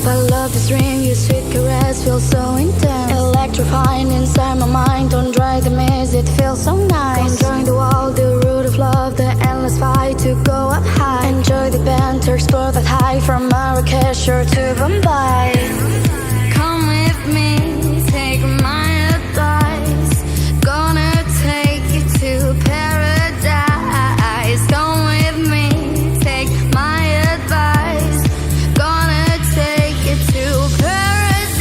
follow this dream, your sweet caress feels so intense, electrifying inside my mind. Don't drive the maze, it feels so nice. Conjuring the wall, the root of love, the endless fight to go up high. Enjoy the banter, explore that high, from Marrakesh or to Bombay. Come with me, take my advice, gonna take you to paradise. Come with me, take my advice, gonna take you to paradise.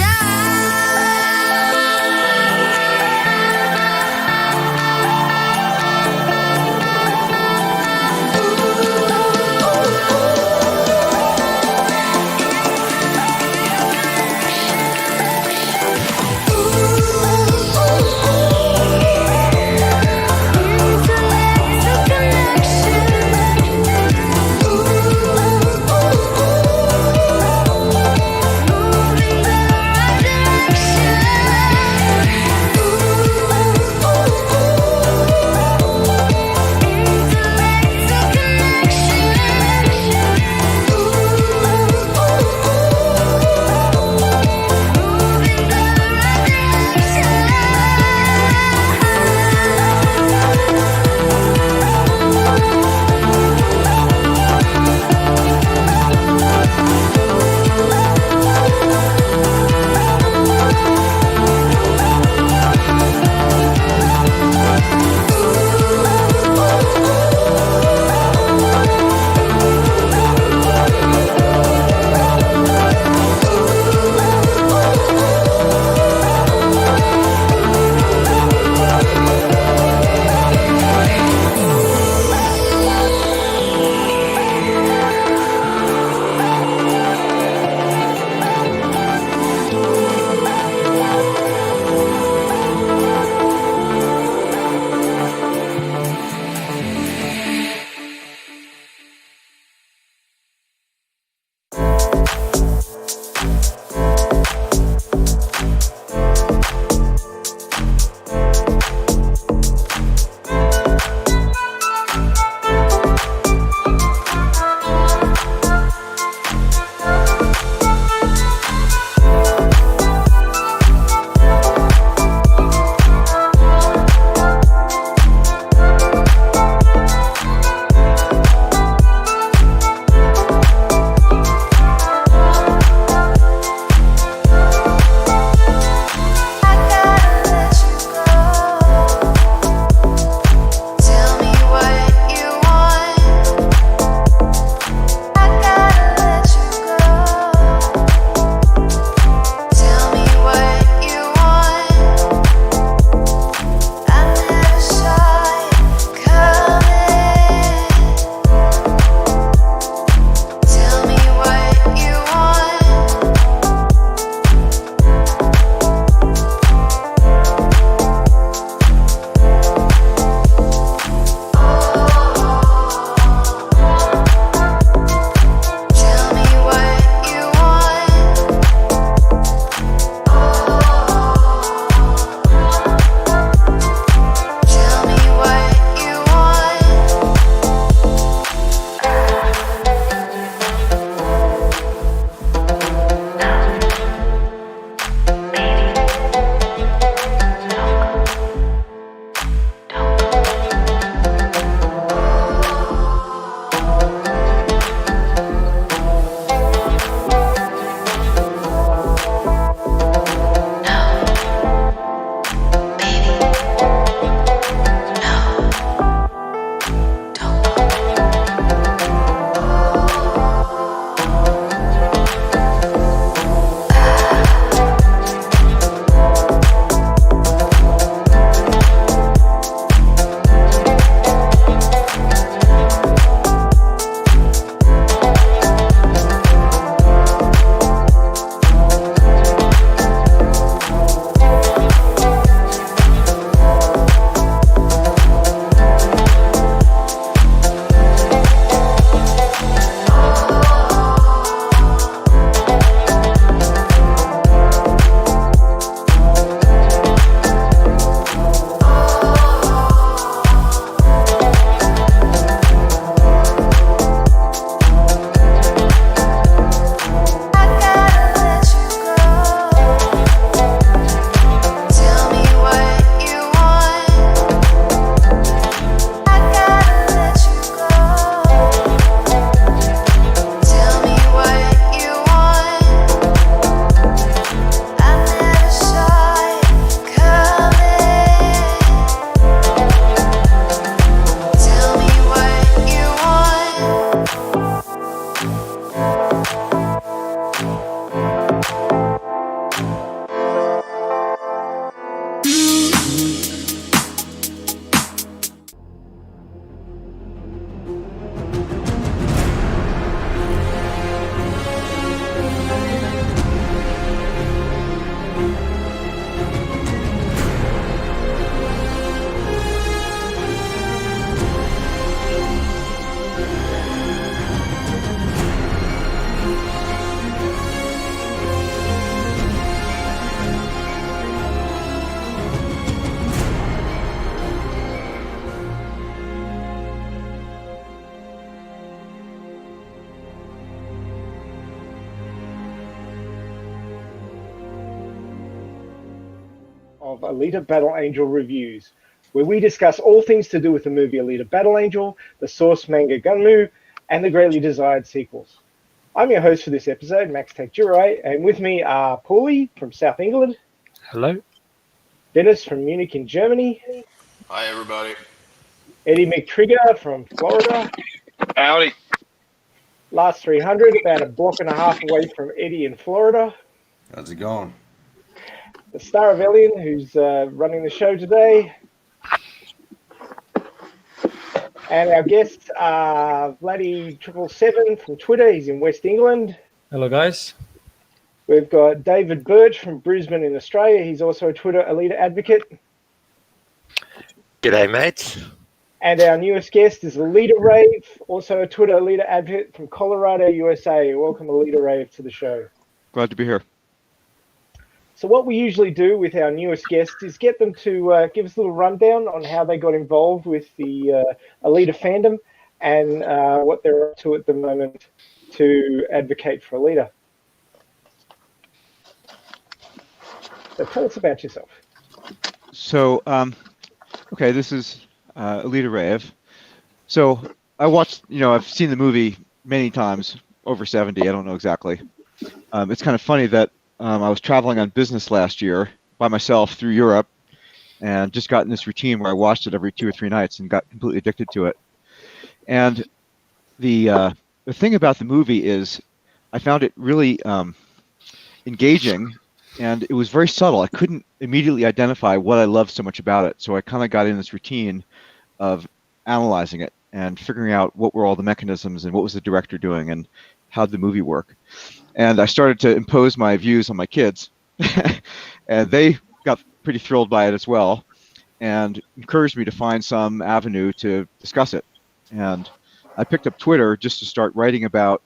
of Alita Battle Angel Reviews, where we discuss all things to do with the movie Alita Battle Angel, the source manga Gunmu, and the greatly desired sequels. I'm your host for this episode, Max Takjurai, and with me are Paulie from South England. Hello. Dennis from Munich in Germany. Hi, everybody. Eddie McTrigger from Florida. Howdy. Last 300, about a block and a half away from Eddie in Florida. How's it going? The star of Elian, who's running the show today. And our guest, Vladdy777 from Twitter. He's in West England. Hello, guys. We've got David Birch from Brisbane in Australia. He's also a Twitter Alita advocate. G'day, mates. And our newest guest is Alita Rave, also a Twitter Alita advocate from Colorado, USA. Welcome, Alita Rave, to the show. Glad to be here. So what we usually do with our newest guests is get them to give us a little rundown on how they got involved with the Alita fandom and what they're up to at the moment to advocate for Alita. So tell us about yourself. So, okay, this is Alita Rave. So I watched, I've seen the movie many times, over 70, I don't know exactly. It's kind of funny that I was traveling on business last year by myself through Europe and just got in this routine where I watched it every 2 or 3 nights and got completely addicted to it. And the thing about the movie is I found it really engaging, and it was very subtle. I couldn't immediately identify what I loved so much about it, so I kind of got in this routine of analyzing it and figuring out what were all the mechanisms and what was the director doing and how did the movie work. And I started to impose my views on my kids, and they got pretty thrilled by it as well and encouraged me to find some avenue to discuss it. And I picked up Twitter just to start writing about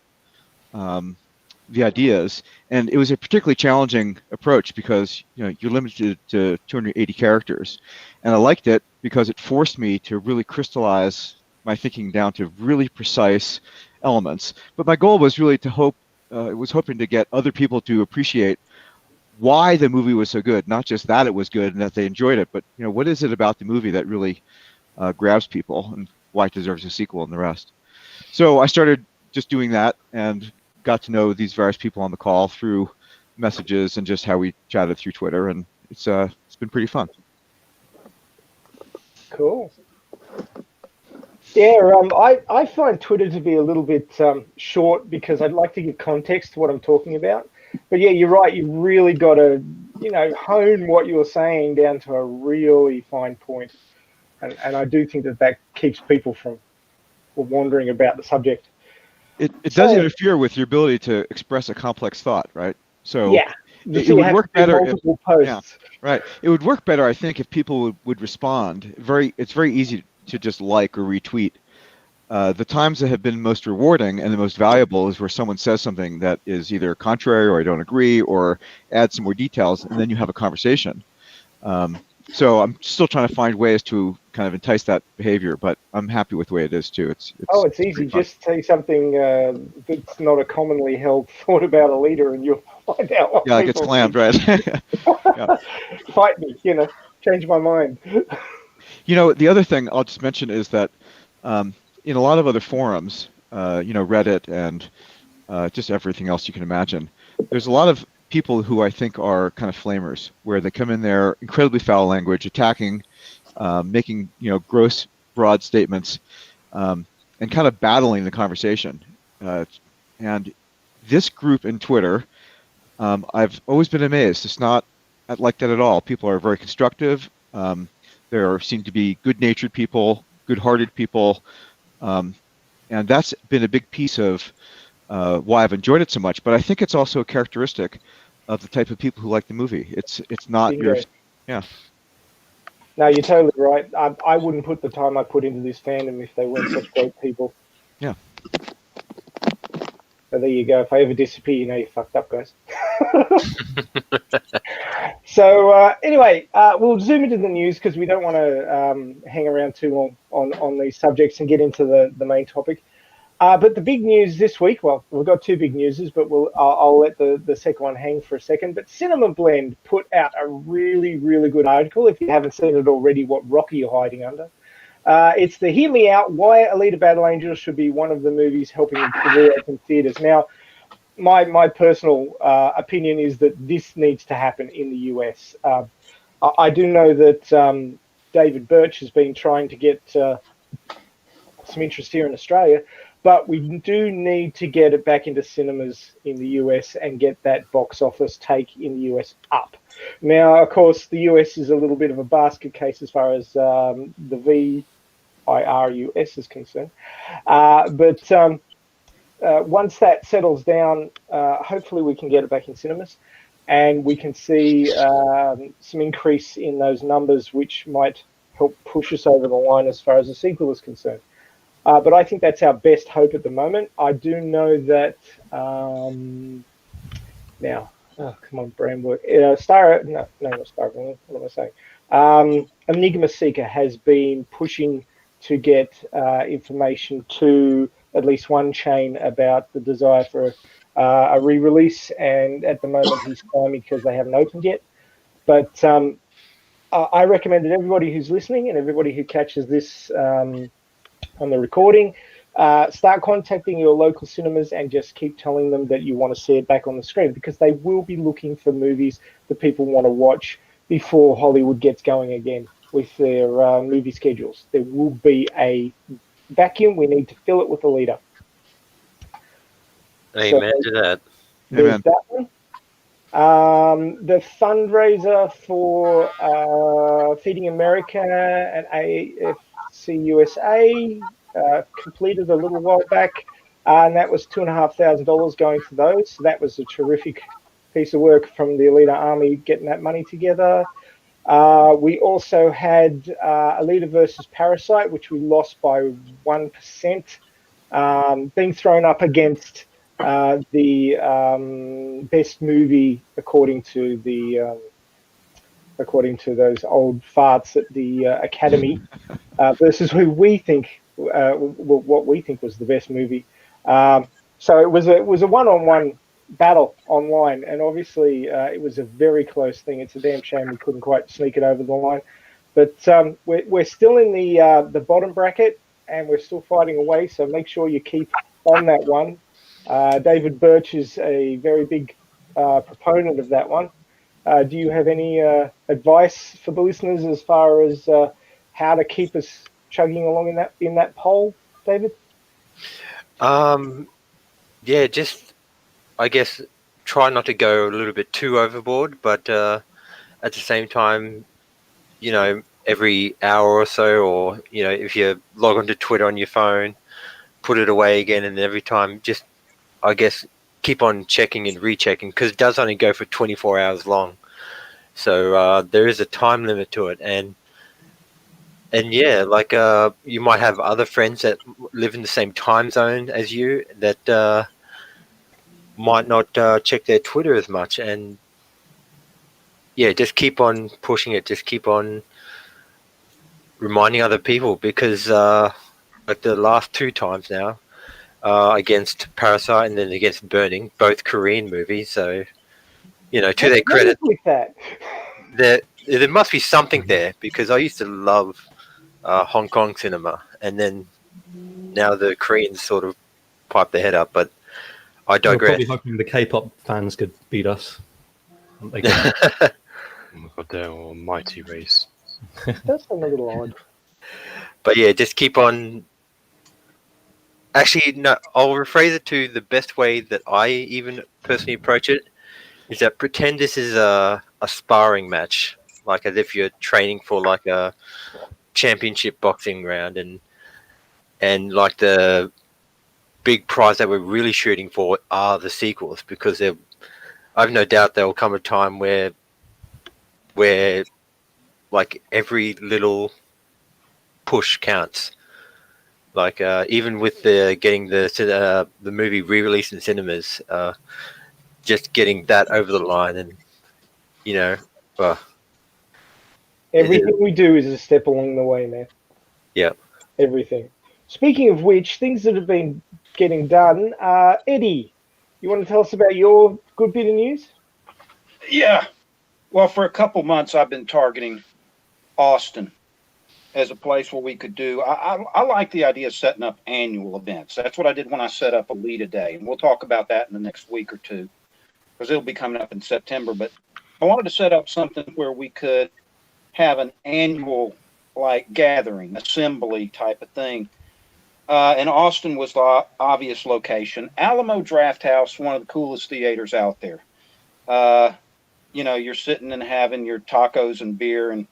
the ideas, and it was a particularly challenging approach because you're limited to 280 characters, and I liked it because it forced me to really crystallize my thinking down to really precise elements. But my goal was really to hoping to get other people to appreciate why the movie was so good, not just that it was good and that they enjoyed it, but what is it about the movie that really grabs people and why it deserves a sequel and the rest. So I started just doing that and got to know these various people on the call through messages and just how we chatted through Twitter, and it's been pretty fun. Cool. Yeah, I find Twitter to be a little bit short because I'd like to give context to what I'm talking about. But yeah, you're right. You really got to, hone what you're saying down to a really fine point. And I do think that keeps people from wandering about the subject. It does interfere with your ability to express a complex thought, right? So yeah, it would work better. Multiple posts. Yeah, right. It would work better, I think, if people would respond. It's very easy to just like or retweet. The times that have been most rewarding and the most valuable is where someone says something that is either contrary or I don't agree or adds some more details, and then you have a conversation. So I'm still trying to find ways to kind of entice that behavior, but I'm happy with the way it is too. It's easy. Just say something that's not a commonly held thought about a leader, and you'll find out what it gets slammed, right? Yeah. Fight me, change my mind. The other thing I'll just mention is that in a lot of other forums, Reddit and just everything else you can imagine, there's a lot of people who I think are kind of flamers, where they come in there incredibly foul language, attacking, making gross, broad statements, and kind of battling the conversation. And this group in Twitter, I've always been amazed. It's not like that at all. People are very constructive. There seem to be good-natured people, good-hearted people, and that's been a big piece of why I've enjoyed it so much. But I think it's also a characteristic of the type of people who like the movie. It's not your, yeah. No, you're totally right. I wouldn't put the time I put into this fandom if they weren't such great people. Yeah. So there you go. If I ever disappear, you fucked up, guys. So anyway, we'll zoom into the news because we don't want to hang around too long on these subjects and get into the main topic. But the big news this week, well, we've got two big newses, but I'll let the second one hang for a second. But Cinema Blend put out a really, really good article. If you haven't seen it already, what rock are you hiding under? It's the Hear Me Out, Why Alita Battle Angel should be one of the movies helping to reopen theatres. Now, my personal opinion is that this needs to happen in the US. I do know that David Birch has been trying to get some interest here in Australia, but we do need to get it back into cinemas in the US and get that box office take in the US up. Now, of course, the US is a little bit of a basket case as far as the VIRUS is concerned. But once that settles down, hopefully we can get it back in cinemas and we can see some increase in those numbers, which might help push us over the line as far as the sequel is concerned. But I think that's our best hope at the moment. I do know that now, oh, come on, brain work. Not Star. What am I saying? Enigma Seeker has been pushing to get information to at least one chain about the desire for a re-release, and at the moment he's stymied because they haven't opened yet. But I recommend that everybody who's listening and everybody who catches this on the recording, start contacting your local cinemas and just keep telling them that you want to see it back on the screen, because they will be looking for movies that people want to watch before Hollywood gets going again with their movie schedules. There will be a vacuum. We need to fill it with Alita. Amen to that. There's that one. The fundraiser for Feeding America and AFC USA completed a little while back, and that was $2,500 going to those. So that was a terrific piece of work from the Alita Army getting that money together. We also had Alita versus Parasite, which we lost by 1%, being thrown up against the best movie according to those old farts at the Academy versus who we think what we think was the best movie. So it was a one-on-one battle online, and obviously it was a very close thing. It's a damn shame we couldn't quite sneak it over the line, but we're still in the bottom bracket and we're still fighting away. So make sure you keep on that one. David Birch is a very big proponent of that one. Do you have any advice for the listeners as far as how to keep us chugging along in that poll, David? Yeah, just I guess try not to go a little bit too overboard, but at the same time, every hour or so, or if you log onto Twitter on your phone, put it away again, and every time just I guess keep on checking and rechecking, because it does only go for 24 hours long. So there is a time limit to it, and yeah, like you might have other friends that live in the same time zone as you that might not check their Twitter as much, and yeah, just keep on pushing it. Just keep on reminding other people, because like the last two times now, against Parasite and then against Burning, both Korean movies. So, to their credit, with that, there must be something there, because I used to love Hong Kong cinema, and then now the Koreans sort of pipe their head up. But I digress. We're probably hoping the K-pop fans could beat us. Oh my god, they're a mighty race. That's a little odd. But yeah, just keep on. Actually, no, I'll rephrase it to the best way that I even personally approach it, is that pretend this is a sparring match, like as if you're training for like a championship boxing round, and like the big prize that we're really shooting for are the sequels, because I've no doubt there will come a time where like every little push counts. Like even with getting the movie re-released in cinemas, just getting that over the line, and everything we do is a step along the way, man. Yeah. Everything. Speaking of which, things that have been getting done. Eddie, you want to tell us about your good bit of news? Yeah. Well, for a couple months, I've been targeting Austin as a place where we could do. I like the idea of setting up annual events. That's what I did when I set up Alita Day, and we'll talk about that in the next week or two because it'll be coming up in September. But I wanted to set up something where we could have an annual like gathering, assembly type of thing. And Austin was the obvious location. Alamo Drafthouse, one of the coolest theaters out there. You're sitting and having your tacos and beer and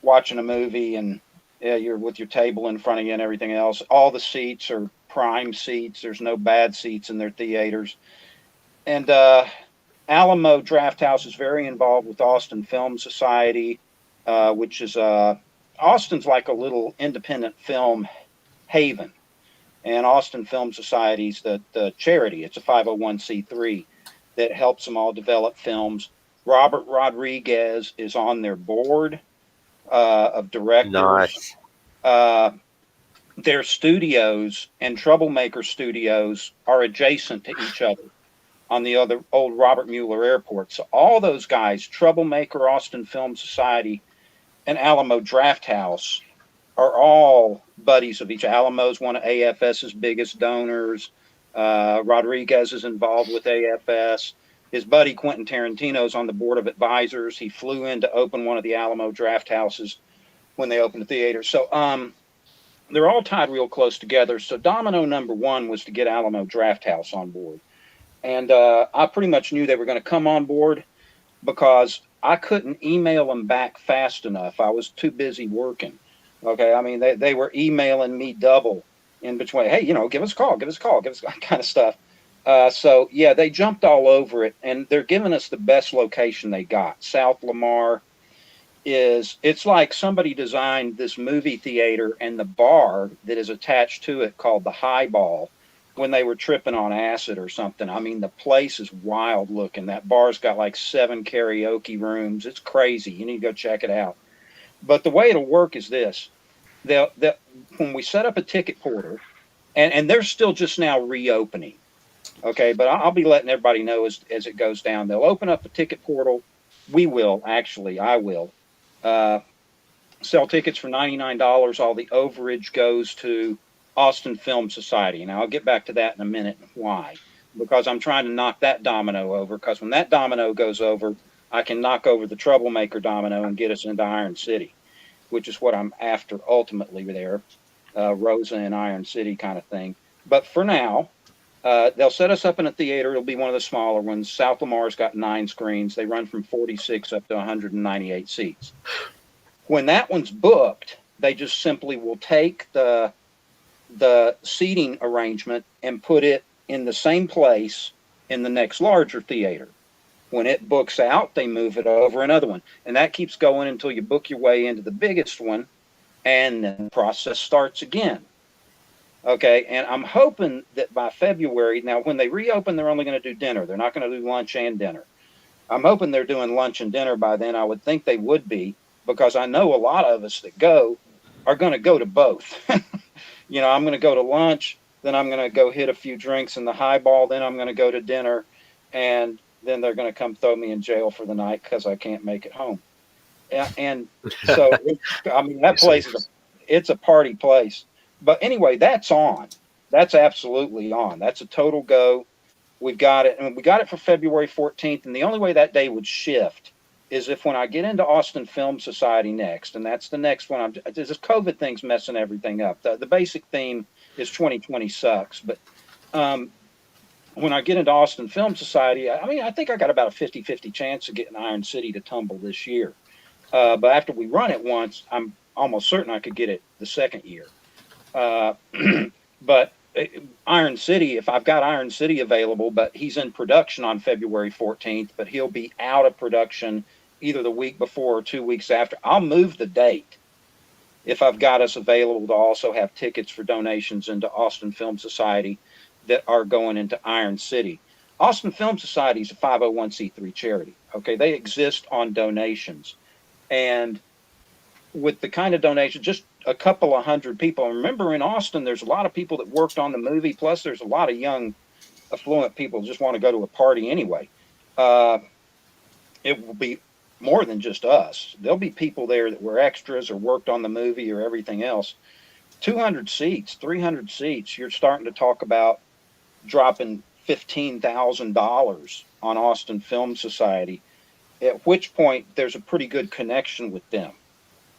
watching a movie, and you're with your table in front of you and everything else. All the seats are prime seats. There's no bad seats in their theaters. And Alamo Drafthouse is very involved with Austin Film Society, which is Austin's like a little independent film haven. And Austin Film Society's the charity. It's a 501c3 that helps them all develop films. Robert Rodriguez is on their board of directors. Nice. Their studios and Troublemaker Studios are adjacent to each other on the other old Robert Mueller Airport. So all those guys, Troublemaker, Austin Film Society, and Alamo Drafthouse, are all buddies of each. Alamo's one of AFS's biggest donors. Rodriguez is involved with AFS. His buddy Quentin Tarantino's on the board of advisors. He flew in to open one of the Alamo Drafthouses when they opened the theater. So they're all tied real close together. So domino number one was to get Alamo Drafthouse on board. And I pretty much knew they were going to come on board because I couldn't email them back fast enough. I was too busy working. Okay, I mean, they were emailing me double in between. Hey, give us a call, kind of stuff. So, yeah, they jumped all over it, and they're giving us the best location they got. South Lamar it's like somebody designed this movie theater and the bar that is attached to it called the Highball when they were tripping on acid or something. I mean, the place is wild looking. That bar's got like 7 karaoke rooms. It's crazy. You need to go check it out. But the way it'll work is this. When we set up a ticket portal, and they're still just now reopening, okay, but I'll be letting everybody know as it goes down. They'll open up the ticket portal. I will. Sell tickets for $99. All the overage goes to Austin Film Society. Now, I'll get back to that in a minute. Why? Because I'm trying to knock that domino over, because when that domino goes over, I can knock over the Troublemaker domino and get us into Iron City, which is what I'm after ultimately there, Rosa and Iron City kind of thing. But for now, they'll set us up in a theater. It'll be one of the smaller ones. South Lamar's got 9 screens. They run from 46 up to 198 seats. When that one's booked, they just simply will take the seating arrangement and put it in the same place in the next larger theater. When it books out, they move it over another one. And that keeps going until you book your way into the biggest one, and then the process starts again. Okay, and I'm hoping that by February, now when they reopen, they're only going to do dinner. They're not going to do lunch and dinner. I'm hoping they're doing lunch and dinner by then. I would think they would be, because I know a lot of us that go are going to go to both. I'm going to go to lunch, then I'm going to go hit a few drinks in the Highball, then I'm going to go to dinner, and then they're going to come throw me in jail for the night because I can't make it home. And so, that place it's a party place. But anyway, that's on. That's absolutely on. That's a total go. We've got it, and we got it for February 14th. And the only way that day would shift is if when I get into Austin Film Society next, and that's the next one. This COVID thing's messing everything up. The basic theme is 2020 sucks. But when I get into Austin Film Society, I think I got about a 50-50 chance of getting Iron City to tumble this year. But after we run it once, I'm almost certain I could get it the second year. But Iron City, if I've got Iron City available, but he's in production on February 14th, but he'll be out of production either the week before or 2 weeks after, I'll move the date if I've got us available to also have tickets for donations into Austin Film Society that are going into Iron City. Austin Film Society is a 501c3 charity. Okay, they exist on donations. And with the kind of donation, just a couple of hundred people. Remember, in Austin, there's a lot of people that worked on the movie. Plus, there's a lot of young, affluent people who just want to go to a party anyway. It will be more than just us. There'll be people there that were extras or worked on the movie or everything else. 200 seats, 300 seats, you're starting to talk about dropping $15,000 on Austin Film Society, at which point there's a pretty good connection with them.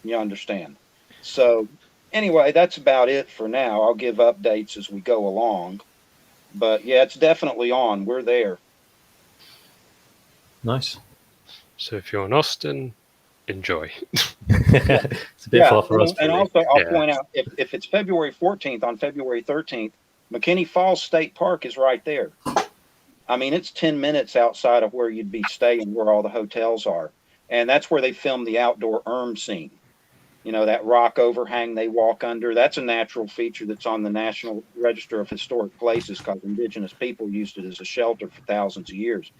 You understand? So anyway, that's about it for now. I'll give updates as we go along. But yeah, it's definitely on. We're there. Nice. So if you're in Austin, enjoy. It's a bit far for us. And Really. also, I'll point out, if it's February 14th, on February 13th, McKinney Falls State Park is right there. I mean, it's 10 minutes outside of where you'd be staying, where all the hotels are. And that's where they filmed the outdoor scene. You know, that rock overhang they walk under. That's a natural feature that's on the National Register of Historic Places because indigenous people used it as a shelter for thousands of years.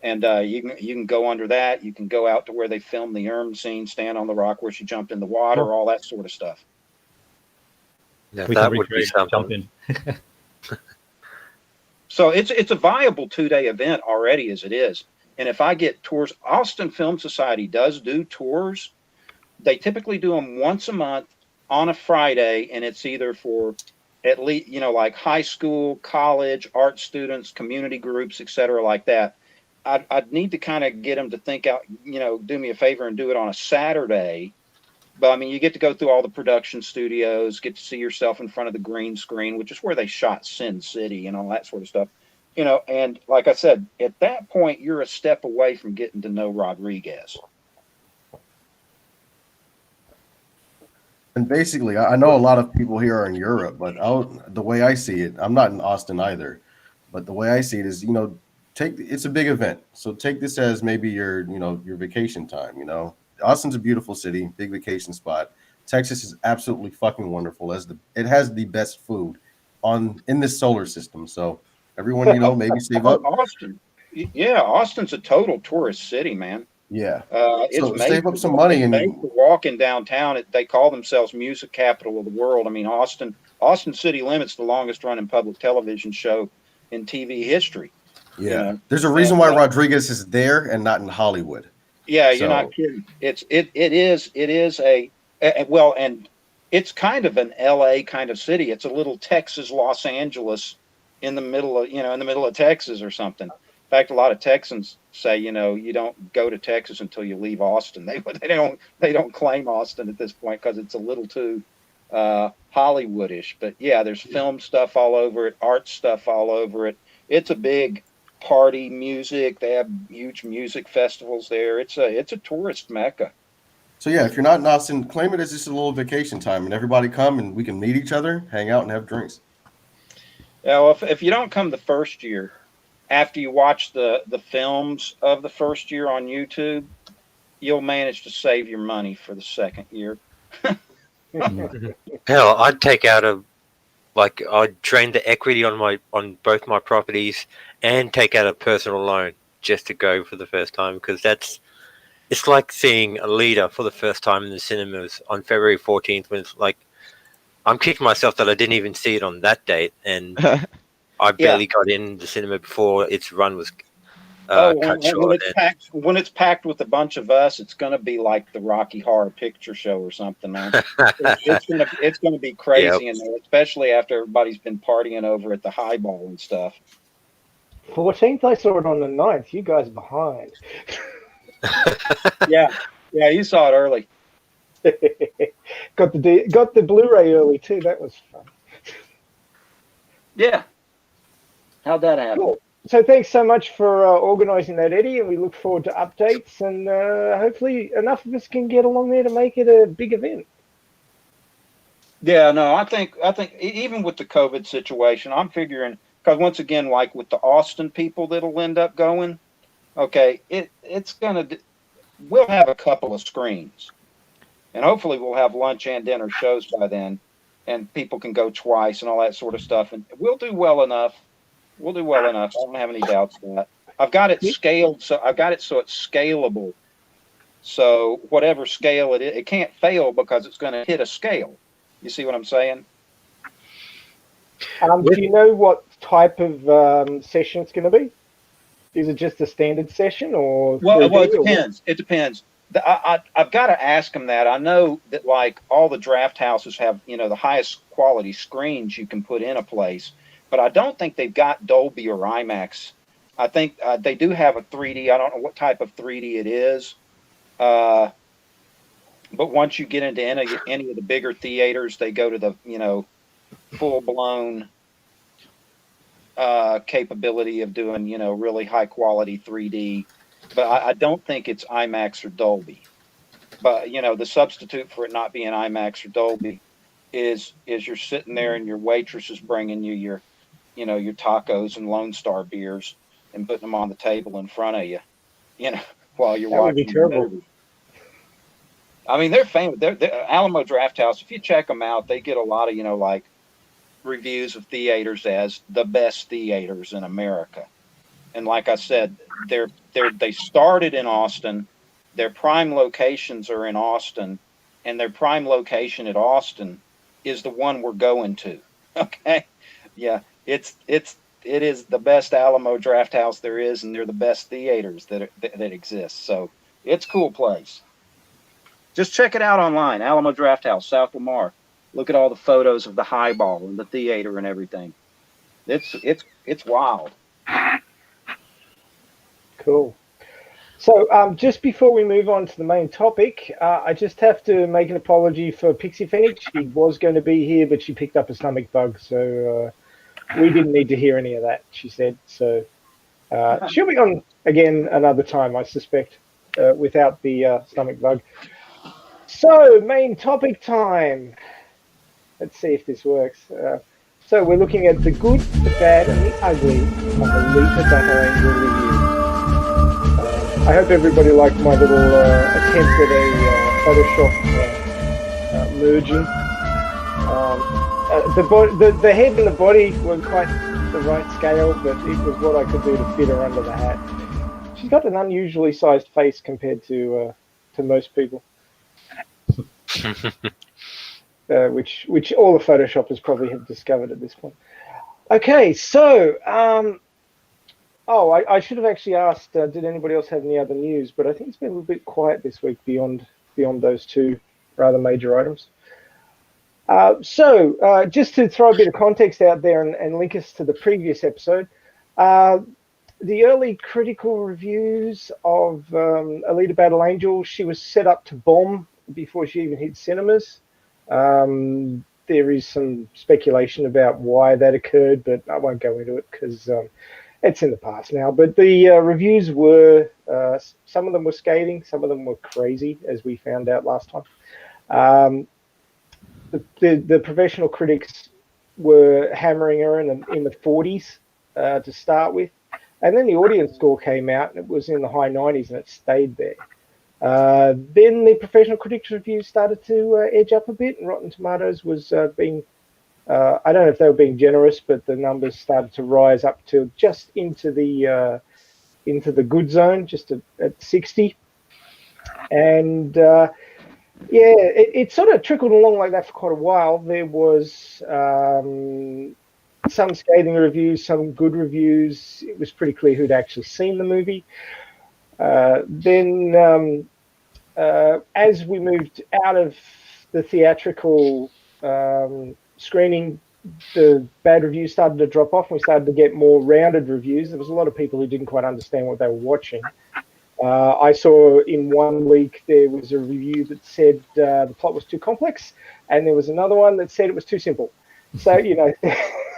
And you can go under that. You can go out to where they filmed the scene, stand on the rock where she jumped in the water, all that sort of stuff. Yeah, We that can would be recreate something. jumping. So it's a viable 2-day event already as it is. And if I get tours, Austin Film Society does do tours. They typically do them once a month on a Friday, and it's either for at least, you know, like high school, college, art students, community groups, et cetera, like that. I'd need to kind of get them to think out, you know, do me a favor and do it on a Saturday. But I mean, you get to go through all the production studios, get to see yourself in front of the green screen, which is where they shot Sin City and all that sort of stuff. You know, and like I said, at that point, you're a step away from getting to know Rodriguez. And basically, I know a lot of people here are in Europe, but the way I see it, I'm not in Austin either. But the way I see it is, you know, it's a big event. So take this as maybe your vacation time, you know. Austin's a beautiful city, big vacation spot. Texas is absolutely fucking wonderful. It has the best food in this solar system. So everyone, you know, maybe save up. Austin. Yeah, Austin's a total tourist city, man. Yeah. It's So made save up some money and for walking downtown. They call themselves music capital of the world. I mean, Austin City Limits, the longest running public television show in TV history. yeah. You know? There's a reason why Rodriguez is there and not in Hollywood. Yeah, you're not kidding. It is well, and it's kind of an LA kind of city. It's a little Texas Los Angeles in the middle of Texas or something. In fact, a lot of Texans say, you know, you don't go to Texas until you leave Austin. They don't claim Austin at this point because it's a little too Hollywoodish. But yeah, there's film stuff all over it, art stuff all over it. It's a big party music. They have huge music festivals there. It's a tourist mecca. So yeah, if you're not in Austin, claim it as just a little vacation time, and everybody come and we can meet each other, hang out, and have drinks. Yeah, well, if you don't come the first year, after you watch the films of the first year on YouTube, you'll manage to save your money for the second year. Hell, I'd take out I'd drain the equity on both my properties and take out a personal loan just to go for the first time, because it's like seeing Alita for the first time in the cinemas on February 14th, when it's like, I'm kicking myself that I didn't even see it on that date, and I barely got in the cinema before its run was cut short. When it's packed with a bunch of us, it's going to be like the Rocky Horror Picture Show or something, man. it's going to be crazy in there, especially after everybody's been partying over at the Highball and stuff. 14th, I saw it on the 9th. You guys behind. Yeah, you saw it early. got the Blu-ray early too. That was fun. Yeah. How'd that happen? Cool. So thanks so much for organising that, Eddie, and we look forward to updates, and hopefully enough of us can get along there to make it a big event. Yeah, no, I think even with the COVID situation, I'm figuring, because once again, like with the Austin people that'll end up going, okay, we'll have a couple of screens, and hopefully we'll have lunch and dinner shows by then, and people can go twice and all that sort of stuff, and we'll do well enough. I don't have any doubts on that. I've got it scaled, so it's scalable. So whatever scale it is, it can't fail because it's going to hit a scale. You see what I'm saying? Do you know what type of session it's going to be? Is it just a standard session or Well, 3D? it depends. It depends. I've got to ask them that. I know that like all the draft houses have, you know, the highest quality screens you can put in a place, but I don't think they've got Dolby or IMAX. I think they do have a 3D. I don't know what type of 3D it is. But once you get into any of the bigger theaters, they go to the, you know, full blown capability of doing, you know, really high quality 3D. But I don't think it's IMAX or Dolby. But you know, the substitute for it not being IMAX or Dolby is you're sitting there and your waitress is bringing you your, you know, your tacos and Lone Star beers and putting them on the table in front of you, you know, while you're That would be watching the terrible. movie. I mean, they're famous. They're Alamo Draft House. If you check them out, they get a lot of, you know, like reviews of theaters as the best theaters in America. And like I said, they started in Austin. Their prime locations are in Austin, and their prime location at Austin is the one we're going to. Okay, yeah, it is the best Alamo Draft House there is, and they're the best theaters that exist. So it's a cool place. Just check it out online, Alamo Draft House, South Lamar. Look at all the photos of the highball and the theater and everything. It's wild. Cool. So just before we move on to the main topic, I just have to make an apology for Pixie Phoenix. She was going to be here, but she picked up a stomach bug, so we didn't need to hear any of that, she said. So she'll be on again another time, I suspect, without the stomach bug. So, main topic time. Let's see if this works. So we're looking at the good, the bad, and the ugly of Alita Battle Angel review. I hope everybody liked my little attempt at a Photoshop merging. The head and the body were quite the right scale, but it was what I could do to fit her under the hat. She's got an unusually sized face compared to most people. Which all the Photoshoppers probably have discovered at this point. Okay, so I should have actually asked, did anybody else have any other news? But I think it's been a little bit quiet this week beyond those two rather major items. So just to throw a bit of context out there and link us to the previous episode, the early critical reviews of Alita Battle Angel, she was set up to bomb before she even hit cinemas. There is some speculation about why that occurred, but I won't go into it because it's in the past now. But the reviews were, some of them were scathing, some of them were crazy, as we found out last time. The professional critics were hammering her in the 40s to start with. And then the audience score came out, and it was in the high 90s, and it stayed there. Then the professional critics' reviews started to edge up a bit, and Rotten Tomatoes was being, I don't know if they were being generous, but the numbers started to rise up to just into the good zone, just at 60. And it sort of trickled along like that for quite a while. There was some scathing reviews, some good reviews. It was pretty clear who'd actually seen the movie. Then, as we moved out of the theatrical screening, the bad reviews started to drop off, and we started to get more rounded reviews. There was a lot of people who didn't quite understand what they were watching. I saw in one week there was a review that said the plot was too complex, and there was another one that said it was too simple. So, you know,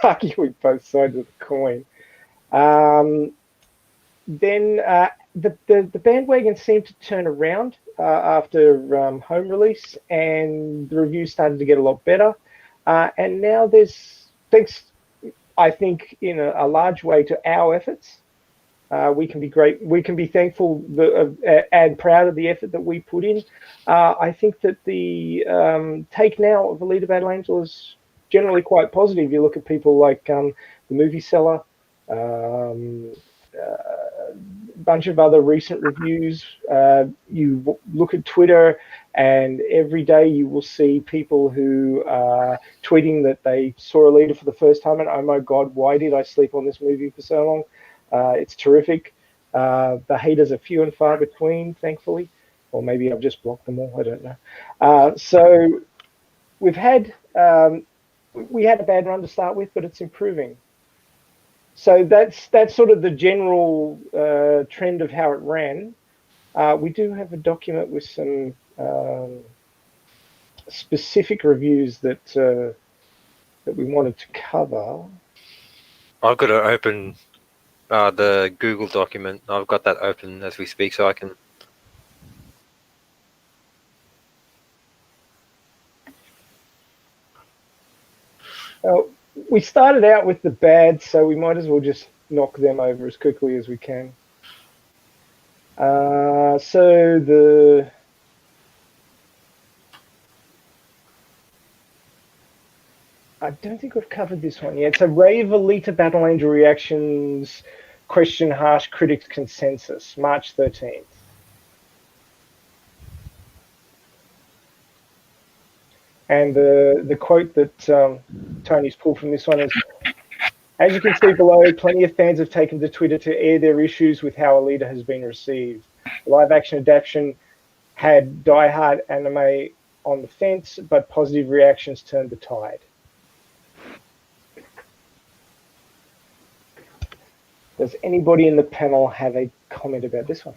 arguing both sides of the coin. Then the bandwagon seemed to turn around after home release, and the reviews started to get a lot better. And now there's, thanks, I think, in a large way to our efforts, we can be great. We can be thankful and proud of the effort that we put in. I think that the take now of Alita Battle Angel is generally quite positive. You look at people like the Movie Seller, bunch of other recent reviews. You look at Twitter, and every day you will see people who are tweeting that they saw Alita for the first time, and oh my God, why did I sleep on this movie for so long? It's terrific. The haters are few and far between, thankfully, or maybe I've just blocked them all. I don't know. So we've had we had a bad run to start with, but it's improving. So that's sort of the general trend of how it ran. We do have a document with some specific reviews that that we wanted to cover. I've got to open the Google document. I've got that open as we speak, so I can. We started out with the bad, so we might as well just knock them over as quickly as we can. So I don't think we've covered this one yet. So rave Alita Battle Angel reactions, question harsh critics consensus, March 13th. And the quote that Tony's pulled from this one is, as you can see below, plenty of fans have taken to Twitter to air their issues with how Alita has been received. The live-action adaptation had die-hard anime on the fence, but positive reactions turned the tide. Does anybody in the panel have a comment about this one?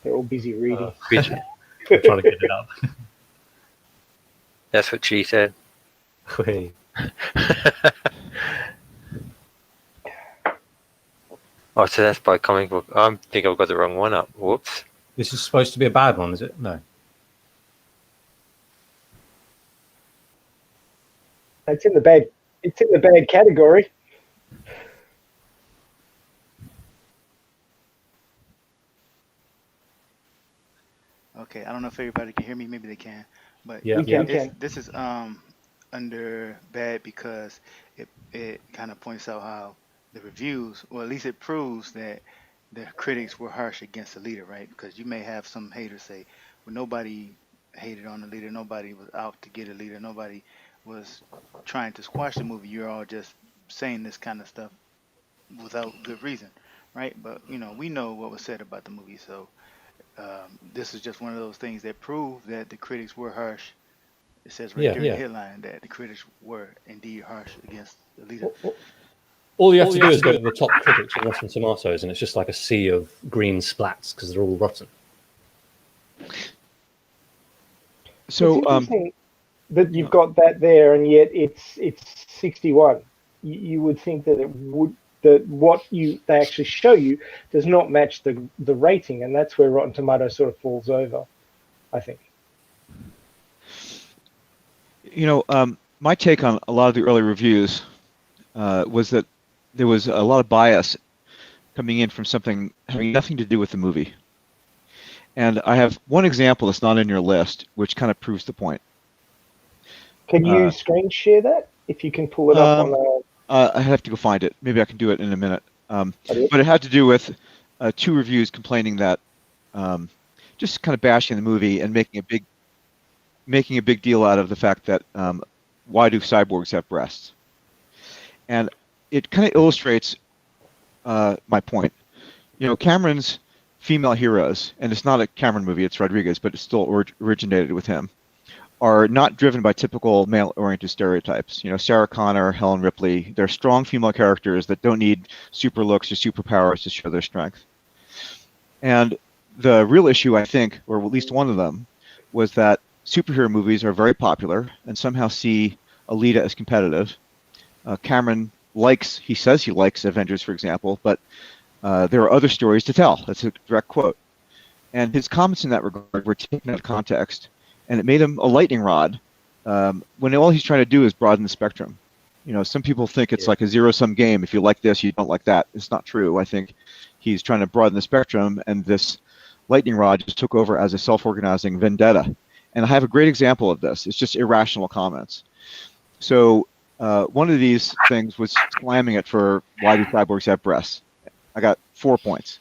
They're all busy reading. Trying to get it up. That's what she said. Wait. Oh, so that's by comic book. I think I've got the wrong one up. Whoops. This is supposed to be a bad one, is it? No. It's in the bad. It's in the bad category. Okay, I don't know if everybody can hear me. Maybe they can, but Yeah. We can. this is under bad because it kind of points out how the reviews, or at least it proves that the critics were harsh against Alita, right? Because you may have some haters say, well, nobody hated on Alita, nobody was out to get Alita, nobody was trying to squash the movie. You're all just saying this kind of stuff without good reason, right? But you know, we know what was said about the movie, so this is just one of those things that prove that the critics were harsh. It says right there in the headline that the critics were indeed harsh against Alita. All you have to do is go to the top critics on Rotten Tomatoes, and it's just like a sea of green splats because they're all rotten. It's So interesting that you've got that there, and yet it's 61. You would think that it would, that what they actually show you does not match the rating, and that's where Rotten Tomatoes sort of falls over, I think. you know, my take on a lot of the early reviews was that there was a lot of bias coming in from something having nothing to do with the movie. And I have one example that's not in your list, which kind of proves the point. Can you screen share that if you can pull it up on the? I have to go find it. Maybe I can do it in a minute. But it had to do with 2 reviews complaining that just kind of bashing the movie and making a big deal out of the fact that why do cyborgs have breasts? And it kind of illustrates my point. You know, Cameron's female heroes, and it's not a Cameron movie, it's Rodriguez, but it still originated with him, are not driven by typical male-oriented stereotypes. You know, Sarah Connor, Helen Ripley, they're strong female characters that don't need super looks or superpowers to show their strength. And the real issue, I think, or at least one of them, was that superhero movies are very popular and somehow see Alita as competitive. Cameron he says he likes Avengers, for example, but there are other stories to tell. That's a direct quote. And his comments in that regard were taken out of context, and it made him a lightning rod when all he's trying to do is broaden the spectrum. You know, some people think it's like a zero-sum game. If you like this, you don't like that. It's not true. I think he's trying to broaden the spectrum, and this lightning rod just took over as a self-organizing vendetta. And I have a great example of this. It's just irrational comments. So one of these things was slamming it for why do cyborgs have breasts. I got 4 points.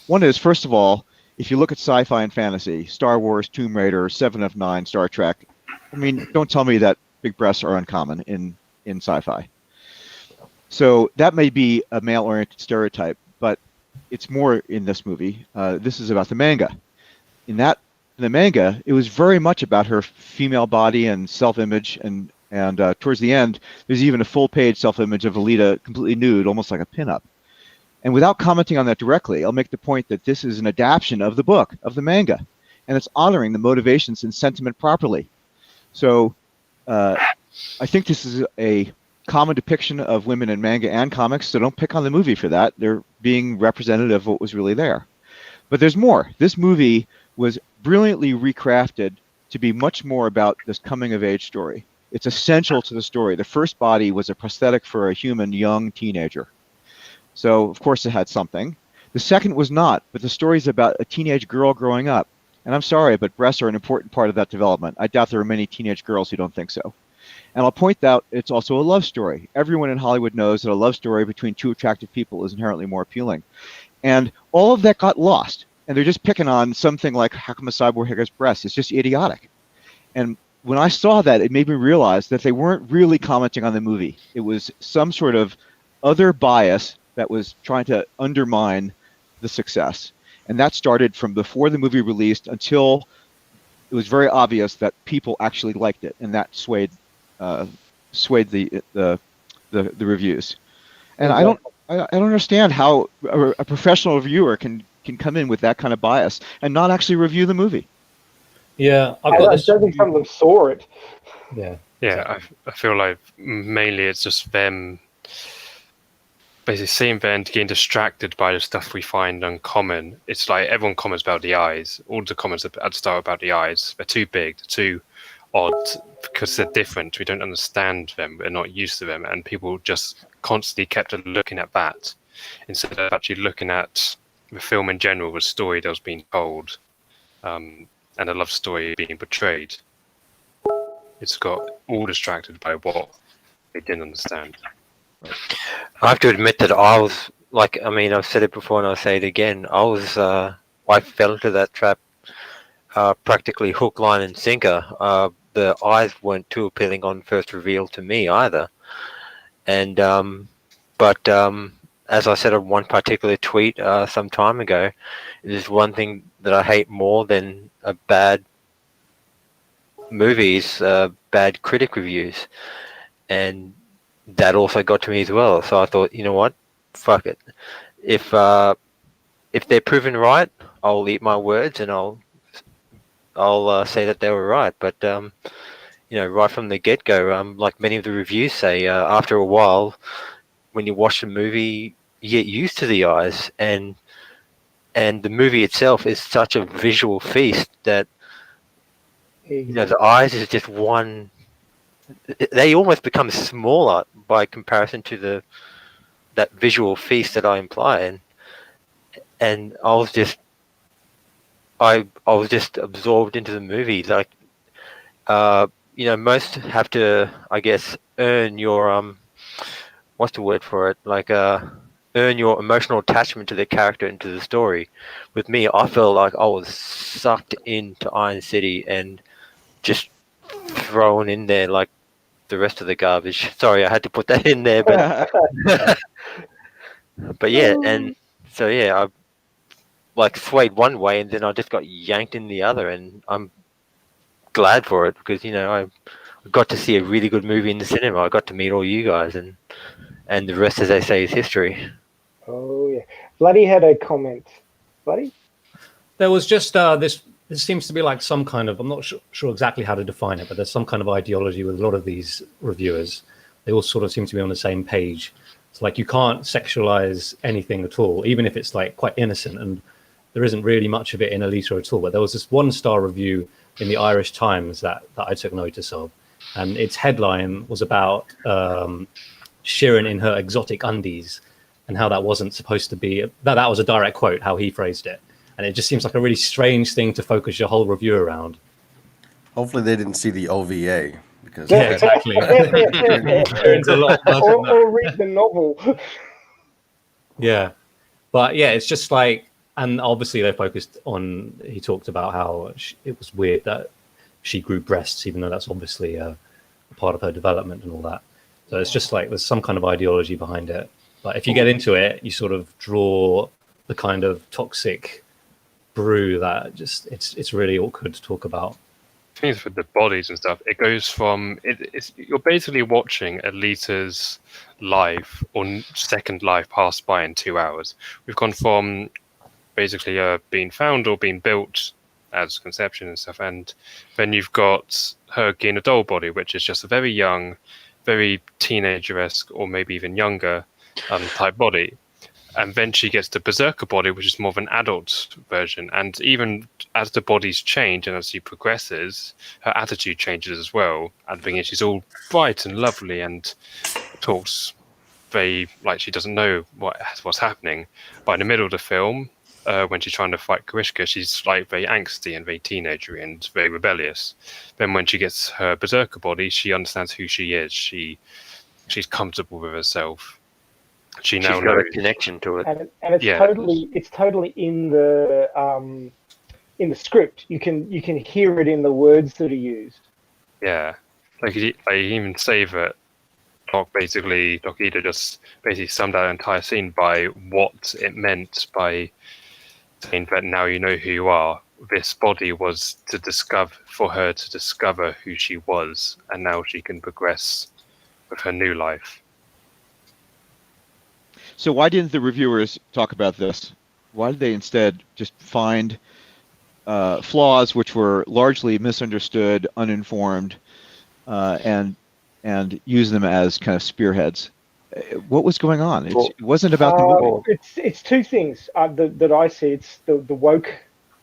One is, first of all, if you look at sci-fi and fantasy, Star Wars, Tomb Raider, Seven of Nine, Star Trek, I mean, don't tell me that big breasts are uncommon in sci-fi. So that may be a male-oriented stereotype, but it's more in this movie. This is about the manga. In the manga, it was very much about her female body and self-image, and towards the end, there's even a full-page self-image of Alita completely nude, almost like a pinup. And without commenting on that directly, I'll make the point that this is an adaptation of the book, of the manga, and it's honoring the motivations and sentiment properly. So I think this is a common depiction of women in manga and comics, so don't pick on the movie for that. They're being representative of what was really there. But there's more. This movie was brilliantly recrafted to be much more about this coming-of-age story. It's essential to the story. The first body was a prosthetic for a human young teenager. So, of course, it had something. The second was not, but the story is about a teenage girl growing up. And I'm sorry, but breasts are an important part of that development. I doubt there are many teenage girls who don't think so. And I'll point out it's also a love story. Everyone in Hollywood knows that a love story between two attractive people is inherently more appealing. And all of that got lost. And they're just picking on something like, how come a cyborg has breasts? It's just idiotic. And when I saw that, it made me realize that they weren't really commenting on the movie. It was some sort of other bias that was trying to undermine the success. And that started from before the movie released until it was very obvious that people actually liked it, and that swayed the reviews. And I don't understand how a professional reviewer can come in with that kind of bias and not actually review the movie. Yeah, I don't think some of them saw it. Yeah. Yeah, I feel like mainly it's just them basically seeing them getting distracted by the stuff we find uncommon. It's like everyone comments about the eyes. All the comments at the start about the eyes. They're too big, they're too odd because they're different. We don't understand them. We're not used to them. And people just constantly kept looking at that instead of actually looking at the film in general, the story that was being told, and the love story being portrayed. It's got all distracted by what they didn't understand. I have to admit that I was like, I mean, I've said it before and I'll say it again. I fell into that trap practically hook, line, and sinker. The eyes weren't too appealing on first reveal to me either. And but as I said on one particular tweet some time ago, there's one thing that I hate more than a bad movies, bad critic reviews, and that also got to me as well. So I thought, you know what, fuck it. If they're proven right, I'll eat my words and I'll say that they were right. But you know, right from the get-go, like many of the reviews say, after a while, when you watch the movie, you get used to the eyes, and the movie itself is such a visual feast that you know the eyes is just one. They almost become smaller by comparison to that visual feast that I imply, and I was just absorbed into the movie. Like you know, most have to, I guess, earn your what's the word for it? Like earn your emotional attachment to the character and to the story. With me, I felt like I was sucked into Iron City and just thrown in there like the rest of the garbage. Sorry, I had to put that in there, but but yeah, and so yeah, I like swayed one way and then I just got yanked in the other, and I'm glad for it because you know I got to see a really good movie in the cinema. I got to meet all you guys, and the rest, as they say, is history. Oh yeah, Bloody had a comment. Bloody. There was just this. This seems to be like some kind of, I'm not sure exactly how to define it, but there's some kind of ideology with a lot of these reviewers. They all sort of seem to be on the same page. It's like you can't sexualize anything at all, even if it's like quite innocent. And there isn't really much of it in Alita at all. But there was this 1-star review in the Irish Times that I took notice of. And its headline was about Sharon in her exotic undies and how that wasn't supposed to be, that was a direct quote, how he phrased it. And it just seems like a really strange thing to focus your whole review around. Hopefully they didn't see the OVA, because Yeah, exactly. Earns a lot. or read the novel. Yeah, but yeah, it's just like, and obviously they focused on. He talked about how it was weird that she grew breasts, even though that's obviously a part of her development and all that. So it's just like there's some kind of ideology behind it. But if you get into it, you sort of draw the kind of toxic brew that just it's really awkward to talk about. Things with the bodies and stuff, it goes from it's you're basically watching Alita's life or second life pass by in 2 hours. We've gone from basically being found or being built as conception and stuff, and then you've got her getting a doll body, which is just a very young, very teenager-esque or maybe even younger type body. And then she gets the berserker body, which is more of an adult version. And even as the bodies change and as she progresses, her attitude changes as well. At the beginning, she's all bright and lovely and talks very like she doesn't know what's happening. But in the middle of the film, when she's trying to fight Karishka, she's like very angsty and very teenagery and very rebellious. Then when she gets her berserker body, she understands who she is. She's comfortable with herself. She's got a connection to it, and it's totally in the script. You can hear it in the words that are used. Yeah, like I even say that Doc Ida just basically summed that entire scene by what it meant by saying that now you know who you are. This body was for her to discover who she was, and now she can progress with her new life. So why didn't the reviewers talk about this? Why did they instead just find flaws which were largely misunderstood, uninformed, and use them as kind of spearheads? What was going on? It wasn't about the movie. It's two things that I see. It's the woke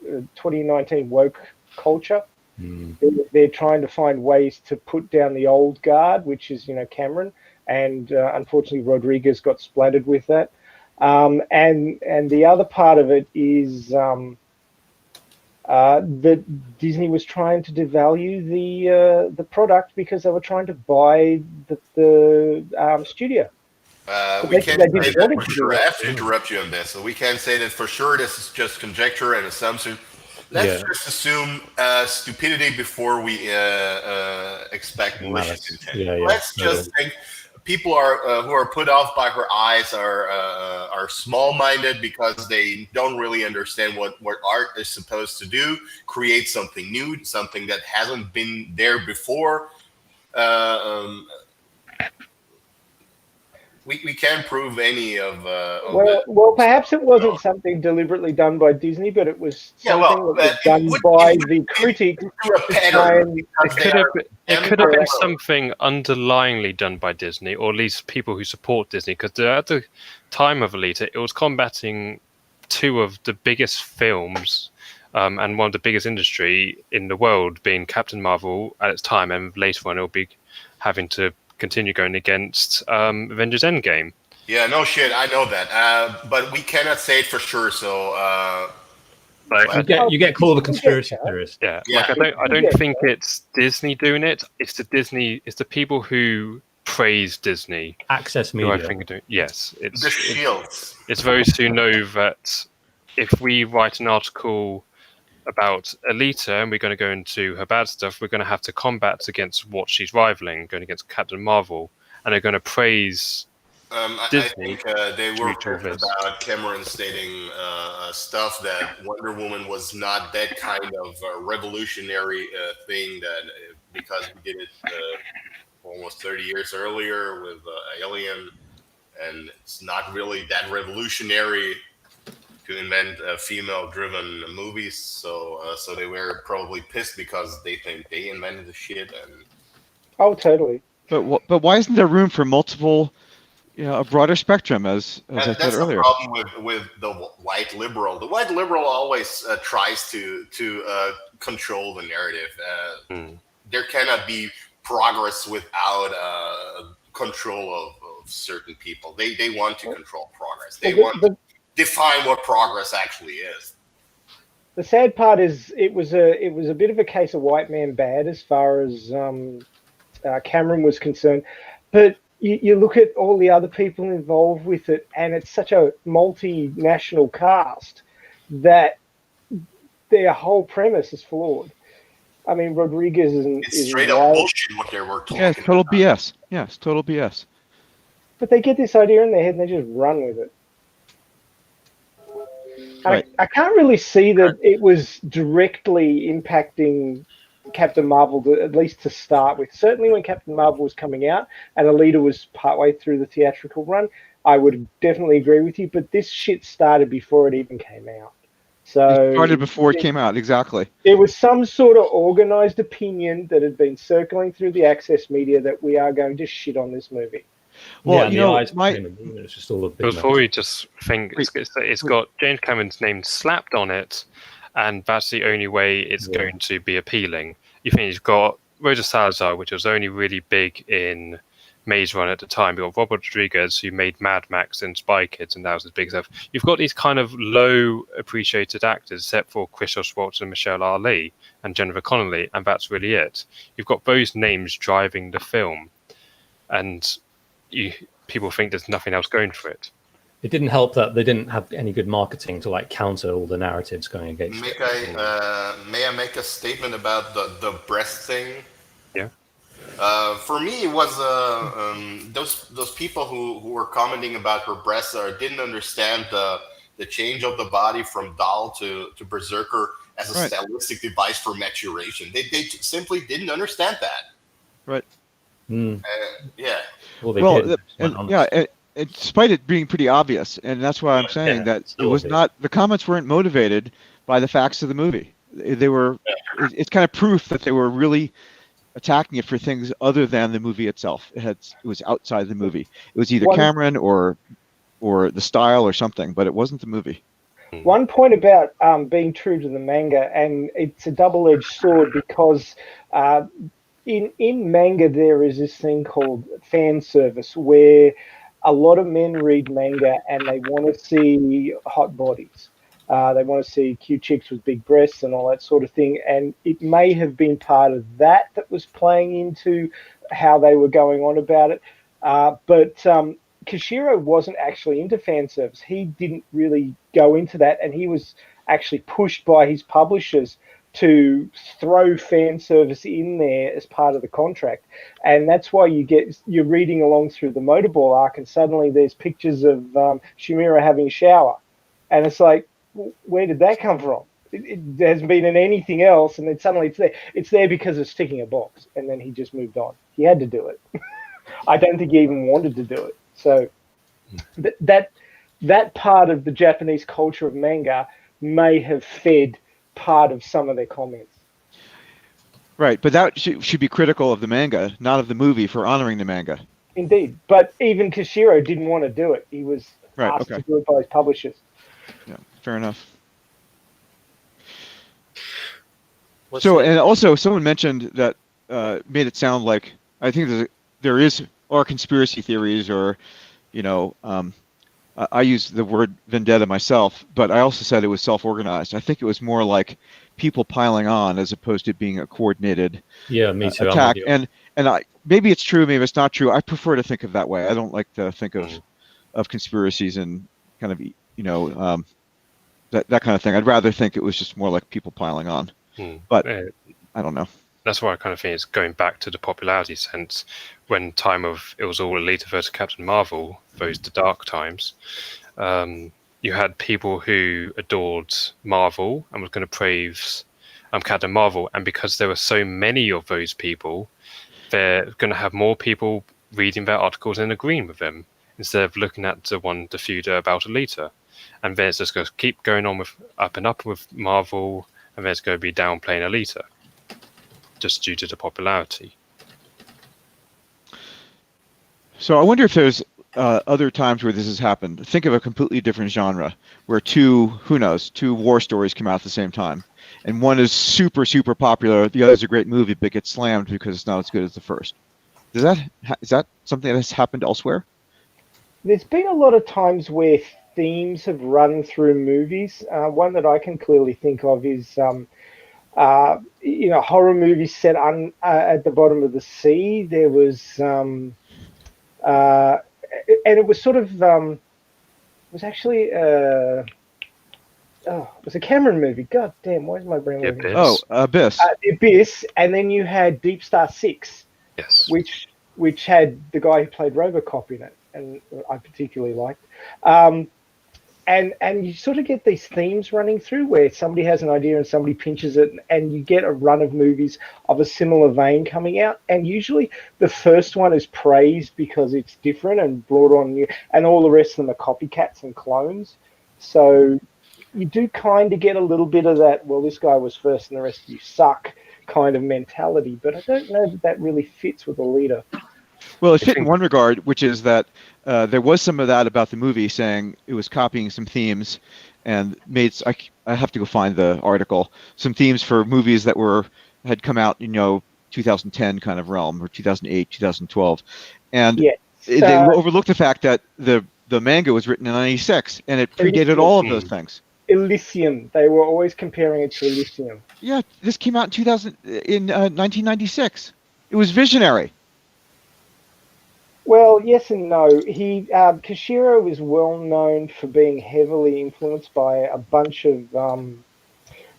2019 woke culture. They're trying to find ways to put down the old guard, which is Cameron. And unfortunately, Rodriguez got splattered with that. And the other part of it is that Disney was trying to devalue the product because they were trying to buy the studio. We can't say that for sure. I have to interrupt you on this. So we can't say that for sure. This is just conjecture and assumption. Let's just assume stupidity before we expect malicious intent. Let's just think people who are put off by her eyes are small-minded because they don't really understand what art is supposed to do. Create something new, something that hasn't been there before. We can't prove any of well, perhaps it wasn't something deliberately done by Disney, but it was something that was done by the critics. It could have been something underlyingly done by Disney, or at least people who support Disney, because at the time of Alita, it was combating two of the biggest films and one of the biggest industry in the world, being Captain Marvel at its time, and later on it will be having to continue going against Avengers Endgame. Yeah, no shit, I know that, but we cannot say it for sure. So, you get called a conspiracy theorist. Yeah, like I don't think it's Disney doing it. It's the people who praise Disney. Access media. Who I think are doing. Yes, the shields. It's those who know that if we write an article about Alita and we're going to go into her bad stuff, we're going to have to combat against what she's rivaling, going against Captain Marvel, and they're going to praise Disney. I think they were talking about Cameron stating stuff that Wonder Woman was not that kind of revolutionary thing that because we did it almost 30 years earlier with Alien, and it's not really that revolutionary to invent female-driven movies, so they were probably pissed because they think they invented the shit. And oh, totally. But why isn't there room for multiple, a broader spectrum, as I said earlier? That's the problem with the white liberal. The white liberal always tries to control the narrative. There cannot be progress without control of certain people. They want to control progress. They want to define what progress actually is. The sad part is it was a bit of a case of white man bad as far as Cameron was concerned. But you look at all the other people involved with it, and it's such a multinational cast that their whole premise is flawed. I mean, Rodriguez It's straight up bullshit what they were talking Yeah, it's total about. BS. Yeah, it's total BS. But they get this idea in their head and they just run with it. Right. I can't really see that it was directly impacting Captain Marvel, at least to start with. Certainly when Captain Marvel was coming out and Alita was partway through the theatrical run, I would definitely agree with you. But this shit started before it even came out. So It started before it came out, exactly. It was some sort of organized opinion that had been circling through the access media that we are going to shit on this movie. Well, yeah, it's just all a big before mess. we just think it's got James Cameron's name slapped on it, and that's the only way it's going to be appealing. You think you've got Rosa Salazar, which was only really big in Maze Runner at the time. You've got Robert Rodriguez, who made Mad Max and Spy Kids, and that was his big stuff. You've got these kind of low appreciated actors, except for Christoph Waltz and Michelle Ali and Jennifer Connelly, and that's really it. You've got those names driving the film, and people think there's nothing else going for it. It didn't help that they didn't have any good marketing to like counter all the narratives going against it. May I make a statement about the breast thing? Yeah. For me, it was those people who were commenting about her breasts didn't understand the change of the body from doll to berserker as a stylistic device for maturation. They simply didn't understand that. Right. Yeah. Well, despite it being pretty obvious, and that's why I'm saying that it was not. The comments weren't motivated by the facts of the movie. They were. It's kind of proof that they were really attacking it for things other than the movie itself. It was outside the movie. It was either Cameron or the style or something, but it wasn't the movie. One point about being true to the manga, and it's a double-edged sword because in manga there is this thing called fan service where a lot of men read manga and they want to see hot bodies. They want to see cute chicks with big breasts and all that sort of thing. And it may have been part of that was playing into how they were going on about it. But Kishiro wasn't actually into fan service. He didn't really go into that, and he was actually pushed by his publishers to throw fan service in there as part of the contract. And that's why you're reading along through the Motorball arc and suddenly there's pictures of Shimura having a shower. And it's like, where did that come from? It hasn't been in anything else, and then suddenly it's there. It's there because it's ticking a box, and then he just moved on. He had to do it. I don't think he even wanted to do it. So that part of the Japanese culture of manga may have fed part of some of their comments. Right, but that should be critical of the manga, not of the movie, for honoring the manga. Indeed, but even Kishiro didn't want to do it. He was asked to do it by his publishers. Yeah, fair enough. And also someone mentioned that made it sound like I think there are conspiracy theories, or I use the word vendetta myself, but I also said it was self-organized. I think it was more like people piling on as opposed to being a coordinated me too, attack. And maybe it's true, maybe it's not true. I prefer to think of that way. I don't like to think of conspiracies and kind of that kind of thing. I'd rather think it was just more like people piling on. But I don't know. That's why I kind of think it's going back to the popularity sense. When time of it was all Alita versus Captain Marvel, those the dark times, you had people who adored Marvel and was going to praise Captain Marvel, and because there were so many of those people, they're going to have more people reading their articles and agreeing with them instead of looking at the feud about Alita. And then it's just going to keep going on with up and up with Marvel, and then it's going to be downplaying Alita, just due to the popularity. So I wonder if there's other times where this has happened. Think of a completely different genre where two war stories come out at the same time, and one is super, super popular, the other's a great movie, but gets slammed because it's not as good as the first. Is that something that has happened elsewhere? There's been a lot of times where themes have run through movies. One that I can clearly think of is horror movies set at the bottom of the sea. There was, and it was sort of, it was actually, it was a Cameron movie. God damn, why is my brain The working? Abyss. Oh, Abyss. The Abyss, and then you had Deep Star Six, Yes. which had the guy who played RoboCop in it, and I particularly liked. And you sort of get these themes running through where somebody has an idea and somebody pinches it, and you get a run of movies of a similar vein coming out. And usually the first one is praised because it's different and brought on new, and all the rest of them are copycats and clones. So you do kind of get a little bit of that, well, this guy was first and the rest of you suck kind of mentality. But I don't know that really fits with Alita. Well, it fit in one regard, which is that there was some of that about the movie, saying it was copying some themes and made. I have to go find the article. Some themes for movies that had come out, 2010 kind of realm, or 2008, 2012, and they overlooked the fact that the manga was written in '96 and it predated all of those things. Elysium. They were always comparing it to Elysium. Yeah, this came out in 1996. It was visionary. Well, yes and no. Kishiro is well known for being heavily influenced by a bunch of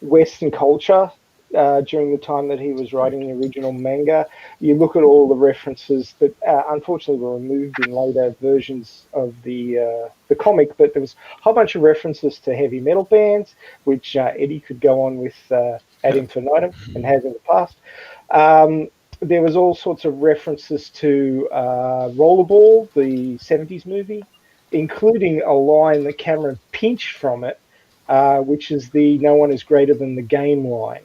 Western culture during the time that he was writing the original manga. You look at all the references that unfortunately were removed in later versions of the comic, but there was a whole bunch of references to heavy metal bands, which Eddie could go on with ad infinitum and has in the past. There was all sorts of references to Rollerball, the 70s movie, including a line that Cameron pinched from it, which is the "no one is greater than the game" line.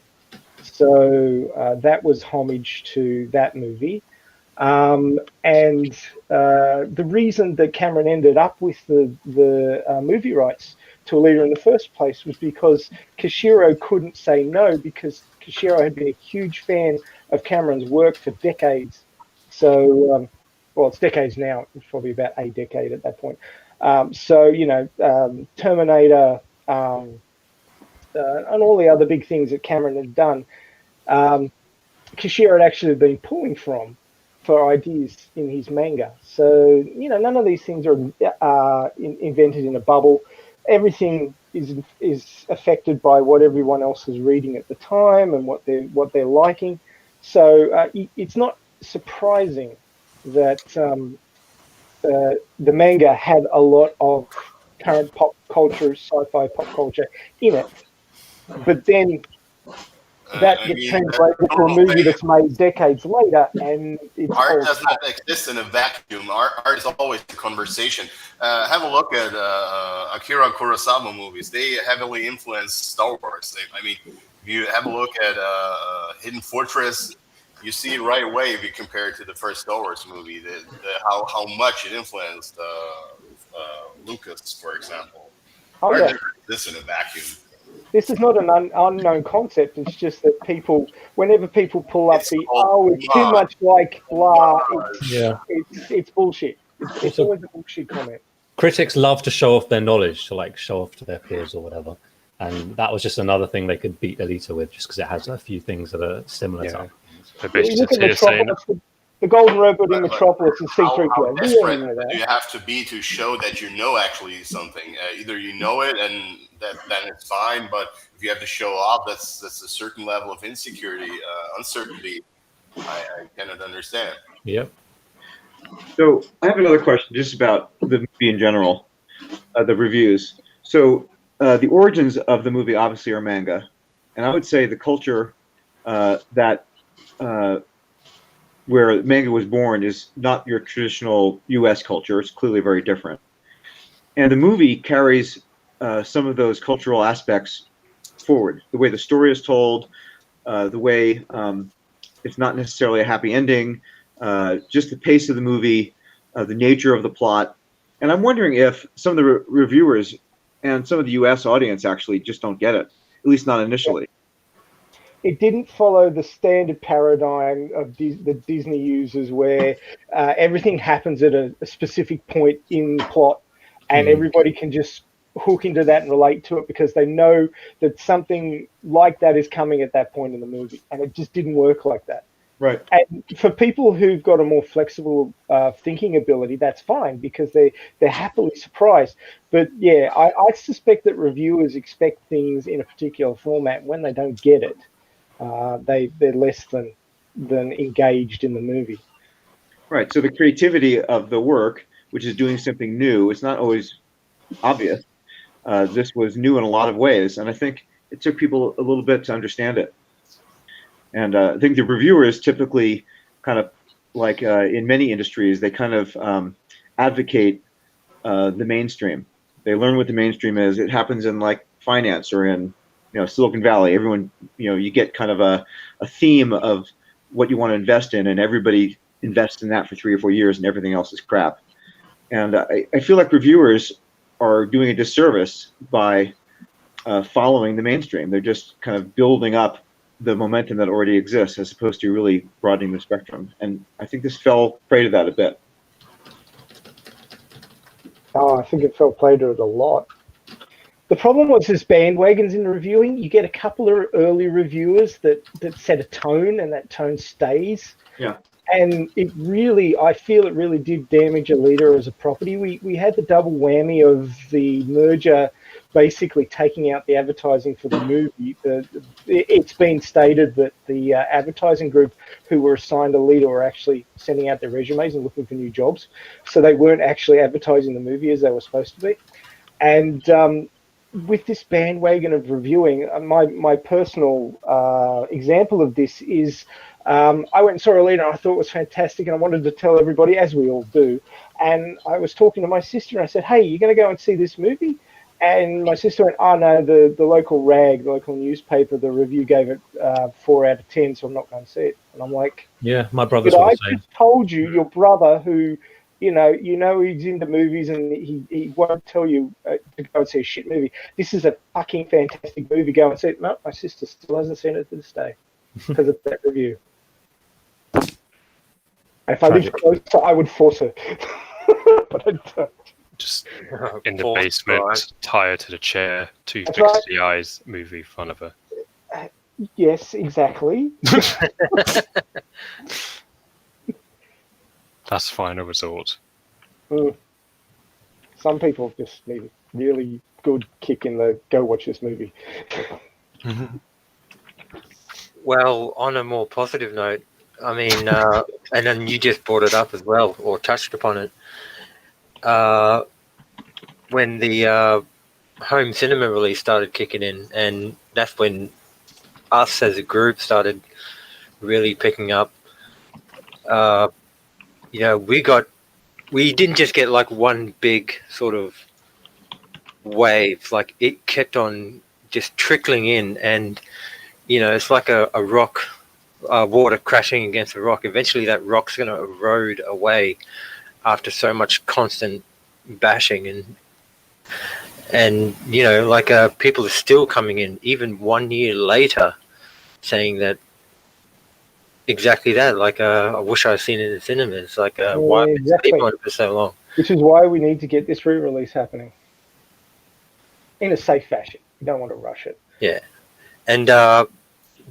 So that was homage to that movie. And the reason that Cameron ended up with the movie rights to Alita in the first place was because Kishiro couldn't say no, because Kishiro had been a huge fan of Cameron's work for decades. So, well, it's decades now. It's probably about a decade at that point. Terminator and all the other big things that Cameron had done, Kishiro had actually been pulling from for ideas in his manga. So, none of these things are invented in a bubble. Everything is affected by what everyone else is reading at the time and what they're liking. So it's not surprising that the manga had a lot of current pop culture, sci-fi pop culture in it. But then that gets translated to a movie that's made decades later, and it's art does not exist in a vacuum. Art is always a conversation. Have a look at Akira Kurosawa movies. They heavily influenced Star Wars. If you have a look at Hidden Fortress, you see it right away if you compare it to the first Star Wars movie, how much it influenced Lucas, for example. Art never exists in a vacuum. This is not an unknown concept. It's just that whenever people pull up it's too much like blah, it's bullshit. It's always a bullshit comment. Critics love to show off their knowledge, to show off to their peers or whatever. And that was just another thing they could beat Alita with, just because it has a few things that are similar to it. Look at Metropolis, the golden robot in Metropolis is C-3PO. How desperate do you have to be to show that you know actually something? Either you know it and then it's fine, but if you have to show off, that's a certain level of insecurity, uncertainty. I cannot understand. Yep. So I have another question just about the movie in general, the reviews. So the origins of the movie obviously are manga, and I would say the culture that where manga was born is not your traditional U.S. culture. It's clearly very different. And the movie carries some of those cultural aspects forward. The way the story is told, the way it's not necessarily a happy ending, just the pace of the movie, the nature of the plot. And I'm wondering if some of the reviewers and some of the U.S. audience actually just don't get it, at least not initially. It didn't follow the standard paradigm of that Disney uses, where everything happens at a specific point in the plot, and everybody can just hook into that and relate to it because they know that something like that is coming at that point in the movie, and it just didn't work like that. Right. And for people who've got a more flexible thinking ability, that's fine because they're happily surprised. But yeah, I suspect that reviewers expect things in a particular format. When they don't get it, they're less than engaged in the movie. Right. So the creativity of the work, which is doing something new, it's not always obvious. This was new in a lot of ways, and I think it took people a little bit to understand it. And I think the reviewers typically kind of like in many industries, they kind of advocate the mainstream. They learn what the mainstream is. It happens in like finance or in Silicon Valley. Everyone, you get kind of a theme of what you want to invest in, and everybody invests in that for 3 or 4 years, and everything else is crap. And I feel like reviewers are doing a disservice by following the mainstream. They're just kind of building up the momentum that already exists as opposed to really broadening the spectrum. And I think this fell prey to that a bit. Oh, I think it fell prey to it a lot. The problem was this bandwagons in reviewing. You get a couple of early reviewers that set a tone, and that tone stays. Yeah. And I feel it really did damage Alita as a property. We had the double whammy of the merger basically taking out the advertising for the movie. It's been stated that the advertising group who were assigned Alita were actually sending out their resumes and looking for new jobs. So they weren't actually advertising the movie as they were supposed to be. And with this bandwagon of reviewing, my personal example of this is I went and saw Alita and I thought it was fantastic and I wanted to tell everybody, as we all do. And I was talking to my sister and I said, hey, you're going to go and see this movie? And my sister went, oh, no, the local rag, the local newspaper, the review gave it 4 out of 10, so I'm not going to see it. And I'm like, yeah, my brother's I the same. just told you, your brother, who, you know he's into movies and he won't tell you to go and see a shit movie. This is a fucking fantastic movie. Go and see it. No, my sister still hasn't seen it to this day because of that review. If I lived closer, I would force her. But I don't. Just in the basement, tied to the chair, too fixed to the eyes, movie fun of her. Yes, exactly. That's final resort. Some people just need a really good kick in the go watch this movie. Well, on a more positive note, I mean, and then you just brought it up as well, or touched upon it. When the home cinema release started kicking in, and that's when us as a group started really picking up. We didn't just get like one big sort of wave, like it kept on just trickling in, and it's like a rock, water crashing against a rock. Eventually that rock's going to erode away after so much constant bashing, and people are still coming in even 1 year later saying that exactly that, like I wish I'd seen it in the cinemas, like why have been sleeping on it for so long. Which is why we need to get this re-release happening in a safe fashion. You don't want to rush it. Yeah. And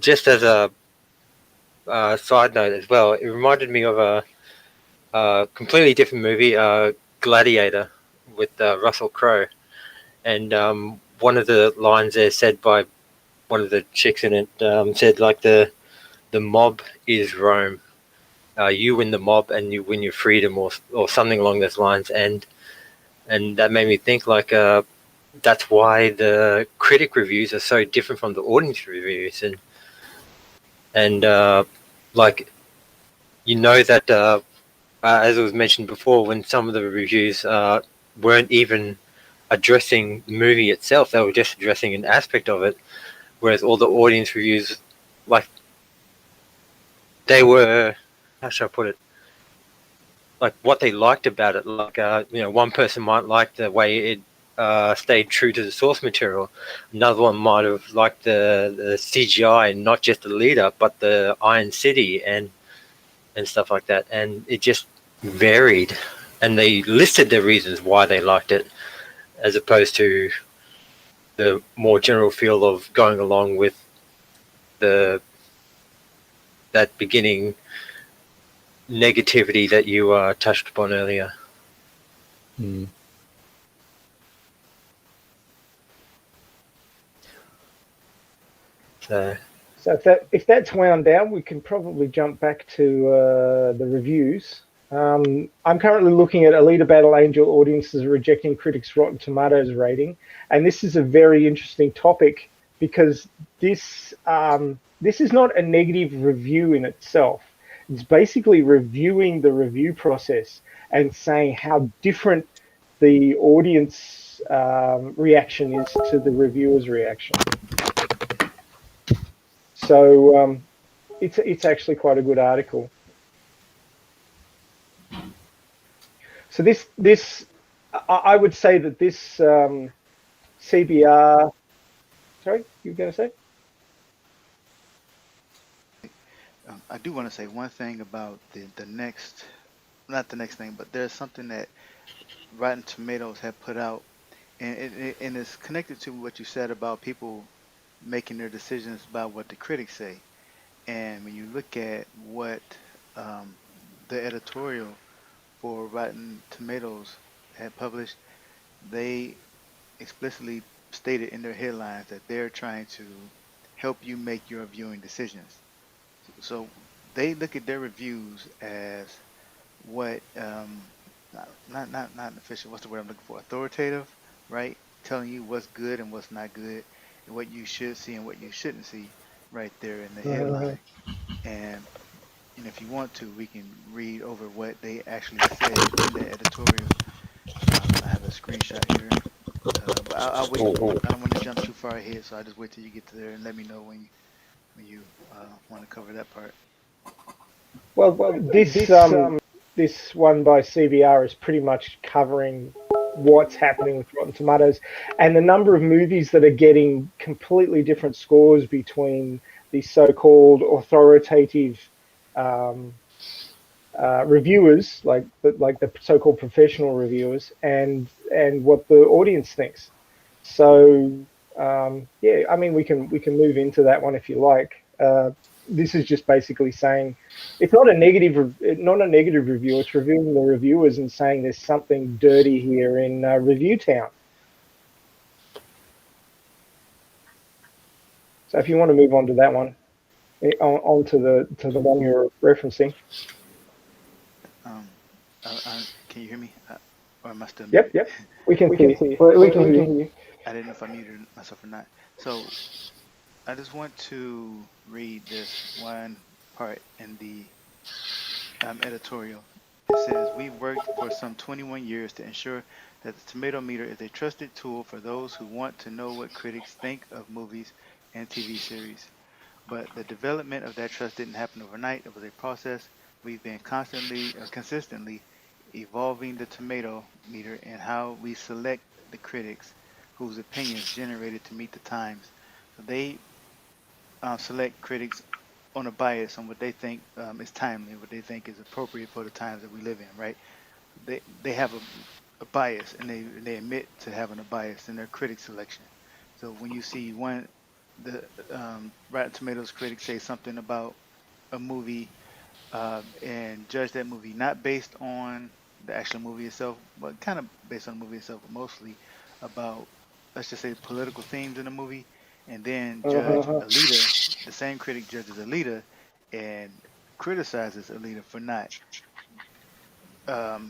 just as a side note as well, it reminded me of a completely different movie, Gladiator, with Russell Crowe. And one of the lines there said by one of the chicks in it said, like, the mob is Rome. You win the mob and you win your freedom, or something along those lines. And that made me think, like, that's why the critic reviews are so different from the audience reviews. And like, that as it was mentioned before, when some of the reviews weren't even addressing the movie itself, they were just addressing an aspect of it, whereas all the audience reviews, like, they were, how should I put it, like what they liked about it. Like, one person might like the way it stayed true to the source material. Another one might have liked the CGI, and not just the leader, but the Iron City and stuff like that. And it just varied, and they listed the reasons why they liked it. as opposed to the more general feel of going along with the that beginning negativity that you touched upon earlier. Mm. So So if that's wound down, we can probably jump back to the reviews. I'm currently looking at Alita Battle Angel audiences rejecting critics' Rotten Tomatoes rating, and this is a very interesting topic because this is not a negative review in itself. It's basically reviewing the review process and saying how different the audience reaction is to the reviewer's reaction. So it's actually quite a good article. So this I would say that this CBR. Sorry, you were going to say? I do want to say one thing about the next, not the next thing, but there's something that Rotten Tomatoes have put out, and and it's connected to what you said about people making their decisions about what the critics say. And when you look at what um, the editorial for Rotten Tomatoes had published, they explicitly stated in their headlines that they're trying to help you make your viewing decisions. So they look at their reviews as what not official. What's the word I'm looking for? Authoritative, right? Telling you what's good and what's not good, and what you should see and what you shouldn't see, right there in the headline. And if you want to, we can read over what they actually said in the editorial. I have a screenshot here, but I'll wait. I don't want to jump too far ahead, so I'll just wait till you get to there and let me know when you want to cover that part. Well, this one by CBR is pretty much covering what's happening with Rotten Tomatoes and the number of movies that are getting completely different scores between the so-called authoritative um, reviewers, like the so-called professional reviewers, and what the audience thinks. So yeah, I mean, we can move into that one if you like. This is just basically saying it's not a negative review. It's reviewing the reviewers and saying there's something dirty here in Review Town. So if you want to move on to that one, on to the one you're referencing. Um, can you hear me? Or am I still Yep, muted? yep. We can see you. We can hear you. I didn't know if I muted myself or not. So I just want to read this one part in the editorial. It says, "We've worked for some 21 years to ensure that the tomato meter is a trusted tool for those who want to know what critics think of movies and TV series. But the development of that trust didn't happen overnight. It was a process. We've been consistently evolving the tomato meter and how we select the critics whose opinions generated to meet the times. So they select critics on a bias on what they think is timely, what they think is appropriate for the times that we live in, right? They have a bias, and they admit to having a bias in their critic selection. So when you see the Rotten Tomatoes critics say something about a movie and judge that movie not based on the actual movie itself, but kind of based on the movie itself, but mostly about, let's just say, political themes in the movie, and then judge Alita. The same critic judges Alita and criticizes Alita for not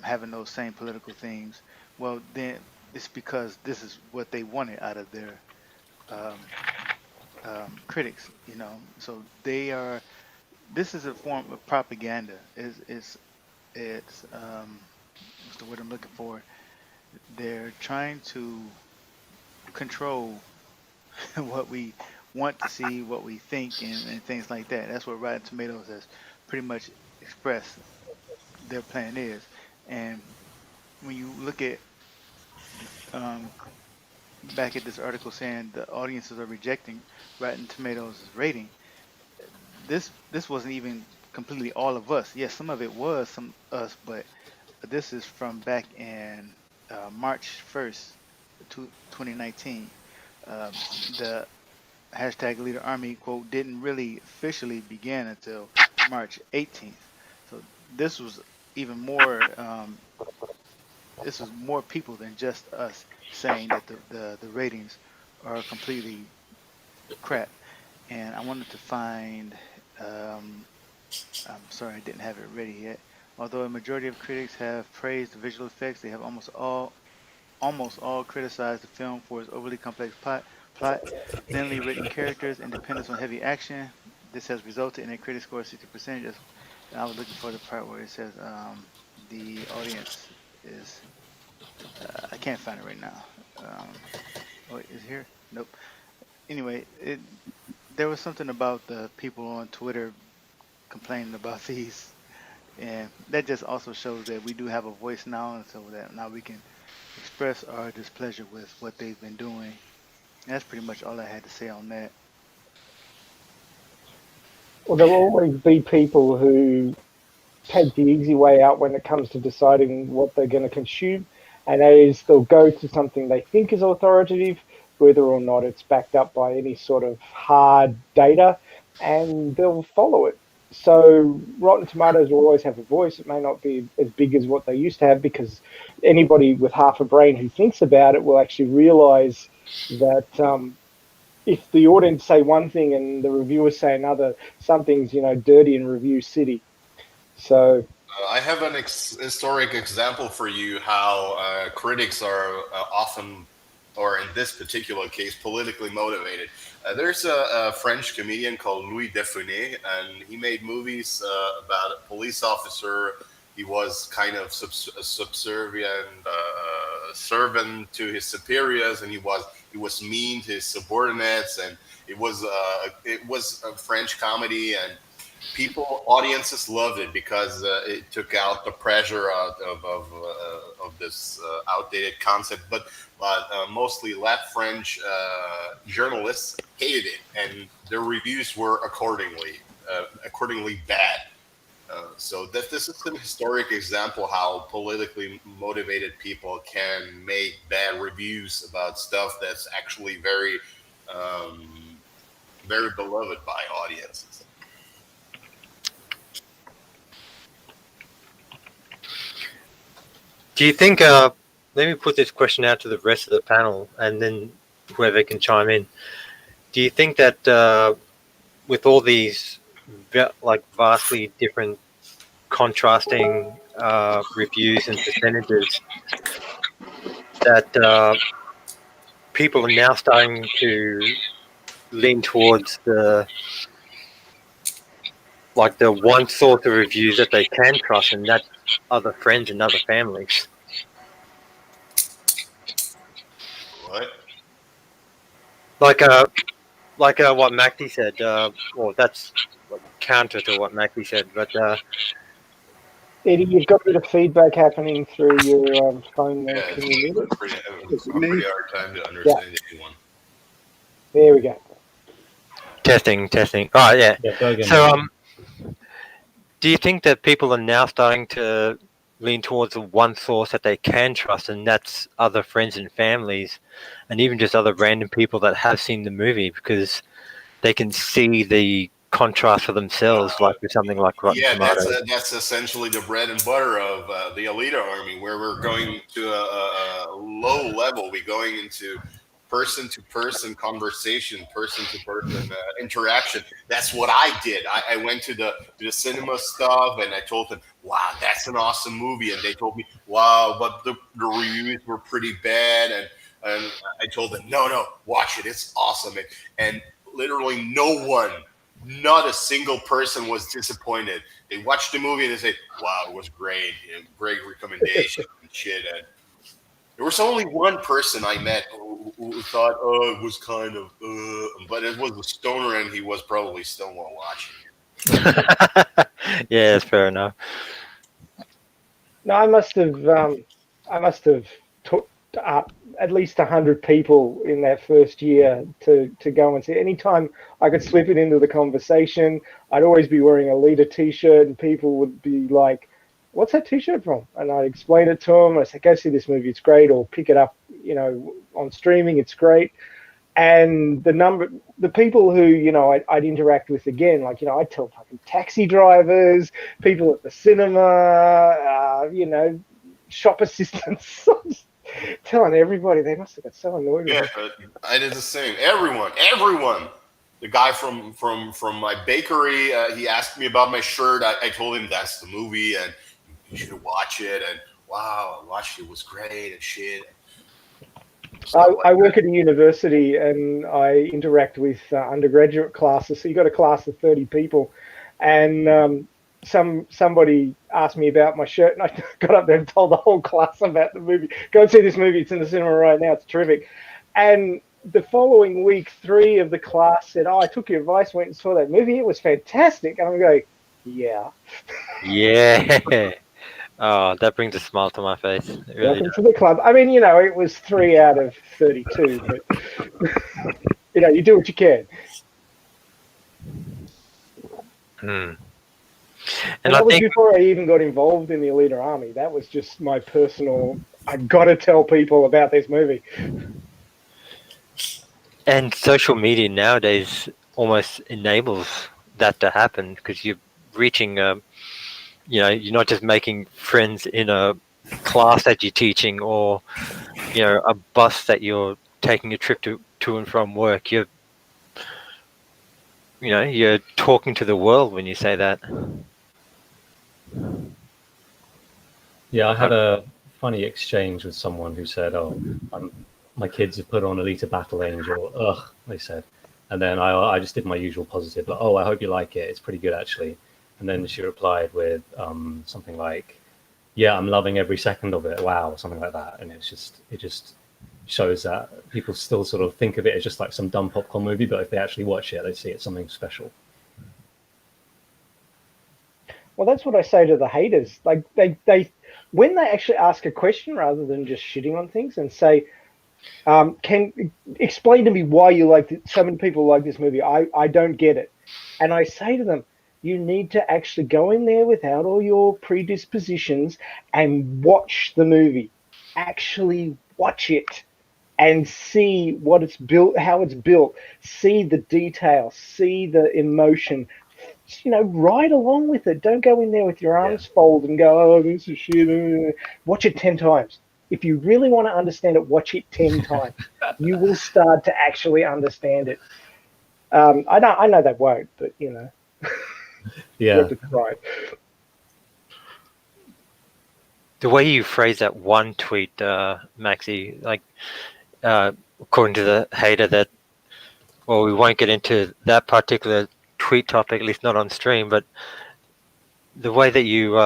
having those same political themes. Well, then it's because this is what they wanted out of their um, critics, you know. So they are. This is a form of propaganda. It's what's the word I'm looking for? They're trying to control what we want to see, what we think, and things like that. That's what Rotten Tomatoes has pretty much expressed their plan is. And when you look at um, back at this article saying the audiences are rejecting Rotten Tomatoes' rating, this wasn't even completely all of us. Yes, some of it was some us, but this is from back in March 1st. 2019. The hashtag Leader Army quote didn't really officially begin until March 18th. So this was even more. This was more people than just us saying that the ratings are completely crap. And I wanted to find. Um, I'm sorry, I didn't have it ready yet. Although a majority of critics have praised the visual effects, they have almost all criticized the film for its overly complex plot, thinly written characters, and dependence on heavy action. This has resulted in a critic score of 60%. Just, I was looking for the part where it says the audience is. I can't find it right now. Oh, is it here? Nope. Anyway, there was something about the people on Twitter complaining about these, and that just also shows that we do have a voice now, and so that now we can express our displeasure with what they've been doing. And that's pretty much all I had to say on that. Well, there'll always be people who take the easy way out when it comes to deciding what they're going to consume, and that is they'll go to something they think is authoritative, whether or not it's backed up by any sort of hard data, and they'll follow it. So Rotten Tomatoes will always have a voice. It may not be as big as what they used to have, because anybody with half a brain who thinks about it will actually realize that if the audience say one thing and the reviewers say another, something's dirty in review city. So I have an historic example for you how critics are often, or in this particular case, politically motivated. There's a French comedian called Louis Defune, and he made movies about a police officer. He was kind of a subservient servant to his superiors, and he was mean to his subordinates, and it was a French comedy, and audiences loved it because it took out the pressure out of this outdated concept. But mostly left French journalists hated it, and their reviews were accordingly bad. So this is an historic example how politically motivated people can make bad reviews about stuff that's actually very, very beloved by audiences. Do you think? Let me put this question out to the rest of the panel, and then whoever can chime in. Do you think that with all these vastly different, contrasting reviews and percentages, that people are now starting to lean towards the one source of reviews that they can trust, and that's other friends and other families? What? Like what Mackie said. Well, that's counter to what Mackie said, but Eddie, you've got a bit of feedback happening through your phone there. Yeah, Can you mute it? a pretty hard time to understand anyone. There we go. testing. Oh yeah. Go again. So do you think that people are now starting to lean towards the one source that they can trust, and that's other friends and families, and even just other random people that have seen the movie, because they can see the contrast for themselves, like with something like Rotten Tomatoes? That's essentially the bread and butter of the Alita Army, where we're going to a low level. We're going into person-to-person conversation, person-to-person interaction. That's what I did. I went to the cinema stuff, and I told them, wow, that's an awesome movie. And they told me, wow, but the reviews were pretty bad. And I told them, no, watch it. It's awesome. And literally not a single person was disappointed. They watched the movie and they said, wow, it was great. Great recommendation and shit. And there was only one person I met who thought, oh, it was kind of, but it was a stoner, and he was probably still not watching it. Yeah, that's fair enough. No, I must have took at least 100 people in that first year to go and see. Anytime I could slip it into the conversation, I'd always be wearing a Alita t-shirt, and people would be like, what's that t-shirt from? And I'd explain it to them. I said, go see this movie, it's great, or pick it up, on streaming, it's great. And the people who, I'd interact with again, I'd tell fucking taxi drivers, people at the cinema, shop assistants, telling everybody. They must have got so annoyed with Yeah, it. but I did the same. Everyone. The guy from my bakery, he asked me about my shirt. I told him that's the movie, and you should watch it. And wow, I watched it. It was great and shit. I work at a university and I interact with undergraduate classes. So you got a class of 30 people, and somebody asked me about my shirt, and I got up there and told the whole class about the movie. Go and see this movie. It's in the cinema right now. It's terrific. And the following week, 3 of the class said, "Oh, I took your advice, went and saw that movie. It was fantastic." And I'm going, "Yeah." Yeah. Oh, that brings a smile to my face. It really Welcome does. to the club. I mean, it was 3 out of 32, but you do what you can. Hmm. And that was before I even got involved in the Alita Army. That was just my personal, I got to tell people about this movie. And social media nowadays almost enables that to happen, because you're reaching, you're not just making friends in a class that you're teaching, or, a bus that you're taking a trip to and from work. You're talking to the world when you say that. Yeah, I had a funny exchange with someone who said, "Oh, my kids have put on Alita Battle Angel." Ugh, they said. And then I just did my usual positive, like, "Oh, I hope you like it. It's pretty good, actually." And then she replied with something like, "Yeah, I'm loving every second of it. Wow," something like that. And it just shows that people still sort of think of it as just like some dumb popcorn movie, but if they actually watch it, they see it's something special. Well, that's what I say to the haters. Like they when they actually ask a question rather than just shitting on things and say, "Can explain to me why you like it? So many people like this movie. I don't get it." And I say to them, you need to actually go in there without all your predispositions and watch the movie. Actually watch it and see what it's built, how it's built, see the detail, see the emotion. Ride along with it. Don't go in there with your arms folded and go, "Oh, this is shit." Watch it 10 times. If you really want to understand it, watch it 10 times. You will start to actually understand it. I know they won't, but Yeah. you have to try. The way you phrase that one tweet, Maxi, like, according to the hater, that, well, we won't get into that particular tweet topic, at least not on stream, but the way that you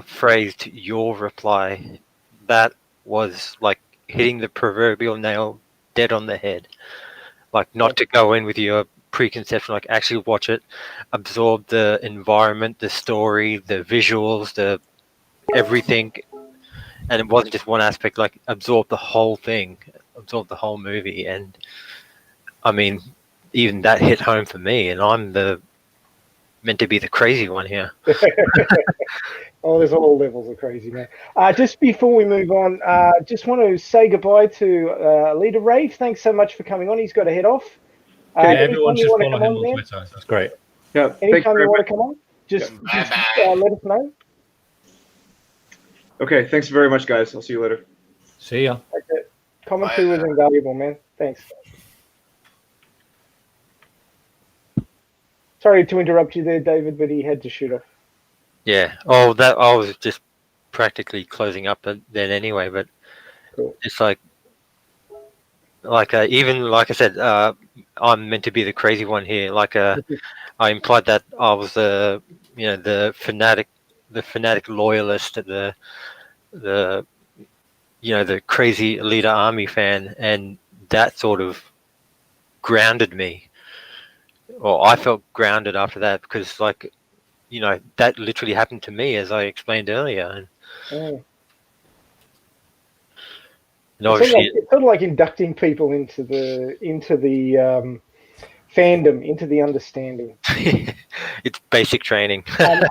phrased your reply, that was like hitting the proverbial nail dead on the head. Like, not to go in with your preconception, like actually watch it, absorb the environment, the story, the visuals, the everything. And it wasn't just one aspect, like absorb the whole thing, absorb the whole movie. And I mean, even that hit home for me, and I'm meant to be the crazy one here. Oh, there's all levels of crazy, man. Just before we move on, just want to say goodbye to Leader Rave. Thanks so much for coming on. He's got to head off. Everyone should want to follow come him on, on man? Twitter. That's great. Yeah. Anytime you want to come on, just let us know. Okay. Thanks very much, guys. I'll see you later. See ya. Okay. Commentary was invaluable, man. Thanks. Sorry to interrupt you there, David, but he had to shoot off. Yeah. Oh, that I was just practically closing up then anyway. But cool. It's like even like I said, I'm meant to be the crazy one here. Like I implied that I was the fanatic loyalist, the the crazy Alita Army fan, and that sort of grounded me. Or I felt grounded after that, because like that literally happened to me, as I explained earlier. And obviously, it's sort of like inducting people into the fandom, into the understanding. it's basic training. I'm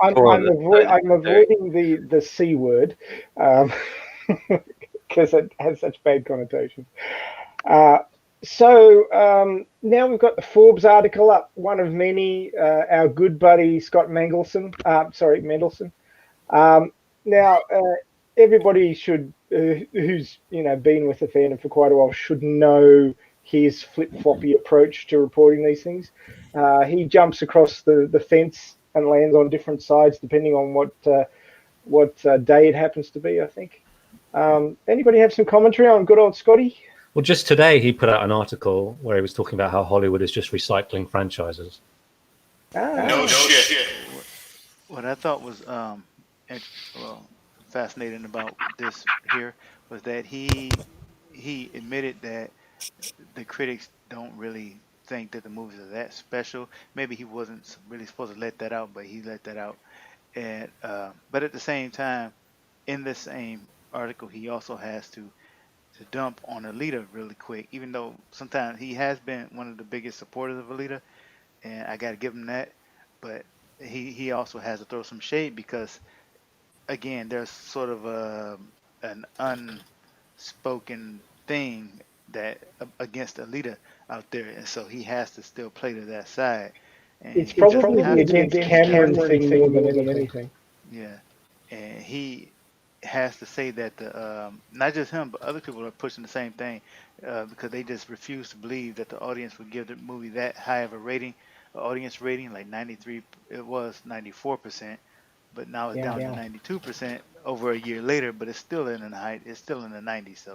avoiding the C word, because it has such bad connotations. So now we've got the Forbes article up, one of many. Our good buddy Scott Mendelson. Now, everybody should who's been with the fandom for quite a while should know his flip-floppy approach to reporting these things. He jumps across the fence and lands on different sides depending on what day it happens to be, I think. Anybody have some commentary on good old Scotty? Well, just today he put out an article where he was talking about how Hollywood is just recycling franchises. No shit. What I thought was fascinating about this here was that he admitted that the critics don't really think that the movies are that special. Maybe he wasn't really supposed to let that out, but he let that out. And but at the same time, in the same article, he also has to dump on Alita really quick, even though sometimes he has been one of the biggest supporters of Alita, and I got to give him that. But he also has to throw some shade because, again, there's sort of an unspoken thing that against Alita out there, and so he has to still play to that side. And It's probably against Cameron's thing more than anything. Yeah, and he has to say that the not just him, but other people are pushing the same thing because they just refuse to believe that the audience would give the movie that high of a rating, audience rating like 93. It was 94%, but now it's down to 92% over a year later. But it's still in the height. It's still in the 90s.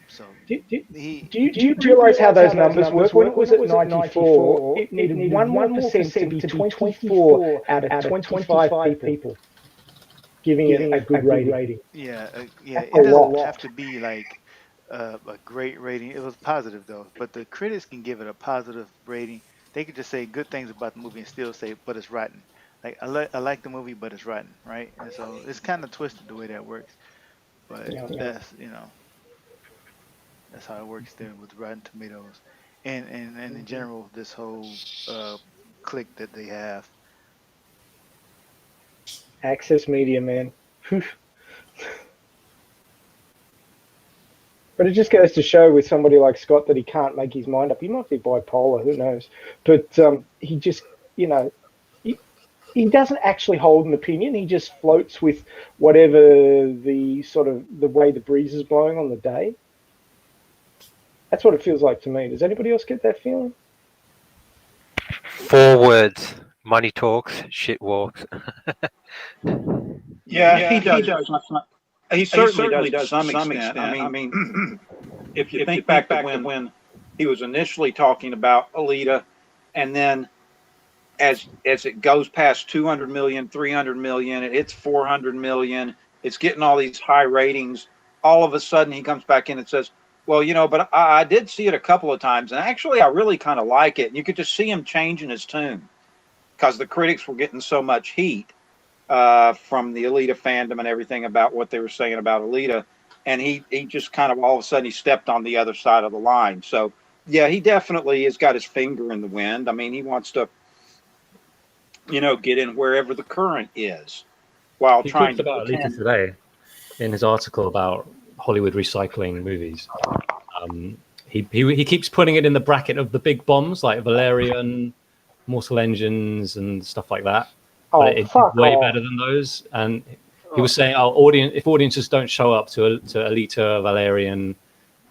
So, Do you realize how those numbers work? When it was at 94, it needed 1 more percent to be 24 out of 25 people giving it a good rating. Yeah, it doesn't have to be like a great rating. It was positive though, but the critics can give it a positive rating. They could just say good things about the movie and still say, but it's rotten. Like I like the movie, but it's rotten, right? And so it's kind of twisted the way that works. But that's that's how it works there with Rotten Tomatoes, and in general this whole clique that they have. Access media, man. But it just goes to show with somebody like Scott that he can't make his mind up. He might be bipolar, who knows? But he just, he doesn't actually hold an opinion. He just floats with whatever the way the breeze is blowing on the day. That's what it feels like to me. Does anybody else get that feeling? 4 words: money talks, shit walks. Yeah, he does. He certainly does to some extent. I mean, if you think back to when he was initially talking about Alita, and then as it goes past 200 million, 300 million, it hits 400 million, it's getting all these high ratings. All of a sudden, he comes back in and says, well, but I did see it a couple of times, and actually, I really kind of like it. And you could just see him changing his tune because the critics were getting so much heat from the Alita fandom and everything about what they were saying about Alita. And he just kind of all of a sudden he stepped on the other side of the line. So, yeah, he definitely has got his finger in the wind. I mean, he wants to, get in wherever the current is while He trying talked to about pretend. Alita today in his article about Hollywood recycling movies. He keeps putting it in the bracket of the big bombs like Valerian, Mortal Engines, and stuff like that. But it's way better than those. And he was saying, if audiences don't show up to Alita, Valerian,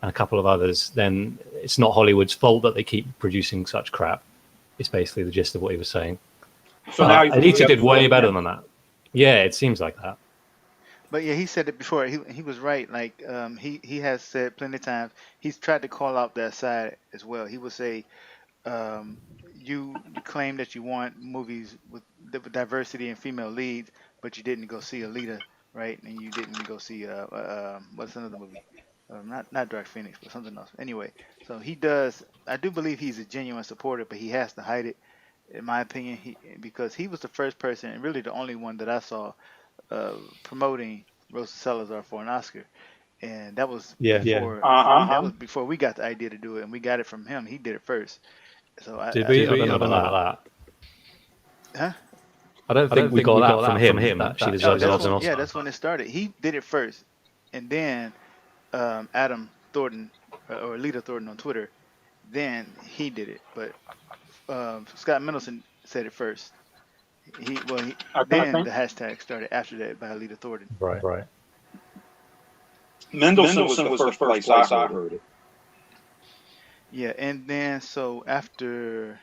and a couple of others, then it's not Hollywood's fault that they keep producing such crap. It's basically the gist of what he was saying. So now Alita did way better than that. Yeah, it seems like that. But yeah, he said it before. He was right. Like he has said plenty of times. He's tried to call out that side as well. He would say, you claim that you want movies with diversity and female leads, but you didn't go see Alita, right? And you didn't go see what's another movie? Not Dark Phoenix, but something else. Anyway, so he does. I do believe he's a genuine supporter, but he has to hide it, in my opinion. Because he was the first person and really the only one that I saw promoting Rosa Salazar for an Oscar, and that was before. That was before we got the idea to do it, and we got it from him. He did it first. So Did we? I don't know about that. Huh? I don't think we got that from him. That she deserves an Oscar. Yeah, that's when it started. He did it first, and then Adam Thornton or Alita Thornton on Twitter, then he did it. But Scott Mendelson said it first. Then the hashtag started after that by Alita Thornton. Right. Mendelson was the first place I heard it. Yeah, and then so after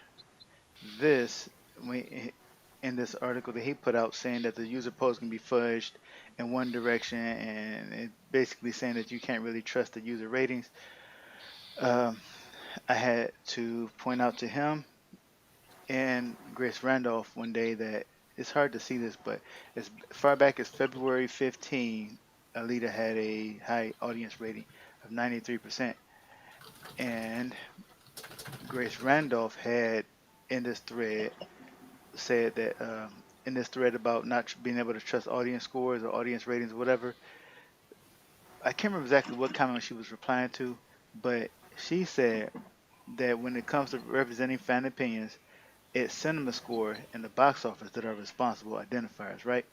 this, in this article that he put out saying that the user post can be fudged in one direction, and it basically saying that you can't really trust the user ratings. I had to point out to him and Grace Randolph one day that it's hard to see this, but as far back as February 15, Alita had a high audience rating of 93%. And Grace Randolph had in this thread said that in this thread about not being able to trust audience scores or audience ratings or whatever, I can't remember exactly what comment she was replying to, but she said that when it comes to representing fan opinions, it's cinema score and the box office that are responsible identifiers, right?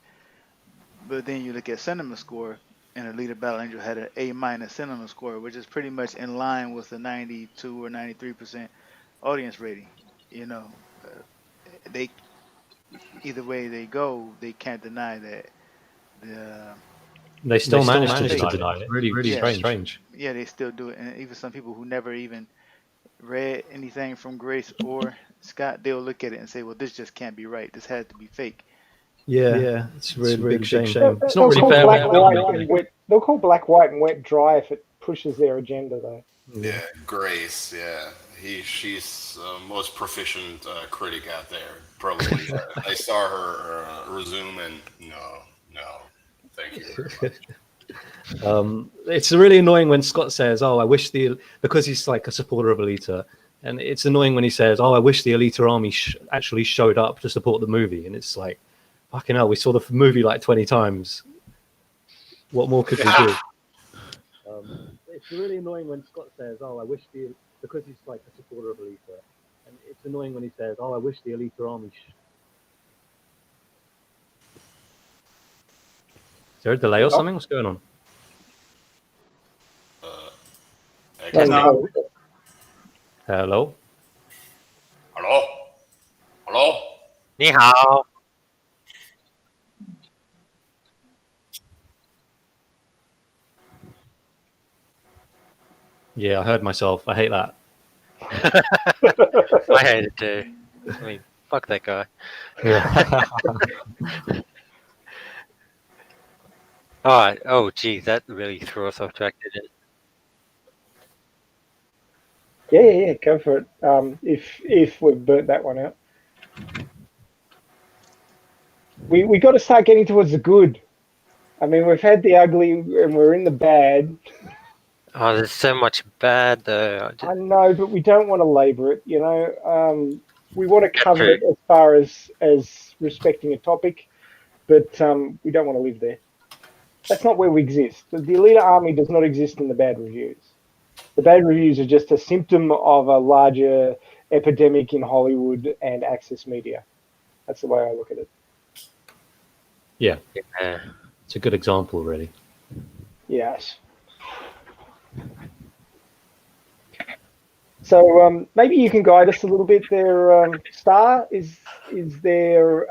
But then you look at cinema score, and Alita Battle Angel had an A- cinema score, which is pretty much in line with the 92 or 93% audience rating. You know, they either way they go, they can't deny that the They still managed to fake. deny it. Really strange. Yeah, they still do it, and even some people who never even read anything from Grace or Scott, they'll look at it and say, "Well, this just can't be right. This has to be fake." Yeah, it's a really big shame. They'll It's not really call fair. black, white, and wet. They'll call black, white, and wet dry if it pushes their agenda, though. Yeah, Grace. Yeah, she's most proficient critic out there. Probably. I saw her resume, and no, thank you very much. It's really annoying when Scott says, "Oh, I wish because he's like a supporter of Alita," and it's annoying when he says, "Oh, I wish the Alita army actually showed up to support the movie," and it's like, fucking hell, we saw the movie like 20 times. What more could we do? It's really annoying when Scott says, "Oh, I wish because he's like a supporter of Alita," and it's annoying when he says, "Oh, I wish the Alita army." Is there a delay or something? What's going on? No. Hello. Hello. 你好。Yeah, I heard myself. I hate that. I hate it too. I mean, fuck that guy. Yeah. All right. Oh, geez, that really threw us off track, didn't it? Yeah, go for it. If we've burnt that one out, we got to start getting towards the good. I mean, we've had the ugly and we're in the bad. Oh, there's so much bad though. I know, but we don't want to labour it. We want to cover it as far as respecting a topic, but we don't want to live there. That's not where we exist. The Alita army does not exist in the bad reviews. The bad reviews are just a symptom of a larger epidemic in Hollywood and access media. That's the way I look at it. Yeah. Yeah. It's a good example, really. Yes. So maybe you can guide us a little bit there, Star. Is there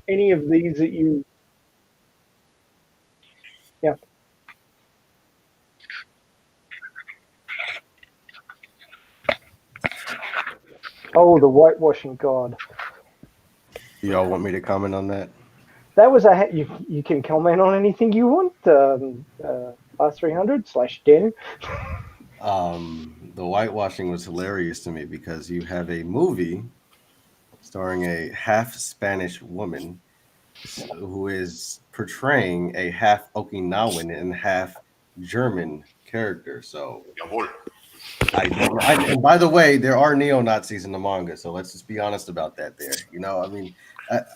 any of these that you... Yeah. Oh, the whitewashing god. Y'all want me to comment on that? That was you can comment on anything you want. R300/Den. The whitewashing was hilarious to me because you have a movie starring a half Spanish woman who is portraying a half Okinawan and half German character. So and by the way, there are neo-Nazis in the manga, so let's just be honest about that there. I mean,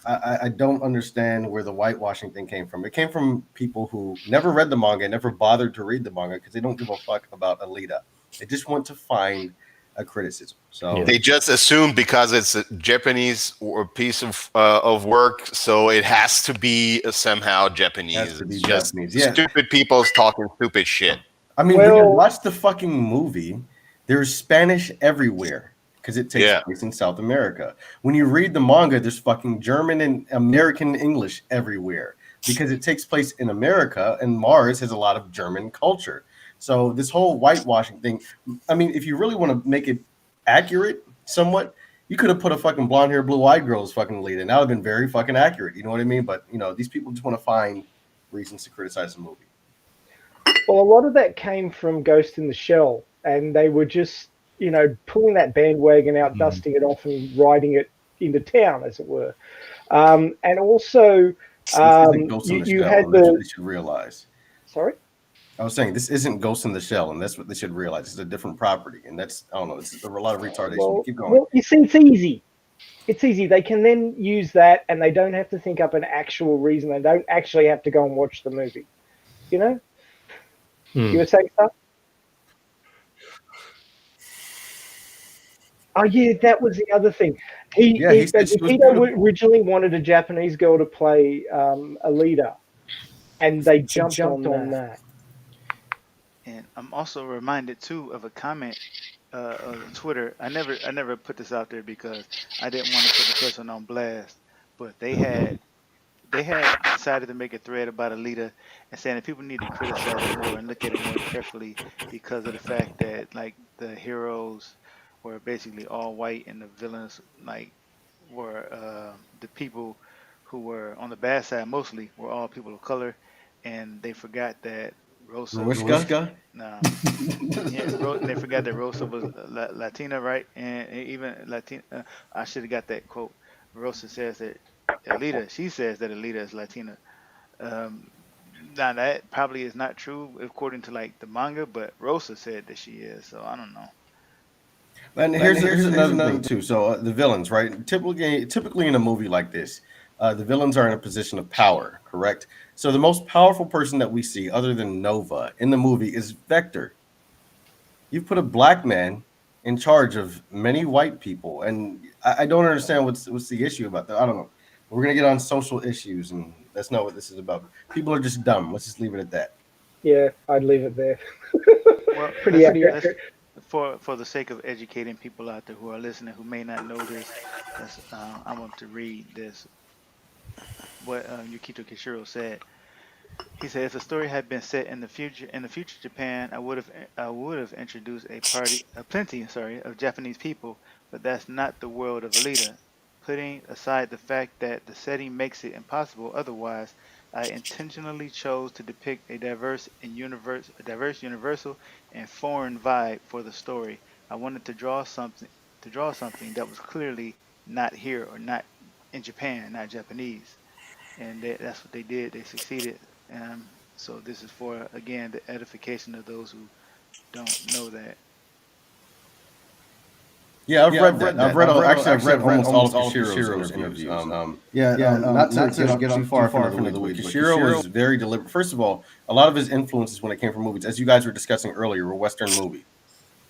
I don't understand where the whitewashing thing came from. It came from people who never read the manga, never bothered to read the manga because they don't give a fuck about Alita. They just want to find a criticism. So they just assume because it's a Japanese or piece of work, so it has to be somehow Japanese. Has to be It's just Japanese. Yeah. stupid people talking stupid shit. I mean, when you watch the fucking movie, there's Spanish everywhere because it takes place in South America. When you read the manga, there's fucking German and American English everywhere because it takes place in America, and Mars has a lot of German culture. So this whole whitewashing thing, I mean, if you really want to make it accurate somewhat, you could have put a fucking blonde hair, blue-eyed girl as fucking lead, and that would have been very fucking accurate. You know what I mean? But, you know, these people just want to find reasons to criticize the movie. Well, a lot of that came from Ghost in the Shell, and they were just, you know, pulling that bandwagon out, dusting it off, and riding it into town, as it were. And also, you had the. They should realize. Sorry. I was saying this isn't Ghost in the Shell, and that's what they should realize. It's a different property, and that's I don't know. It's a lot of retardation. Well, Keep going. Well, you see, it's easy. It's easy. They can then use that, and they don't have to think up an actual reason. They don't actually have to go and watch the movie. You know. You were saying stuff? Oh yeah, that was the other thing. He originally wanted a Japanese girl to play Alita, and they jumped on that. And I'm also reminded too of a comment on Twitter. I never put this out there because I didn't want to put the person on blast, but they had decided to make a thread about Alita and saying that people need to criticize it more and look at it more carefully because of the fact that like the heroes were basically all white and the villains like were the people who were on the bad side mostly were all people of color, and they forgot that Rosa. No. They forgot that Rosa was Latina, right? And even Latina. I should have got that quote. Rosa says that Alita. She says that Alita is Latina. Now that probably is not true according to like the manga, but Rosa said that she is. So I don't know. And here's another thing too. So the villains, right? Typically in a movie like this, the villains are in a position of power, correct? So the most powerful person that we see, other than Nova, in the movie is Vector. You've put a black man in charge of many white people, and I don't understand what's the issue about that. I don't know. We're gonna get on social issues, and that's not what this is about. People are just dumb. Let's just leave it at that. Yeah, I'd leave it there. Well, Pretty accurate. For the sake of educating people out there who are listening who may not know this, I want to read this. What Yukito Kishiro said. He said, if the story had been set in the future Japan, I would have introduced plenty of Japanese people, but that's not the world of Alita. Putting aside the fact that the setting makes it impossible otherwise, I intentionally chose to depict a diverse universal and foreign vibe for the story. I wanted to draw something that was clearly not here or not in Japan, not Japanese. And that's what they did. They succeeded. So this is for, again, the edification of those who don't know that. Yeah, I've read that. I've read almost all of Kishiro's interviews. Not to get too far from the weeds, but Kishiro was very deliberate. First of all, a lot of his influences when it came from movies, as you guys were discussing earlier, were Western movies.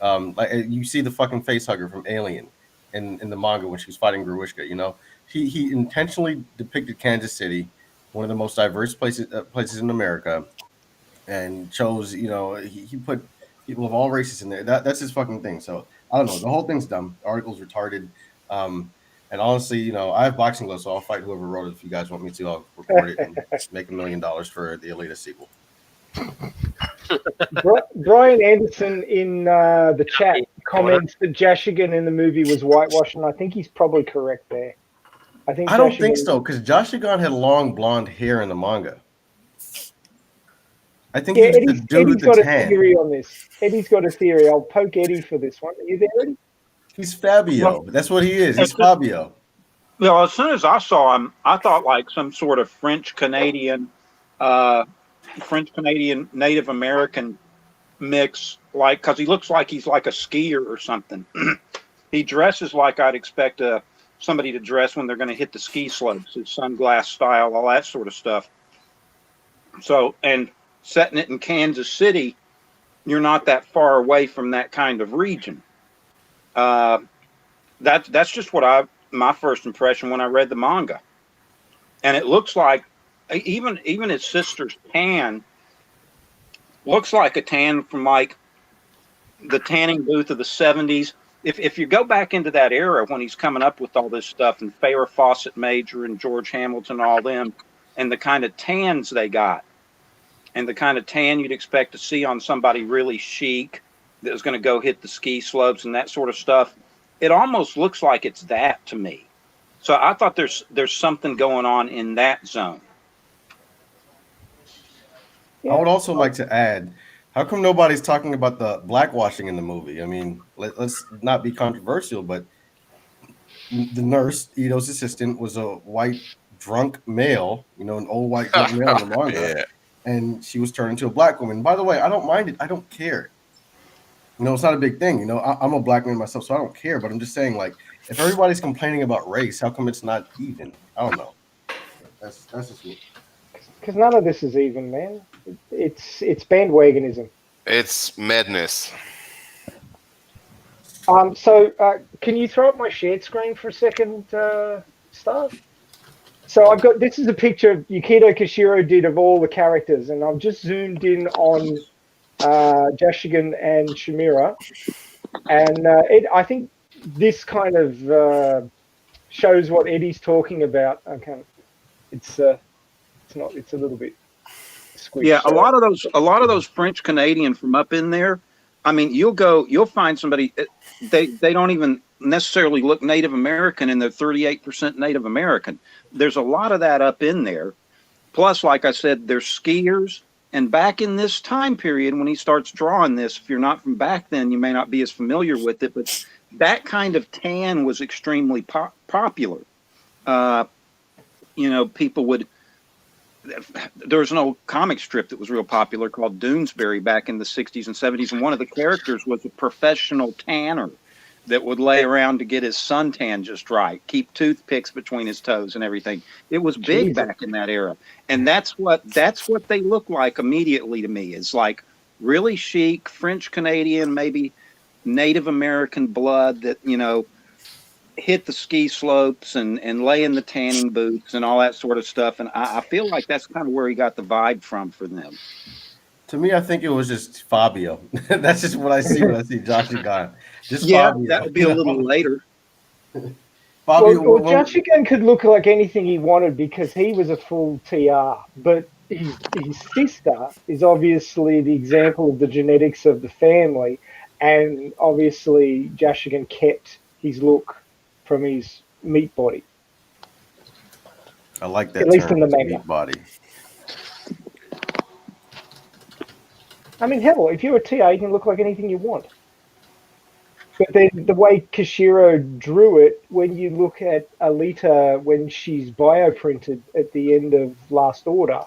Like you see the fucking face hugger from Alien in the manga when she was fighting Gruishka. You know, he intentionally depicted Kansas City, one of the most diverse places in America, and chose. You know, he put people of all races in there. That's his fucking thing. So. I don't know. The whole thing's dumb. The article's retarded. And honestly, you know, I have boxing gloves, so I'll fight whoever wrote it. If you guys want me to, I'll record it and make $1 million for the Alita sequel. Brian Anderson in the chat comments that Jashigan in the movie was whitewashed, and I think he's probably correct there. I don't think so, because Jashigan had long blonde hair in the manga. I think Eddie's got a theory on this. Eddie's got a theory. I'll poke Eddie for this one. Are you there, Eddie? He's Fabio. That's what he is. He's Fabio. Well, as soon as I saw him, I thought like some sort of French Canadian Native American mix, like because he looks like he's like a skier or something. He dresses like I'd expect somebody to dress when they're going to hit the ski slopes, his sunglass style, all that sort of stuff. So, and setting it in Kansas City, you're not that far away from that kind of region. That's just my first impression when I read the manga, and it looks like even his sister's tan looks like a tan from like the tanning booth of the 70s. If you go back into that era when he's coming up with all this stuff, and Farrah Fawcett Major and George Hamilton, all them, and the kind of tans they got, and the kind of tan you'd expect to see on somebody really chic that was going to go hit the ski slopes and that sort of stuff, it almost looks like it's that to me. So I thought there's something going on in that zone. I would also like to add, how come nobody's talking about the blackwashing in the movie? I mean, let's not be controversial, but the nurse, Ito's assistant, was a white drunk male, an old white drunk male in the manga, and she was turned into a black woman. By the way, I don't mind it. I don't care. It's not a big thing. I'm a black man myself, so I don't care. But I'm just saying, like, if everybody's complaining about race, how come it's not even? I don't know. That's just me. Because none of this is even, man. It's bandwagonism. It's madness. So can you throw up my shared screen for a second, Star? So this is a picture Yukito Kishiro did of all the characters, and I've just zoomed in on Jashigan and Shimura, and I think this kind of shows what Eddie's talking about. Okay, it's a little bit squished. Yeah, a lot of those French Canadian from up in there. I mean, you'll find somebody. They don't even necessarily look Native American, and they're 38% Native American. There's a lot of that up in there. Plus, like I said, they're skiers. And back in this time period, when he starts drawing this, if you're not from back then, you may not be as familiar with it. But that kind of tan was extremely popular. People would. There was an old comic strip that was real popular called Doonesbury back in the 60s and 70s, and one of the characters was a professional tanner that would lay around to get his suntan just right, keep toothpicks between his toes and everything. It was big back in that era, and that's what they look like immediately to me. Is like really chic French Canadian, maybe Native American blood that hit the ski slopes and lay in the tanning booths and all that sort of stuff. And I feel like that's kind of where he got the vibe from for them. To me, I think it was just Fabio. That's just what I see when I see Jashigan. Just yeah, Fabio. that would be a little later. Fabio, well, Jashigan could look like anything he wanted because he was a full TR, but his sister is obviously the example of the genetics of the family, and obviously Jashigan kept his look from his meat body. I like that. At least term, in the manga. meat body. I mean, hell, if you're a TR, you can look like anything you want. But then the way Kishiro drew it, when you look at Alita when she's bioprinted at the end of Last Order,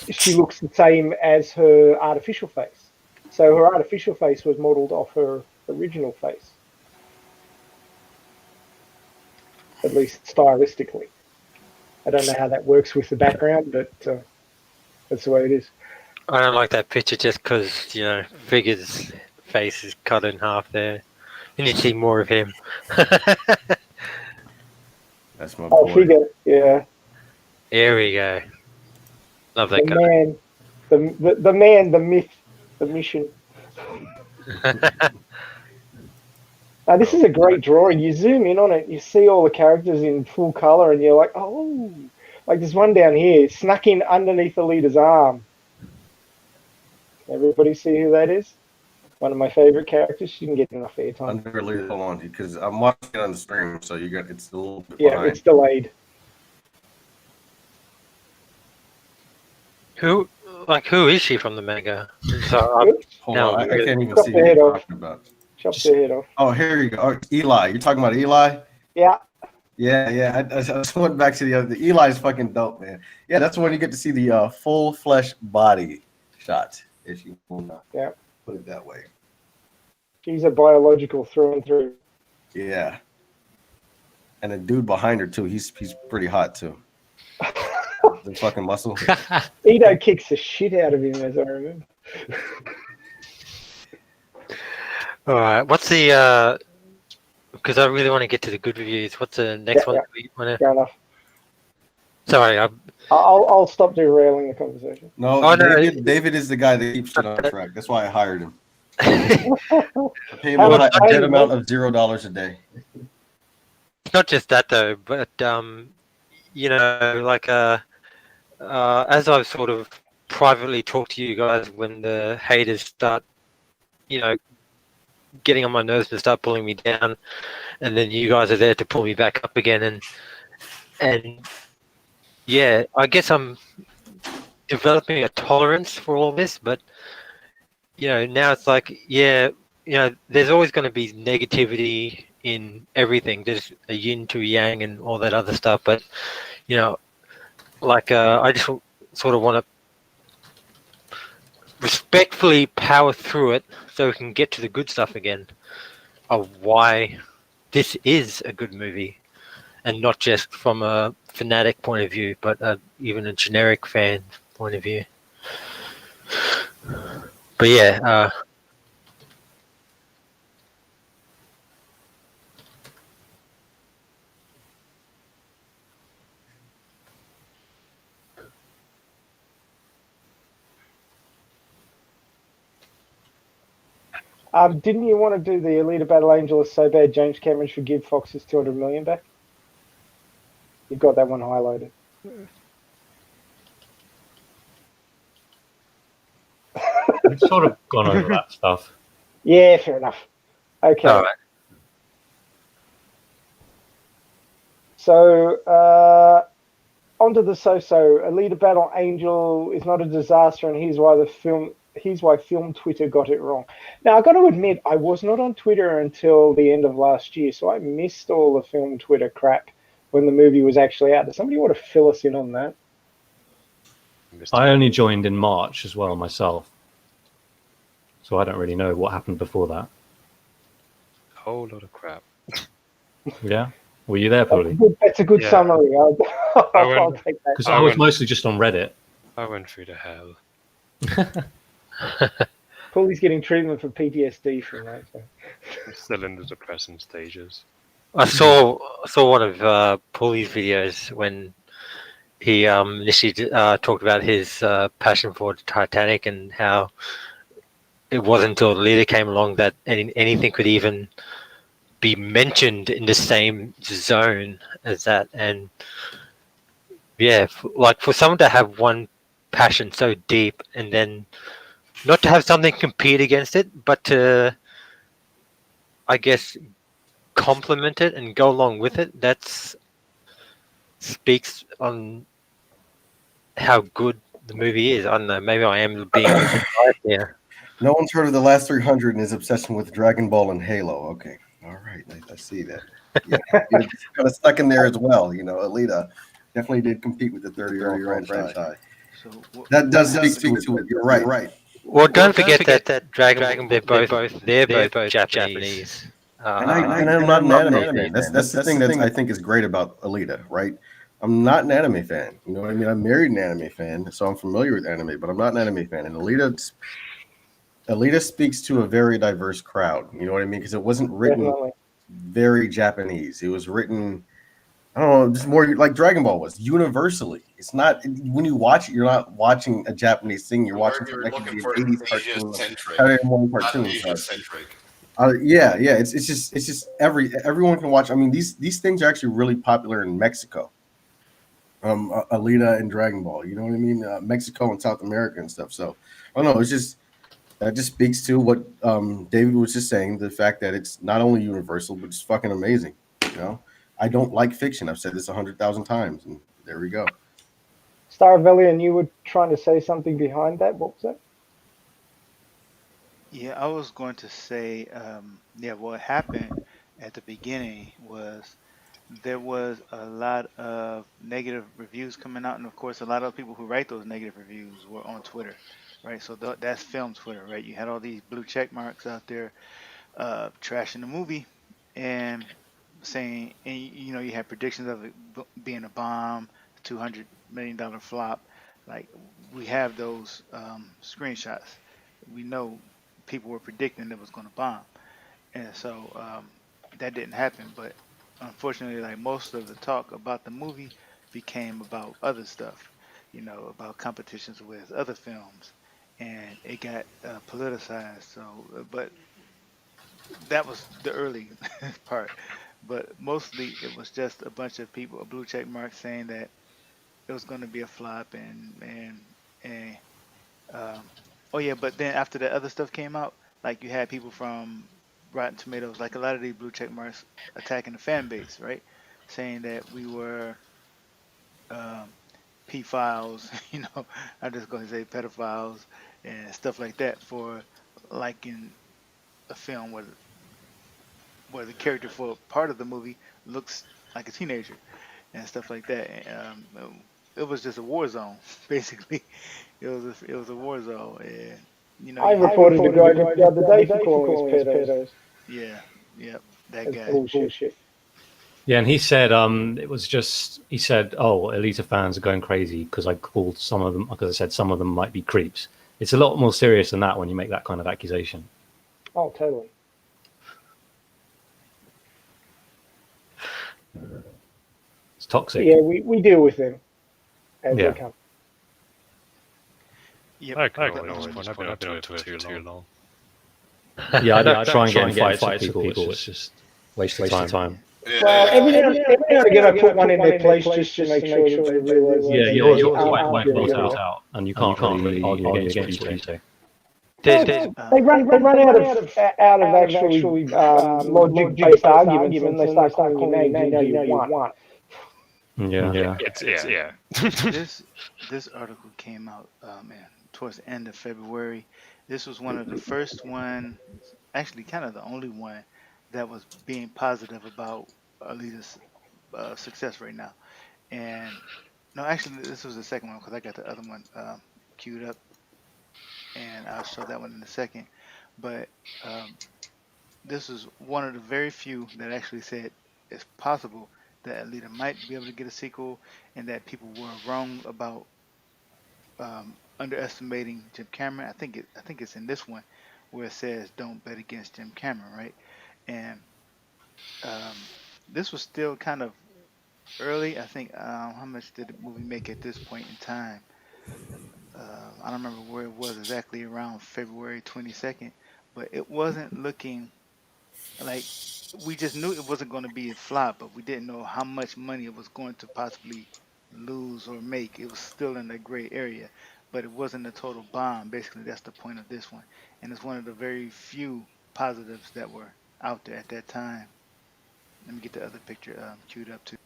she looks the same as her artificial face. So her artificial face was modeled off her original face. At least stylistically. I don't know how that works with the background, but that's the way it is. I don't like that picture just because, Figure's face is cut in half there. You need to see more of him. That's my boy. Figure, yeah. Here we go. Love that guy. Man, the man, the myth, the mission. This is a great drawing. You zoom in on it, you see all the characters in full color, and you're like, oh, like there's one down here, snuck in underneath Alita's arm. Everybody see who that is? One of my favorite characters. She didn't get enough airtime. Under Alita, hold on, because I'm watching it on the stream, so it's a little bit Yeah, behind. it's delayed. Who is she from the manga? So, Hold no, on, I can't even Chop see the what head you're off. talking about. Chop their head off. Oh, here you go. Oh, Eli. You're talking about Eli? Yeah. Yeah. I just went back to the other. Eli's fucking dope, man. Yeah, that's when you get to see the full flesh body shot, if you want to put it that way. She's a biological through and through. Yeah. And the dude behind her, too, he's pretty hot, too. The fucking muscle. Ito kicks the shit out of him, as I remember. All right. What's the? Because I really want to get to the good reviews. What's the next one? Yeah, That we want fair enough. Sorry. I'll stop derailing the conversation. No, Oh, no. David is the guy that keeps it on track. That's why I hired him. It's I pay him How a much dead paying, amount bro? of $0 a day. not just that though, but like as I've sort of privately talked to you guys when the haters start, you know, getting on my nerves and start pulling me down, and then you guys are there to pull me back up again, and yeah, I guess I'm developing a tolerance for all this, but now it's like, yeah, there's always going to be negativity in everything. There's a yin to a yang and all that other stuff, but like I just sort of want to respectfully power through it so we can get to the good stuff again of why this is a good movie, and not just from a fanatic point of view, but even a generic fan point of view. But yeah, Didn't you want to do the Alita Battle Angel is so bad James Cameron should give Fox his 200 million back? You've got that one highlighted. We've sort of gone over that stuff. Yeah, fair enough. Okay. all right. So onto the so-so. Alita Battle Angel is not a disaster, and here's why film Twitter got it wrong. Now I got to admit, I was not on Twitter until the end of last year, so I missed all the film Twitter crap when the movie was actually out. Does somebody want to fill us in on that? I only joined in March as well myself, so I don't really know what happened before that. A whole lot of crap. Yeah, were you there, Paulie? That's a good Yeah. summary. I'll went- take that. Because I was mostly just on Reddit. I went through the hell. Paulie's getting treatment for PTSD from that. So. I'm still in the depressing stages. I saw one of Paulie's videos when he initially talked about his passion for Titanic and how it wasn't until Alita came along that anything could even be mentioned in the same zone as that. And yeah, like for someone to have one passion so deep and then not to have something compete against it, but to, I guess, complement it and go along with it, that's speaks on how good the movie is. I don't know, maybe I am being biased here. No one's heard of the last 300 and his obsession with Dragon Ball and Halo. Okay, all right, I see that. Yeah, it's kind of stuck in there as well. Alita definitely did compete with the 30-year-old franchise. So That does speak to it. You're right. Well, don't forget that Dragon Ball, they're both Japanese. And I'm not an anime fan. That's the thing that I think is great about Alita, right? I'm not an anime fan. You know what I mean? I'm married an anime fan, so I'm familiar with anime, but I'm not an anime fan. And Alita speaks to a very diverse crowd. You know what I mean? Because it wasn't written very Japanese. It was written, I don't know, just more like Dragon Ball was, universally. It's not, when you watch it, you're not watching a Japanese thing. You're watching You're like looking an for 80s Asia-centric, cartoon. Asia-centric. Yeah. It's just everyone can watch. I mean, these things are actually really popular in Mexico. Alita and Dragon Ball. You know what I mean? Mexico and South America and stuff. So I don't know. It's just that just speaks to what David was just saying. The fact that it's not only universal, but it's fucking amazing. I don't like fiction. I've said this 100,000 times, and there we go. Staravelli, you were trying to say something behind that. What was that? yeah, I was going to say, what happened at the beginning was there was a lot of negative reviews coming out, and of course, a lot of people who write those negative reviews were on Twitter, right? So that's film Twitter, right? You had all these blue check marks out there trashing the movie and saying, and you had predictions of it being a bomb, $200 million flop. Like we have those screenshots. We know people were predicting it was going to bomb. and so that didn't happen. But unfortunately, like most of the talk about the movie became about other stuff, about competitions with other films, and it got politicized. So, but that was the early part. But mostly, it was just a bunch of people, a blue check mark, saying that it was going to be a flop, and um, oh yeah. But then after the other stuff came out, like you had people from Rotten Tomatoes, like a lot of these blue check marks attacking the fan base, right? Saying that we were um, pedophiles, I'm just going to say pedophiles and stuff like that for liking a film where the character for part of the movie looks like a teenager and stuff like that. It was just a war zone, basically. It was a war zone, and I you had reported a guy the other day for calling us pedos. yeah, yep, that That's guy. bullshit. Yeah, and he said it was just he said, "Oh, Alita fans are going crazy because I called some of them because I said some of them might be creeps." It's a lot more serious than that when you make that kind of accusation. Oh, totally. It's toxic. Yeah, we deal with them as Yeah. they come. Yep. I agree but, on this point. I've been on Twitter for too long. Yeah, I don't try and get in fights with people. It's just waste of time. Well, every now and again, I put one in their place just to make sure that they realise. Yeah, that yours they quite aren't well doing it. out, and you can't really argue against what you say. There's They run out of actually logic-based arguments, and they start calling you names. You know you want. Yeah. Yeah. this article came out towards the end of February. This was one of the first one, actually kind of the only one that was being positive about Alita's success right now. And no, actually, this was the second one because I got the other one queued up, and I'll show that one in a second. But this was one of the very few that actually said it's possible that Alita might be able to get a sequel, and that people were wrong about underestimating Jim Cameron. I think it's in this one where it says don't bet against Jim Cameron, right? And this was still kind of early. I think how much did the movie make at this point in time? I don't remember where it was exactly, around February 22nd, but it wasn't looking like, we just knew it wasn't going to be a flop, but we didn't know how much money it was going to possibly lose or make. It was still in the gray area, but it wasn't a total bomb. Basically, that's the point of this one, and it's one of the very few positives that were out there at that time. Let me get the other picture queued up too.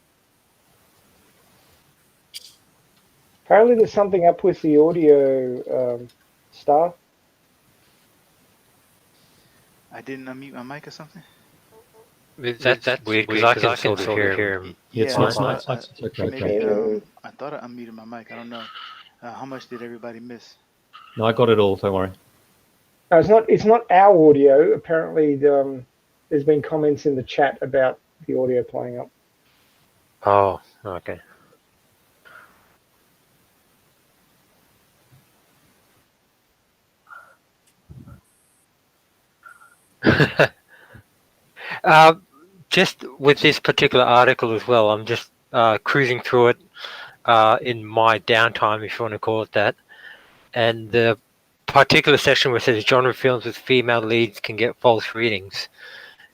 Apparently, there's something up with the audio stuff. I didn't unmute my mic or something. that's weird because I can sort of hear him. It's Yeah, not. maybe I thought I unmuted my mic. I don't know. How much did everybody miss? No, I got it all. Don't worry. No, it's not our audio. Apparently, there's been comments in the chat about the audio playing up. Oh, okay. Just with this particular article as well, I'm just cruising through it in my downtime, if you want to call it that. And the particular section where it says genre films with female leads can get false readings.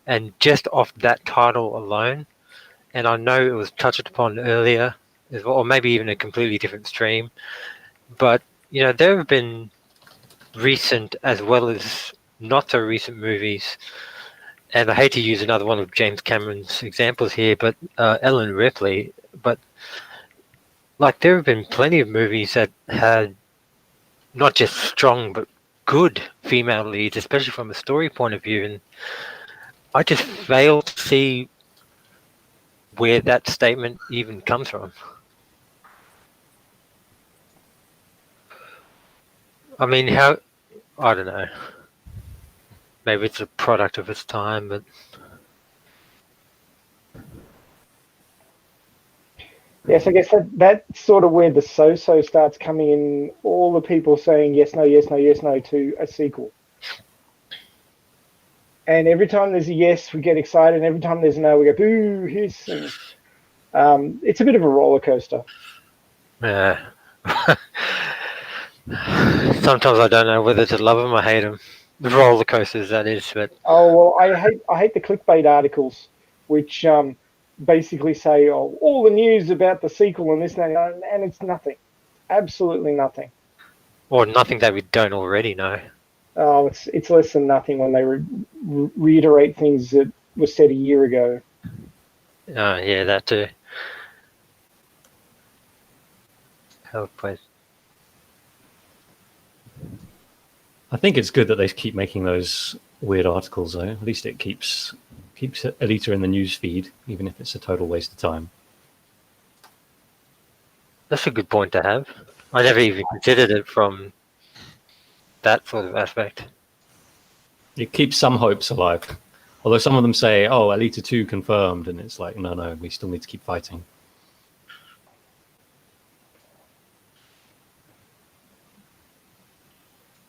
And just off that title alone, and I know it was touched upon earlier, as well, or maybe even a completely different stream, but there have been recent as well as not so recent movies, and I hate to use another one of James Cameron's examples here, but Ellen Ripley, but like there have been plenty of movies that had not just strong but good female leads, especially from a story point of view, and I just fail to see where that statement even comes from. I mean, I don't know. Maybe it's a product of its time, but Yes, I guess that's sort of where the so-so starts coming in. All the people saying yes, no, yes, no, yes, no to a sequel. And every time there's a yes, we get excited. And every time there's a no, we go boo, hiss. And it's a bit of a roller coaster. Yeah. Sometimes I don't know whether to love them or hate them. The roller coasters, that is. But Oh well, I hate the clickbait articles, which basically say, "Oh, all the news about the sequel and this and that," and it's nothing, absolutely nothing. or nothing that we don't already know. Oh, it's less than nothing when they reiterate things that were said a year ago. Yeah, that too. How place. I think it's good that they keep making those weird articles, though. At least it keeps Alita in the news feed, even if it's a total waste of time. That's a good point to have. I never even considered it from that sort of aspect. It keeps some hopes alive. Although some of them say, "Oh, Alita 2 confirmed," and it's like, no, we still need to keep fighting.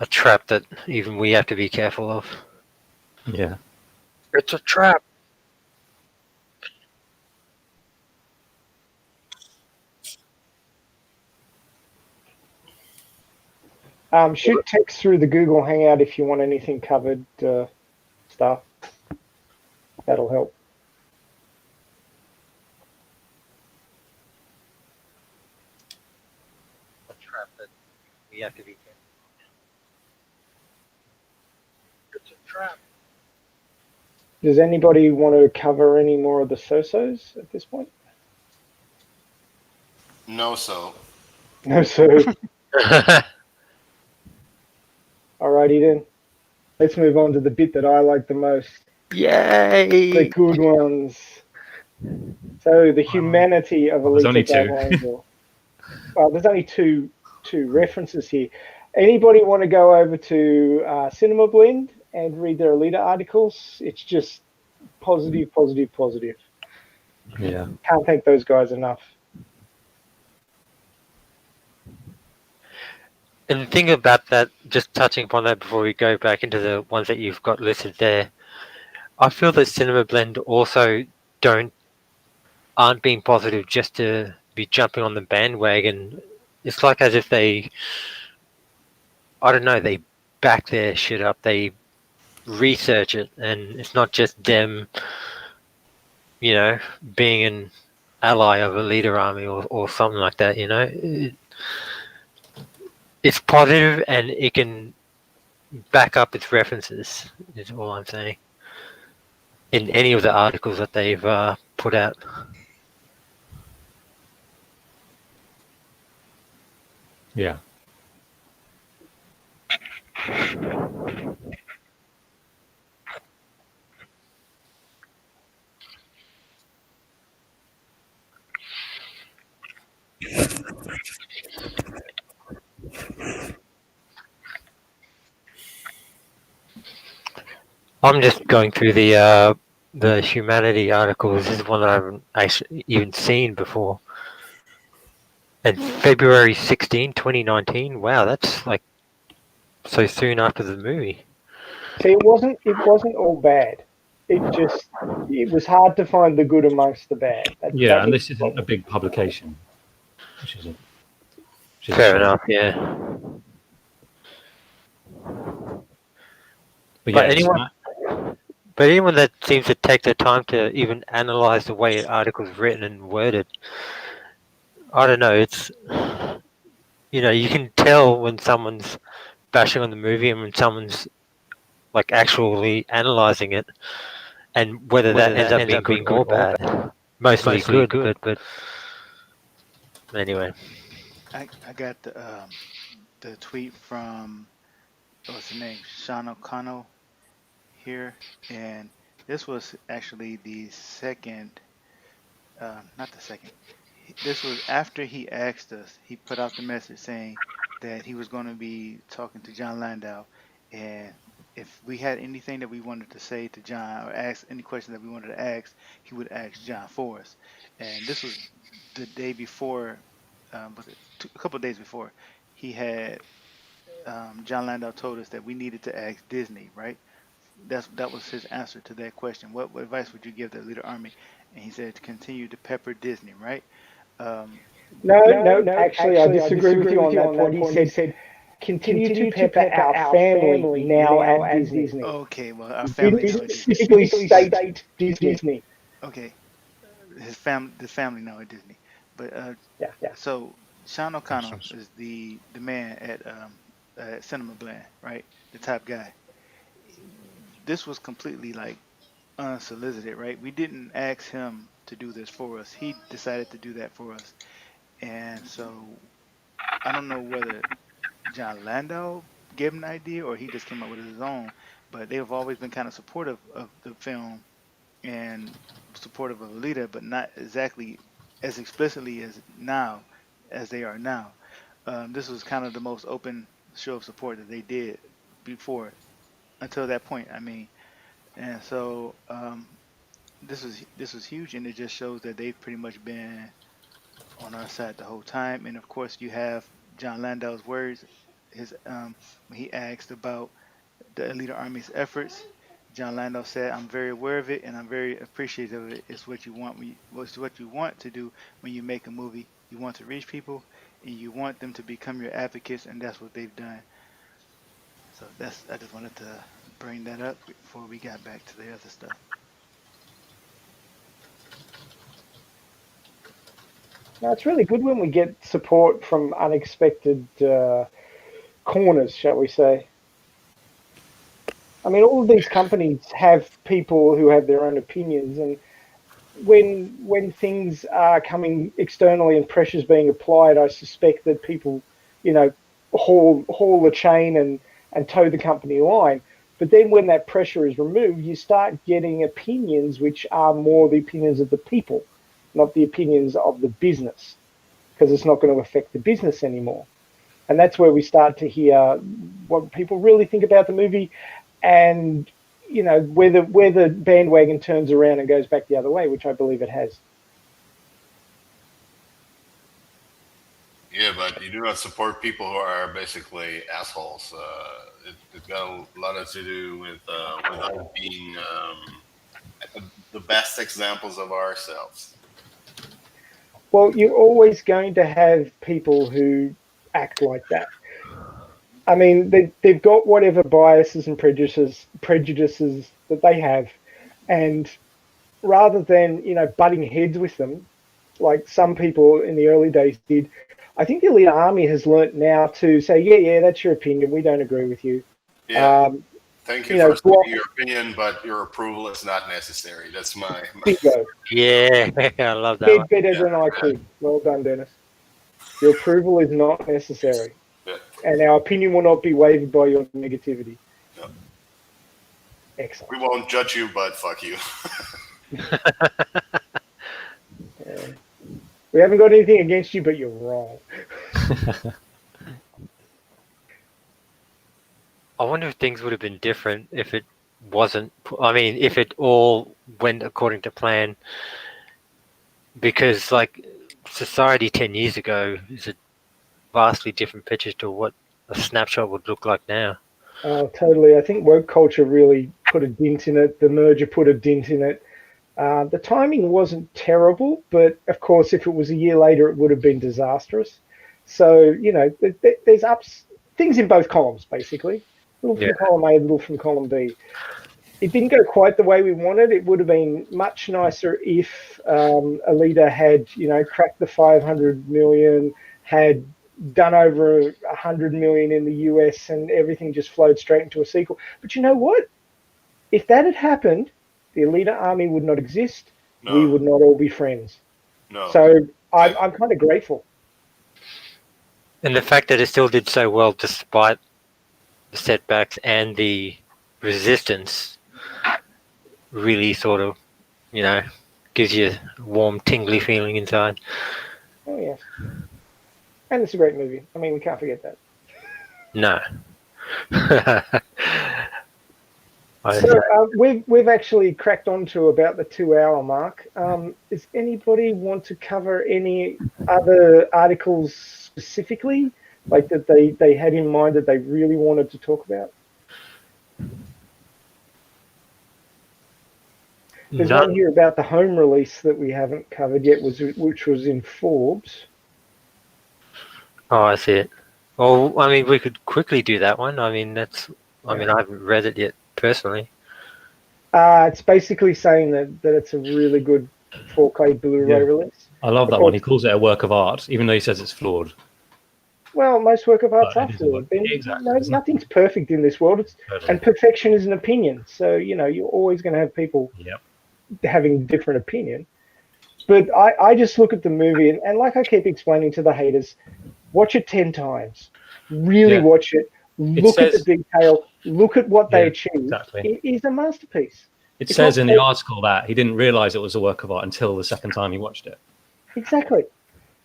A trap that even we have to be careful of. Yeah. It's a trap. Shoot text through the Google Hangout if you want anything covered stuff. That'll help. A trap that we have to be careful of. It's a trap. Does anybody want to cover any more of the so-sos at this point? No, so. No, sir. Alrighty then. Let's move on to the bit that I like the most. Yay! The good ones. So the humanity of There's Alita only two. Battle Angel. Well, there's only two references here. Anybody want to go over to Cinema Blend and read their Alita articles? It's just positive, positive, positive. Yeah. Can't thank those guys enough. And the thing about that, just touching upon that before we go back into the ones that you've got listed there, I feel that Cinema Blend also aren't being positive just to be jumping on the bandwagon. It's like as if they, I don't know, they back their shit up, they research it, and it's not just them, being an ally of a leader army or something like that, It's positive and it can back up its references, is all I'm saying, in any of the articles that they've put out. Yeah. I'm just going through the humanity articles. This is one that I haven't actually even seen before. And February 16, 2019. Wow, that's like so soon after the movie. See, it wasn't all bad. It was hard to find the good amongst the bad. Yeah, and this isn't a big publication, which is Fair enough, yeah. But But yeah, anyone that seems to take the time to even analyze the way an article's written and worded, I don't know, it's, you can tell when someone's bashing on the movie and when someone's like actually analyzing it, and whether that ends up being good or bad. Mostly good, but anyway. I got the tweet from what's the name, Sean O'Connell here, and this was actually the second, not the second. This was after he asked us. He put out the message saying that he was going to be talking to John Landau, and if we had anything that we wanted to say to John or ask any question that we wanted to ask, he would ask John for us. And this was the day before, was it a couple of days before? He had John Landau told us that we needed to ask Disney, right, that was his answer to that question. What advice would you give the Leader Army? And he said to continue to pepper Disney, right? Um, No, actually, I disagree with you on that point. He said, continue to pepper our family now at Disney. okay, well, our He family didn't now at Disney. specifically state Disney. Okay, the family now at Disney. But Yeah. so Sean O'Connell is the man at Cinema Blend, right? The top guy. This was completely like unsolicited, right? We didn't ask him to do this for us. He decided to do that for us. And so I don't know whether John Landau gave him an idea or he just came up with his own, but they've always been kind of supportive of the film and supportive of Alita, but not exactly as explicitly as they are now. This was kind of the most open show of support that they did before until that point. I mean, and so this was huge, and it just shows that they've pretty much been on our side the whole time. And of course, you have John Landau's words. His when he asked about the Alita Army's efforts, John Landau said, "I'm very aware of it, and I'm very appreciative of it. It's what you want. It's what you want to do when you make a movie. You want to reach people, and you want them to become your advocates, and that's what they've done." So I just wanted to bring that up before we got back to the other stuff. No, it's really good when we get support from unexpected corners, shall we say. I mean, all of these companies have people who have their own opinions, and when things are coming externally and pressure's being applied, I suspect that people, haul the chain and toe the company line. But then when that pressure is removed, you start getting opinions which are more the opinions of the people, not the opinions of the business, because it's not going to affect the business anymore. And that's where we start to hear what people really think about the movie, and where the bandwagon turns around and goes back the other way, which I believe it has. Yeah, but you do not support people who are basically assholes. It's got a lot to do with us being the best examples of ourselves. Well, you're always going to have people who act like that. I mean, they've got whatever biases and prejudices that they have, and rather than butting heads with them, like some people in the early days did, I think the Elite Army has learnt now to say, yeah, that's your opinion. We don't agree with you. Yeah. Thank you for speaking your opinion, but your approval is not necessary. That's my bingo. Yeah, I love that. Did better than I could. Well done, Dennis. Your approval is not necessary. Yeah. And our opinion will not be wavered by your negativity. No. Excellent. We won't judge you, but fuck you. We haven't got anything against you, but you're wrong. I wonder if things would have been different if it wasn't. I mean, if it all went according to plan. Because, society 10 years ago is a vastly different picture to what a snapshot would look like now. Totally. I think woke culture really put a dent in it. The merger put a dent in it. The timing wasn't terrible, but of course, if it was a year later, it would have been disastrous. So, there's things in both columns, basically. A little from column A, a little from column B. It didn't go quite the way we wanted. It would have been much nicer if Alita had, cracked the 500 million, had done over 100 million in the US, and everything just flowed straight into a sequel. But you know what? If that had happened, the Alita Army would not exist. No. We would not all be friends. No. So I'm kind of grateful. And the fact that it still did so well despite the setbacks and the resistance really sort of, gives you a warm, tingly feeling inside. Oh, yes. And it's a great movie. I mean, we can't forget that. No. So we've actually cracked on to about the 2-hour mark. Does anybody want to cover any other articles specifically, like that they had in mind that they really wanted to talk about? There's one here about the home release that we haven't covered yet, which was in Forbes. Oh, I see it. Well, I mean, we could quickly do that one. I mean, I haven't read it yet personally. It's basically saying that it's a really good 4K Blu-ray release. I love that one. He calls it a work of art, even though he says it's flawed. Well, most work of art's are flawed. Exactly. Nothing's perfect in this world. And perfection is an opinion. So, you're always going to have people having different opinion. But I just look at the movie, and like I keep explaining to the haters, watch it 10 times. Really watch it. Look at the detail. Look at what they achieved. Exactly. It is a masterpiece. It says in the article that he didn't realize it was a work of art until the second time he watched it. Exactly.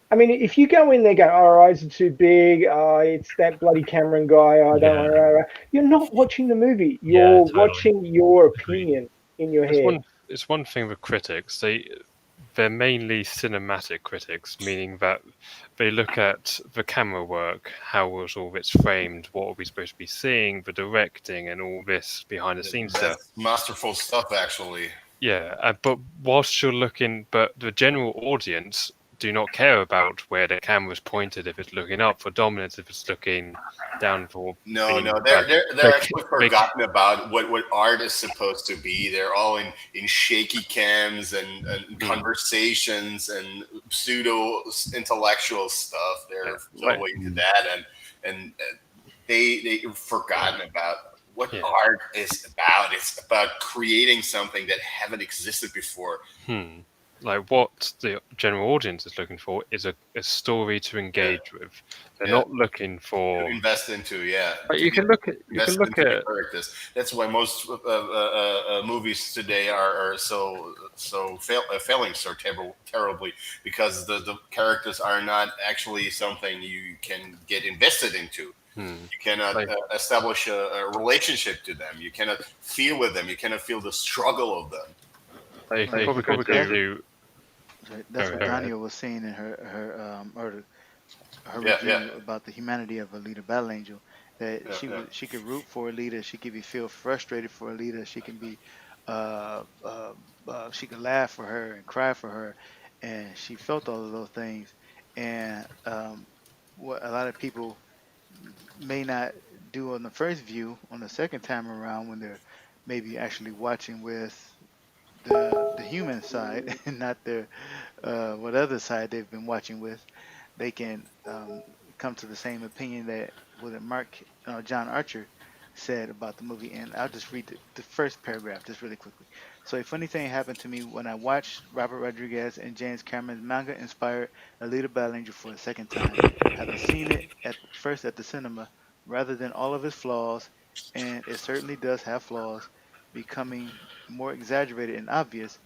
I mean, if you go in there going, our eyes are too big, it's that bloody Cameron guy, I don't know. You're not watching the movie. You're watching your opinion in your head. It's one thing with critics. They're mainly cinematic critics, meaning that they look at the camera work, how was all this framed, what are we supposed to be seeing, the directing, and all this behind the scenes stuff. Masterful stuff, actually. Yeah, but whilst you're looking, but the general audience do not care about where the camera's pointed, if it's looking up for dominance, if it's looking down for... No, they're actually forgotten about what art is supposed to be. They're all in shaky cams and conversations and pseudo intellectual stuff. They're so into that, and they've forgotten about what art is about. It's about creating something that haven't existed before. Like what the general audience is looking for is a story to engage with. They're not looking for to invest into. But you can look at characters. That's why most movies today are so failing so terribly, because the characters are not actually something you can get invested into. You cannot establish a relationship to them. You cannot feel with them. You cannot feel the struggle of them. That's what Daniel was saying in her review about the humanity of Alita Battle Angel. That she could root for Alita, she could feel frustrated for Alita, she can be she could laugh for her and cry for her, and she felt all of those things. And what a lot of people may not do on the first view, on the second time around, when they're maybe actually watching with the human side and not their what other side they've been watching with, they can come to the same opinion that John Archer said about the movie. And I'll just read the first paragraph just really quickly. So, a funny thing happened to me when I watched Robert Rodriguez and James Cameron's manga-inspired Alita Battle Angel for the second time. Having seen it at first at the cinema, rather than all of its flaws, and it certainly does have flaws, becoming more exaggerated and obvious,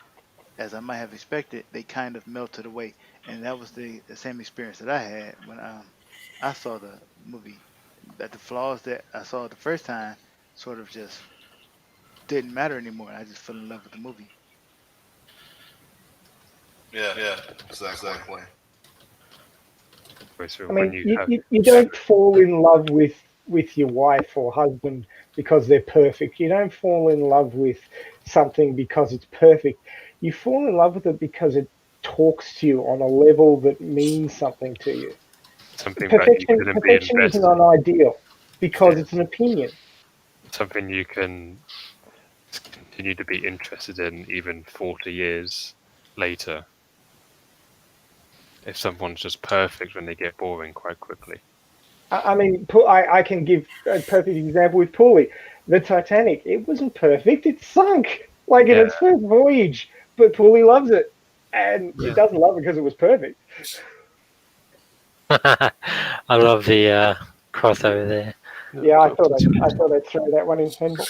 as I might have expected, they kind of melted away. And that was the same experience that I had when I saw the movie. That the flaws that I saw the first time sort of just didn't matter anymore. I just fell in love with the movie. Yeah, exactly. I mean, you don't fall in love with your wife or husband because they're perfect. You don't fall in love with something because it's perfect. You fall in love with it because it talks to you on a level that means something to you. Perfection isn't an ideal because it's an opinion. Something you can continue to be interested in even 40 years later. If someone's just perfect, when they get boring quite quickly. I mean, I can give a perfect example with Paulie. The Titanic, it wasn't perfect. It sunk like in its first voyage, but Paulie loves it, and he doesn't love it because it was perfect. I love the crossover there. Yeah, I thought I'd throw that one in, Fandom.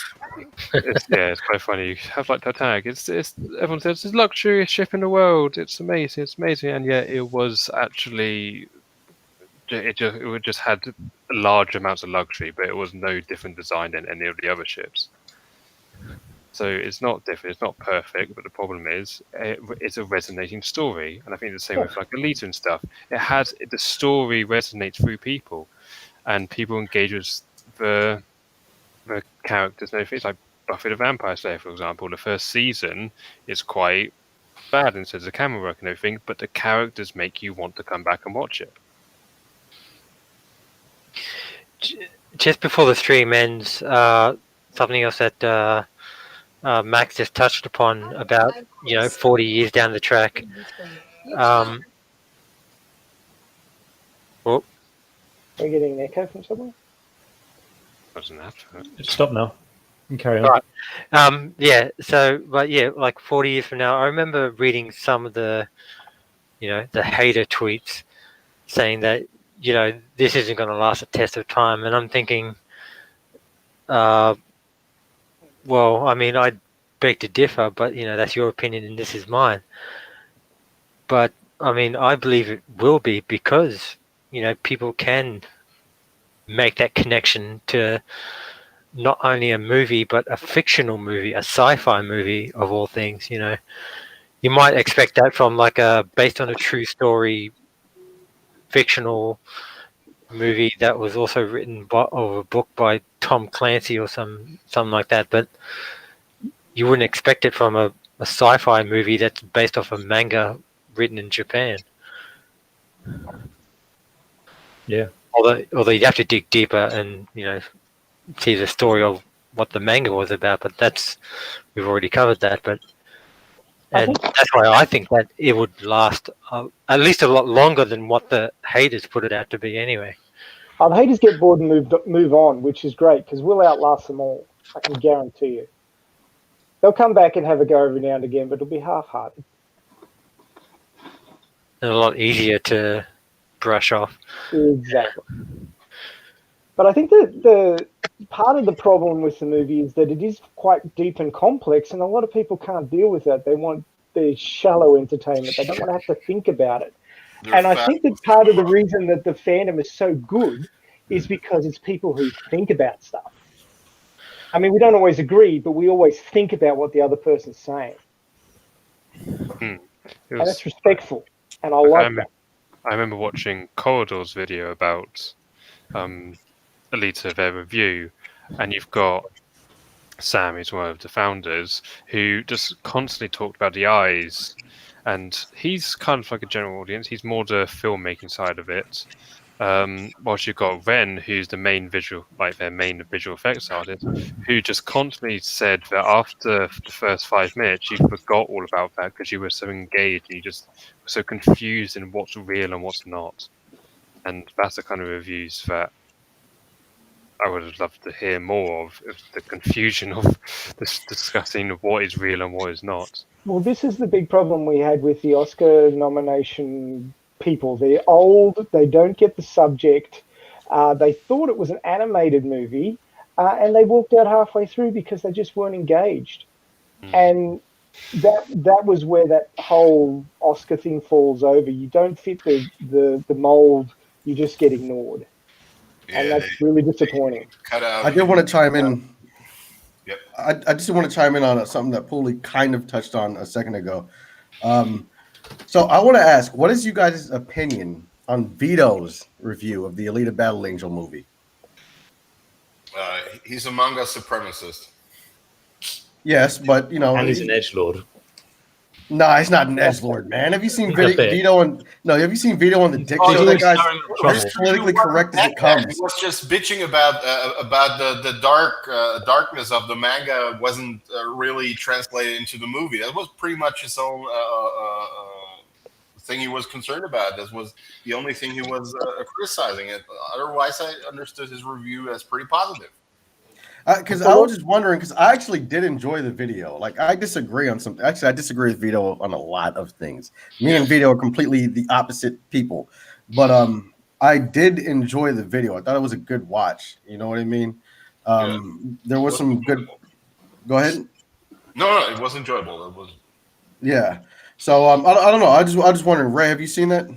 It's quite funny. You have like Titanic. It's everyone says it's the luxurious ship in the world. It's amazing. And yet it was actually it just had large amounts of luxury, but it was no different design than any of the other ships. So it's not different. It's not perfect, but the problem is it's a resonating story, and I think the same with like Alita and stuff. The story resonates through people, and people engage with the characters and everything. It's like Buffy the Vampire Slayer, for example. The first season is quite bad in terms of camera work and everything, but the characters make you want to come back and watch it. Just before the stream ends, something else that Max just touched upon about 40 years down the track. Are you getting an echo from somewhere? Doesn't have to. Stop now. You can carry on. Right. Yeah. So, but yeah, like 40 years from now, I remember reading some of the, the hater tweets saying that this isn't going to last a test of time, and I'm thinking, well, I mean, I beg to differ, but that's your opinion and this is mine. But I mean, I believe it will be because people can make that connection to not only a movie but a fictional movie, a sci-fi movie of all things. You might expect that from like a based on a true story fictional movie that was also written of a book by Tom Clancy or something like that, but you wouldn't expect it from a sci-fi movie that's based off a manga written in Japan. Yeah. Although you'd have to dig deeper and see the story of what the manga was about, but we've already covered that. But that's why I think that it would last at least a lot longer than what the haters put it out to be. Anyway, the haters get bored and move on, which is great because we'll outlast them all. I can guarantee you. They'll come back and have a go every now and again, but it'll be half-hearted. And a lot easier to brush off. Exactly. But I think that the part of the problem with the movie is that it is quite deep and complex, and a lot of people can't deal with that. They want the shallow entertainment. They don't want to have to think about it. And I think that part of the reason that the fandom is so good is because it's people who think about stuff. I mean, we don't always agree, but we always think about what the other person's saying. And that's respectful, and I like that. I remember watching Corridor's video about Alita, their review, and you've got Sam, who's one of the founders, who just constantly talked about the eyes, and he's kind of like a general audience. He's more the filmmaking side of it. Whilst you've got Ren, who's the main their main visual effects artist, who just constantly said that after the first 5 minutes, you forgot all about that because you were so engaged and you just were so confused in what's real and what's not. And that's the kind of reviews that I would have loved to hear more of the confusion of discussing what is real and what is not. Well, this is the big problem we had with the Oscar nomination people. They're old, they don't get the subject, they thought it was an animated movie, and they walked out halfway through because they just weren't engaged. And that was where that whole Oscar thing falls over. You don't fit the mold, you just get ignored. Yeah, and that's really disappointing. I did want to chime in. Yep. I just want to chime in on something that Pooley kind of touched on a second ago. So I want to ask, what is you guys' opinion on Vito's review of the Alita Battle Angel movie? He's a manga supremacist. Yes, but and he's an edgelord. No, he's not an edgelord, man. Have you seen Vito on? No, have you seen Vito on the Dick show? That guy's as politically correct as it comes. He was just bitching about the darkness of the manga wasn't really translated into the movie. That was pretty much his own thing he was concerned about. That was the only thing he was criticizing it. Otherwise, I understood his review as pretty positive. Because I was just wondering, because I actually did enjoy the video. Like, I disagree on some. Actually, I disagree with Vito on a lot of things. Me and Vito are completely the opposite people. But I did enjoy the video. I thought it was a good watch. You know what I mean? There was some good. Go ahead. No, it was enjoyable. It was. Yeah. So I don't know. I just wondering, Ray, have you seen that?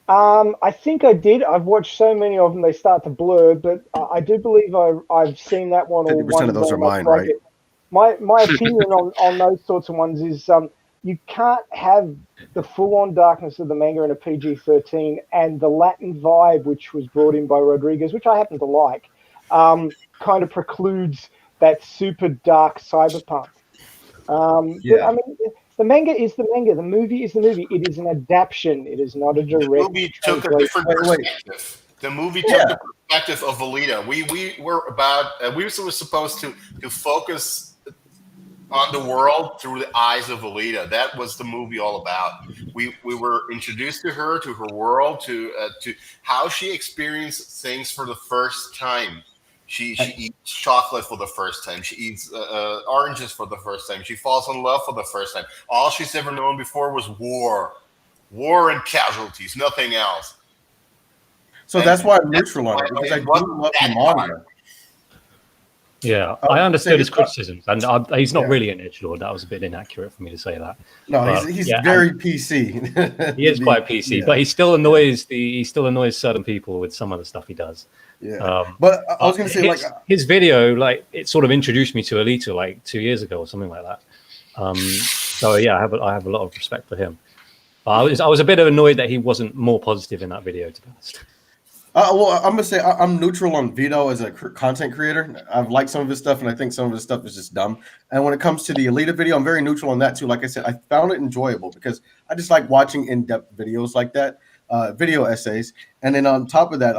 I think I did. I've watched so many of them; they start to blur. But I do believe I've seen that one. 50% of those are mine, right? My opinion on those sorts of ones is you can't have the full-on darkness of the manga in a PG-13 and the Latin vibe, which was brought in by Rodriguez, which I happen to like, kind of precludes that super dark cyberpunk. But I mean, the manga is the manga. The movie is the movie. It is an adaptation. It is not a The direct movie took a translation. different perspective. The movie took the perspective of Alita. We were about we were supposed to focus on the world through the eyes of Alita. That was the movie all about. We were introduced to her world, to how she experienced things for the first time. She eats chocolate for the first time. She eats oranges for the first time. She falls in love for the first time. All she's ever known before was war and casualties, nothing else. So that's why I'm neutral on it, because I do love the manga. Yeah, I understood his criticisms, and he's not really an edgelord. That was a bit inaccurate for me to say that. No, but, he's very PC. He is quite PC, but he still annoys certain people with some of the stuff he does. Yeah, but I was going to say, his video, it sort of introduced me to Alita like 2 years ago or something like that. So yeah, I have a lot of respect for him. I was a bit annoyed that he wasn't more positive in that video, to be honest. Well, I'm gonna say I'm neutral on Vito as a content creator. I've liked some of his stuff, and I think some of his stuff is just dumb. And when it comes to the Alita video, I'm very neutral on that too. Like I said, I found it enjoyable because I just like watching in-depth videos like that, video essays. And then on top of that,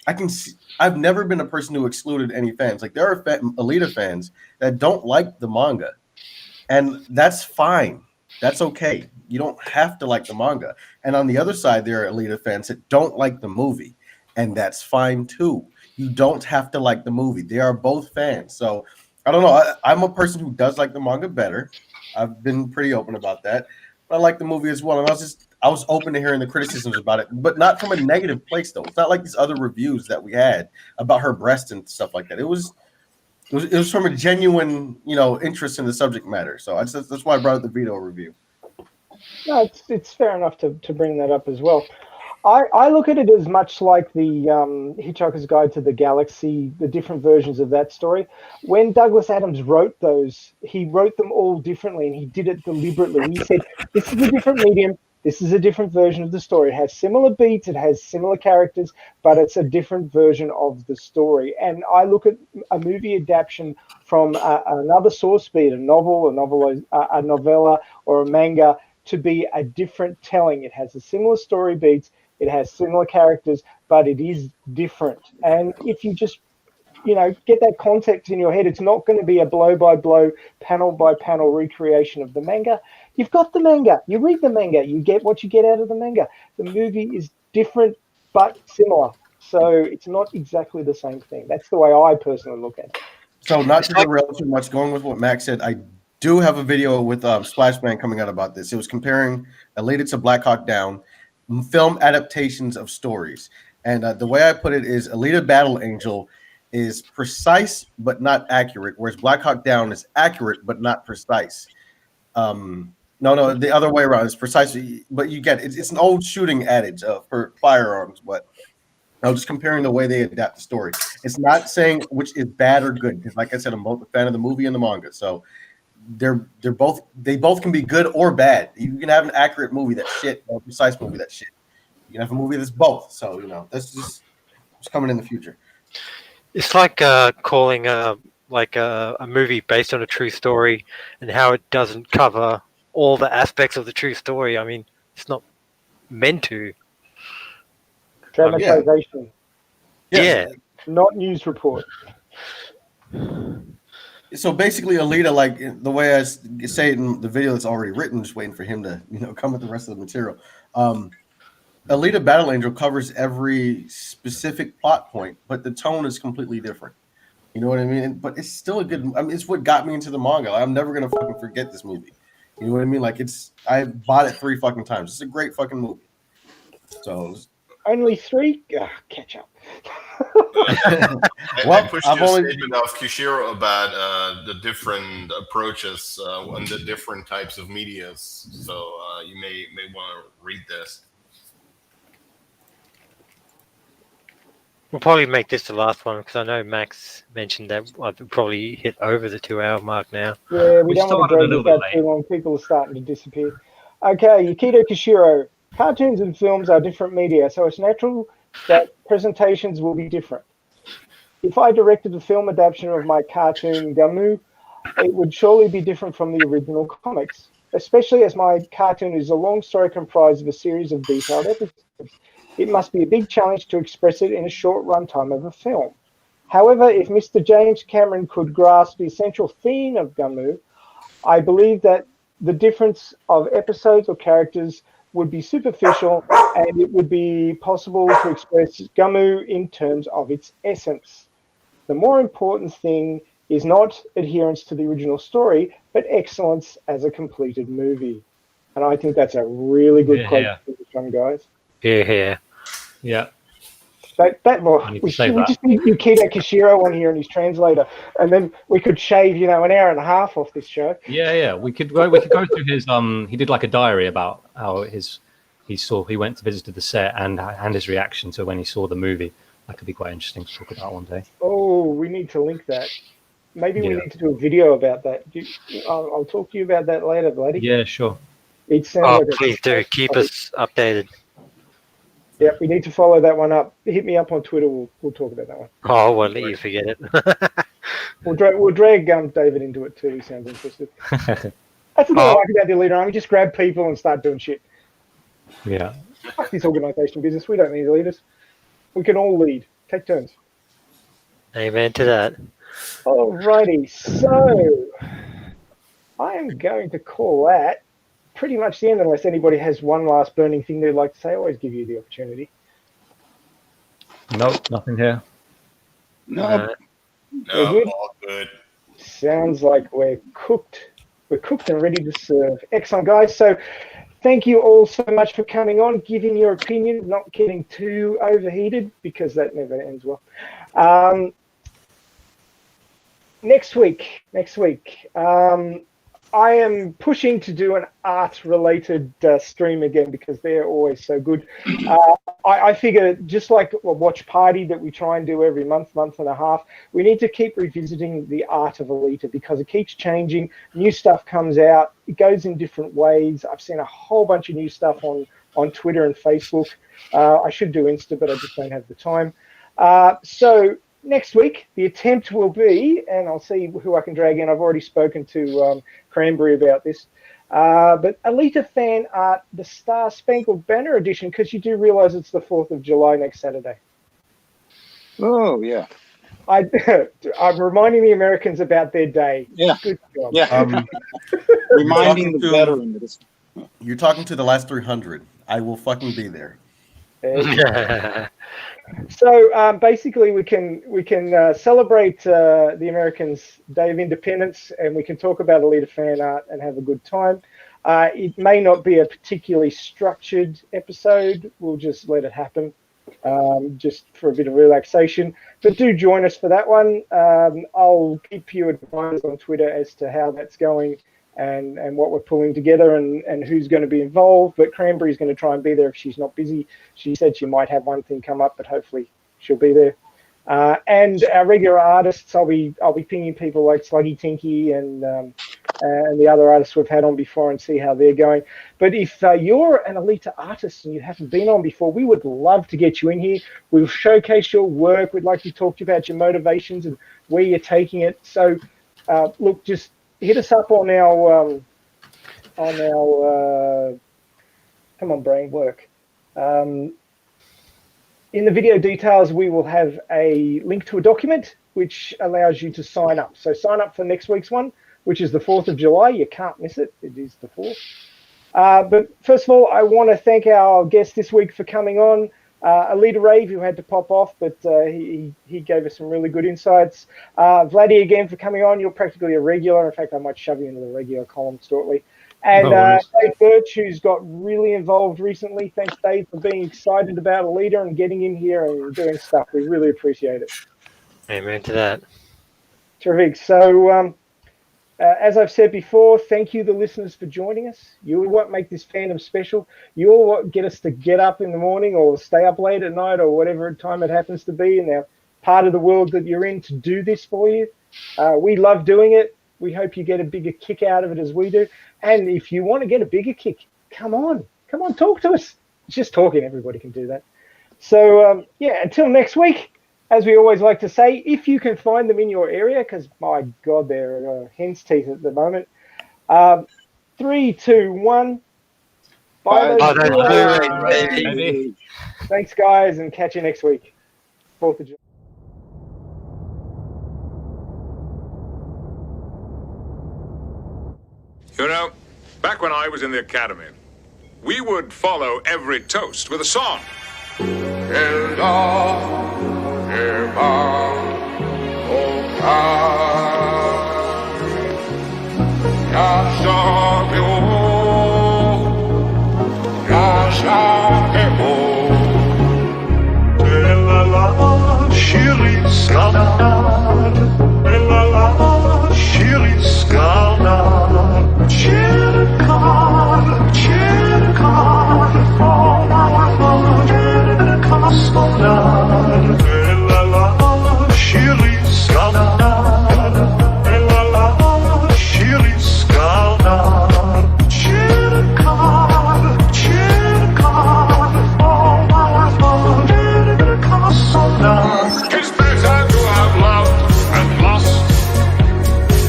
I can see, I've never been a person who excluded any fans. Like there are Alita fans that don't like the manga, and that's fine. That's okay. You don't have to like the manga. And on the other side, there are Alita fans that don't like the movie. And that's fine too. You don't have to like the movie. They are both fans. So I don't know. I'm a person who does like the manga better. I've been pretty open about that. But I like the movie as well. And I was open to hearing the criticisms about it, but not from a negative place though. It's not like these other reviews that we had about her breast and stuff like that. It was from a genuine, interest in the subject matter. So that's why I brought up the Vito review. No, it's fair enough to bring that up as well. I look at it as much like the Hitchhiker's Guide to the Galaxy, the different versions of that story. When Douglas Adams wrote those, he wrote them all differently, and he did it deliberately. He said, this is a different medium, this is a different version of the story. It has similar beats, it has similar characters, but it's a different version of the story. And I look at a movie adaptation from another source, be it a novel, a novella, or a manga, to be a different telling. It has a similar story beats, it has similar characters, but it is different. And if you just, get that context in your head, it's not going to be a blow-by-blow, panel-by-panel recreation of the manga. You've got the manga. You read the manga. You get what you get out of the manga. The movie is different but similar. So it's not exactly the same thing. That's the way I personally look at it. So not to derail too much, going with what Max said, I do have a video with Splashman coming out about this. It was comparing Alita to Black Hawk Down, film adaptations of stories. And the way I put it is Alita Battle Angel is precise but not accurate, whereas Black Hawk Down is accurate but not precise. No, the other way around. It's precise, but you get it. It's an old shooting adage for firearms, but I was just comparing the way they adapt the story. It's not saying which is bad or good, because like I said, I'm both a fan of the movie and the manga. So they both can be good or bad. You can have an accurate movie that's shit or a precise movie that's shit. You can have a movie that's both. So that's just coming in the future. It's like calling a movie based on a true story and how it doesn't cover all the aspects of the true story. I mean, it's not meant to. Dramatization. Yeah. Not news report. So basically, Alita, like the way I say it in the video that's already written, just waiting for him to, come with the rest of the material. Alita Battle Angel covers every specific plot point, but the tone is completely different. You know what I mean? But it's still a good. I mean, it's what got me into the manga. I'm never gonna fucking forget this movie. You know what I mean? Like I bought it 3 fucking times. It's a great fucking movie. So only 3? Catch up. I pushed your statement of Kishiro about the different approaches and the different types of medias. So you may want to read this. We'll probably make this the last one because I know Max mentioned that I've probably hit over the 2-hour mark now. Yeah, we don't want to drag this out too long. People are starting to disappear. Okay, Yukito Kishiro. Cartoons and films are different media, so it's natural that presentations will be different. If I directed a film adaptation of my cartoon Gamu, it would surely be different from the original comics, especially as my cartoon is a long story comprised of a series of detailed episodes. It must be a big challenge to express it in a short runtime of a film. However, if Mr. James Cameron could grasp the essential theme of Gamu, I believe that the difference of episodes or characters would be superficial and it would be possible to express Gamu in terms of its essence. The more important thing is not adherence to the original story, but excellence as a completed movie. And I think that's a really good quote from this one, guys. Yeah. Yeah. Well, I need to we say that. just need Yukito Kishiro on here and his translator, and then we could shave, an hour and a half off this show. Yeah. We could go through his he did like a diary about how he went to visit the set and his reaction to when he saw the movie. That could be quite interesting to talk about one day. Oh, we need to link that. Maybe we need to do a video about that. I'll talk to you about that later, Bloody. Yeah, sure. It sounds like please do. Keep us updated. Yeah, we need to follow that one up. Hit me up on Twitter. We'll talk about that one. Oh, well, let you forget it. We'll drag David into it too. He sounds interested. That's the thing I like about the Alita Army. Just grab people and start doing shit. Yeah. Fuck this organisation business. We don't need leaders. We can all lead. Take turns. Amen to that. Alrighty, so I am going to call that pretty much the end, unless anybody has one last burning thing they'd like to say. I always give you the opportunity. Nope, nothing here. No, good? all good. Sounds like we're cooked. We're cooked and ready to serve. Excellent, guys. So thank you all so much for coming on, giving your opinion, not getting too overheated, because that never ends well. Next week, I am pushing to do an art-related stream again because they're always so good. I figure just like a watch party that we try and do every month and a half, we need to keep revisiting the art of Alita because it keeps changing. New stuff comes out. It goes in different ways. I've seen a whole bunch of new stuff on Twitter and Facebook. I should do Insta, but I just don't have the time. So next week, the attempt will be, and I'll see who I can drag in. I've already spoken to Cranberry about this, but Alita fan art, the Star Spangled Banner edition, because you do realize it's the 4th of July next Saturday. Oh, yeah. I'm reminding the Americans about their day. Yeah. Good job. Yeah. Reminding the veterans. You're talking to the last 300. I will fucking be there. So basically, we can celebrate the Americans' Day of Independence, and we can talk about Alita fan art and have a good time. It may not be a particularly structured episode. We'll just let it happen, just for a bit of relaxation. But do join us for that one. I'll keep you advised on Twitter as to how that's going and what we're pulling together and who's going to be involved. But Cranberry's going to try and be there if she's not busy. She said she might have one thing come up, but hopefully she'll be there. And our regular artists, I'll be pinging people like Sluggy Tinky and the other artists we've had on before and see how they're going. But if you're an Alita artist and you haven't been on before, we would love to get you in here. We'll showcase your work. We'd like to talk to you about your motivations and where you're taking it. So look, just hit us up on our come on, brain, work. In the video details, we will have a link to a document which allows you to sign up. So sign up for next week's one, which is the 4th of July. You can't miss it. It is the 4th. But first of all, I want to thank our guest this week for coming on. Alita Rave, who had to pop off, but he gave us some really good insights. Vladdy, again, for coming on. You're practically a regular. In fact, I might shove you into the regular column shortly. And Dave Birch, who's got really involved recently. Thanks, Dave, for being excited about Alita and getting in here and doing stuff. We really appreciate it. Amen to that. Terrific. So, as I've said before, thank you, the listeners, for joining us. You're what make this fandom special. You're what get us to get up in the morning or stay up late at night or whatever time it happens to be in our part of the world that you're in to do this for you. We love doing it. We hope you get a bigger kick out of it as we do. And if you want to get a bigger kick, come on, talk to us. It's just talking. Everybody can do that. So, yeah, until next week, as we always like to say, if you can find them in your area, because my God, they're hen's teeth at the moment. 3, 2, 1. Bye, Bye, those Blu-rays, Blu-rays. baby. Maybe. Thanks, guys, and catch you next week. 4th of July. You know, back when I was in the academy, we would follow every toast with a song. It's better to have loved and lost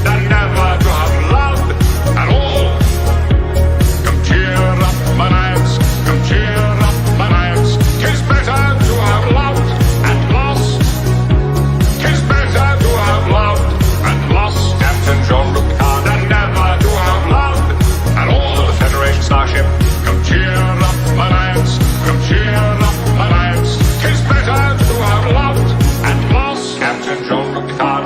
than never to have loved at all. Come cheer up, my lads, come cheer up, my lads. 'Tis better to have loved and lost. 'Tis better to have loved and lost. Captain Jean-Luc Picard than never to have loved at all. The Federation starship, come cheer up, my lads, come cheer up, my lads. 'Tis better to have loved and lost. Captain Jean-Luc Picard.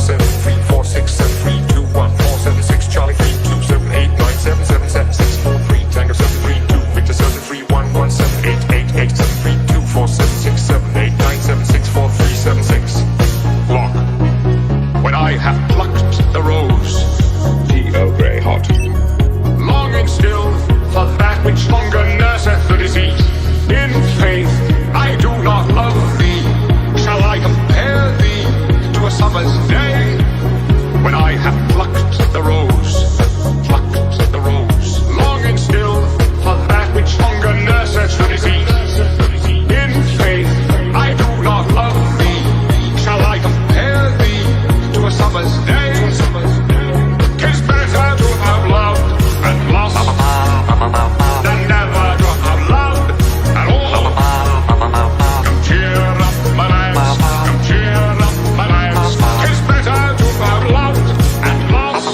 17346732147 Charlie 32789777643 Tango 732 Victor 73117887324767897643776 Lock. When I have plucked the rose, T.O. Grey hot, longing still for that which longer nurseth the disease. In faith, I do not love thee. Shall I compare thee to a summer's day? When I have plucked the rose, longing still for that which longer nurseth the disease. In faith, I do not love thee. Shall I compare thee to a summer's day? 'Tis better to have loved and lost than never to have loved at all. Come cheer up, my lads, come cheer up, my lads. 'Tis better to have loved and lost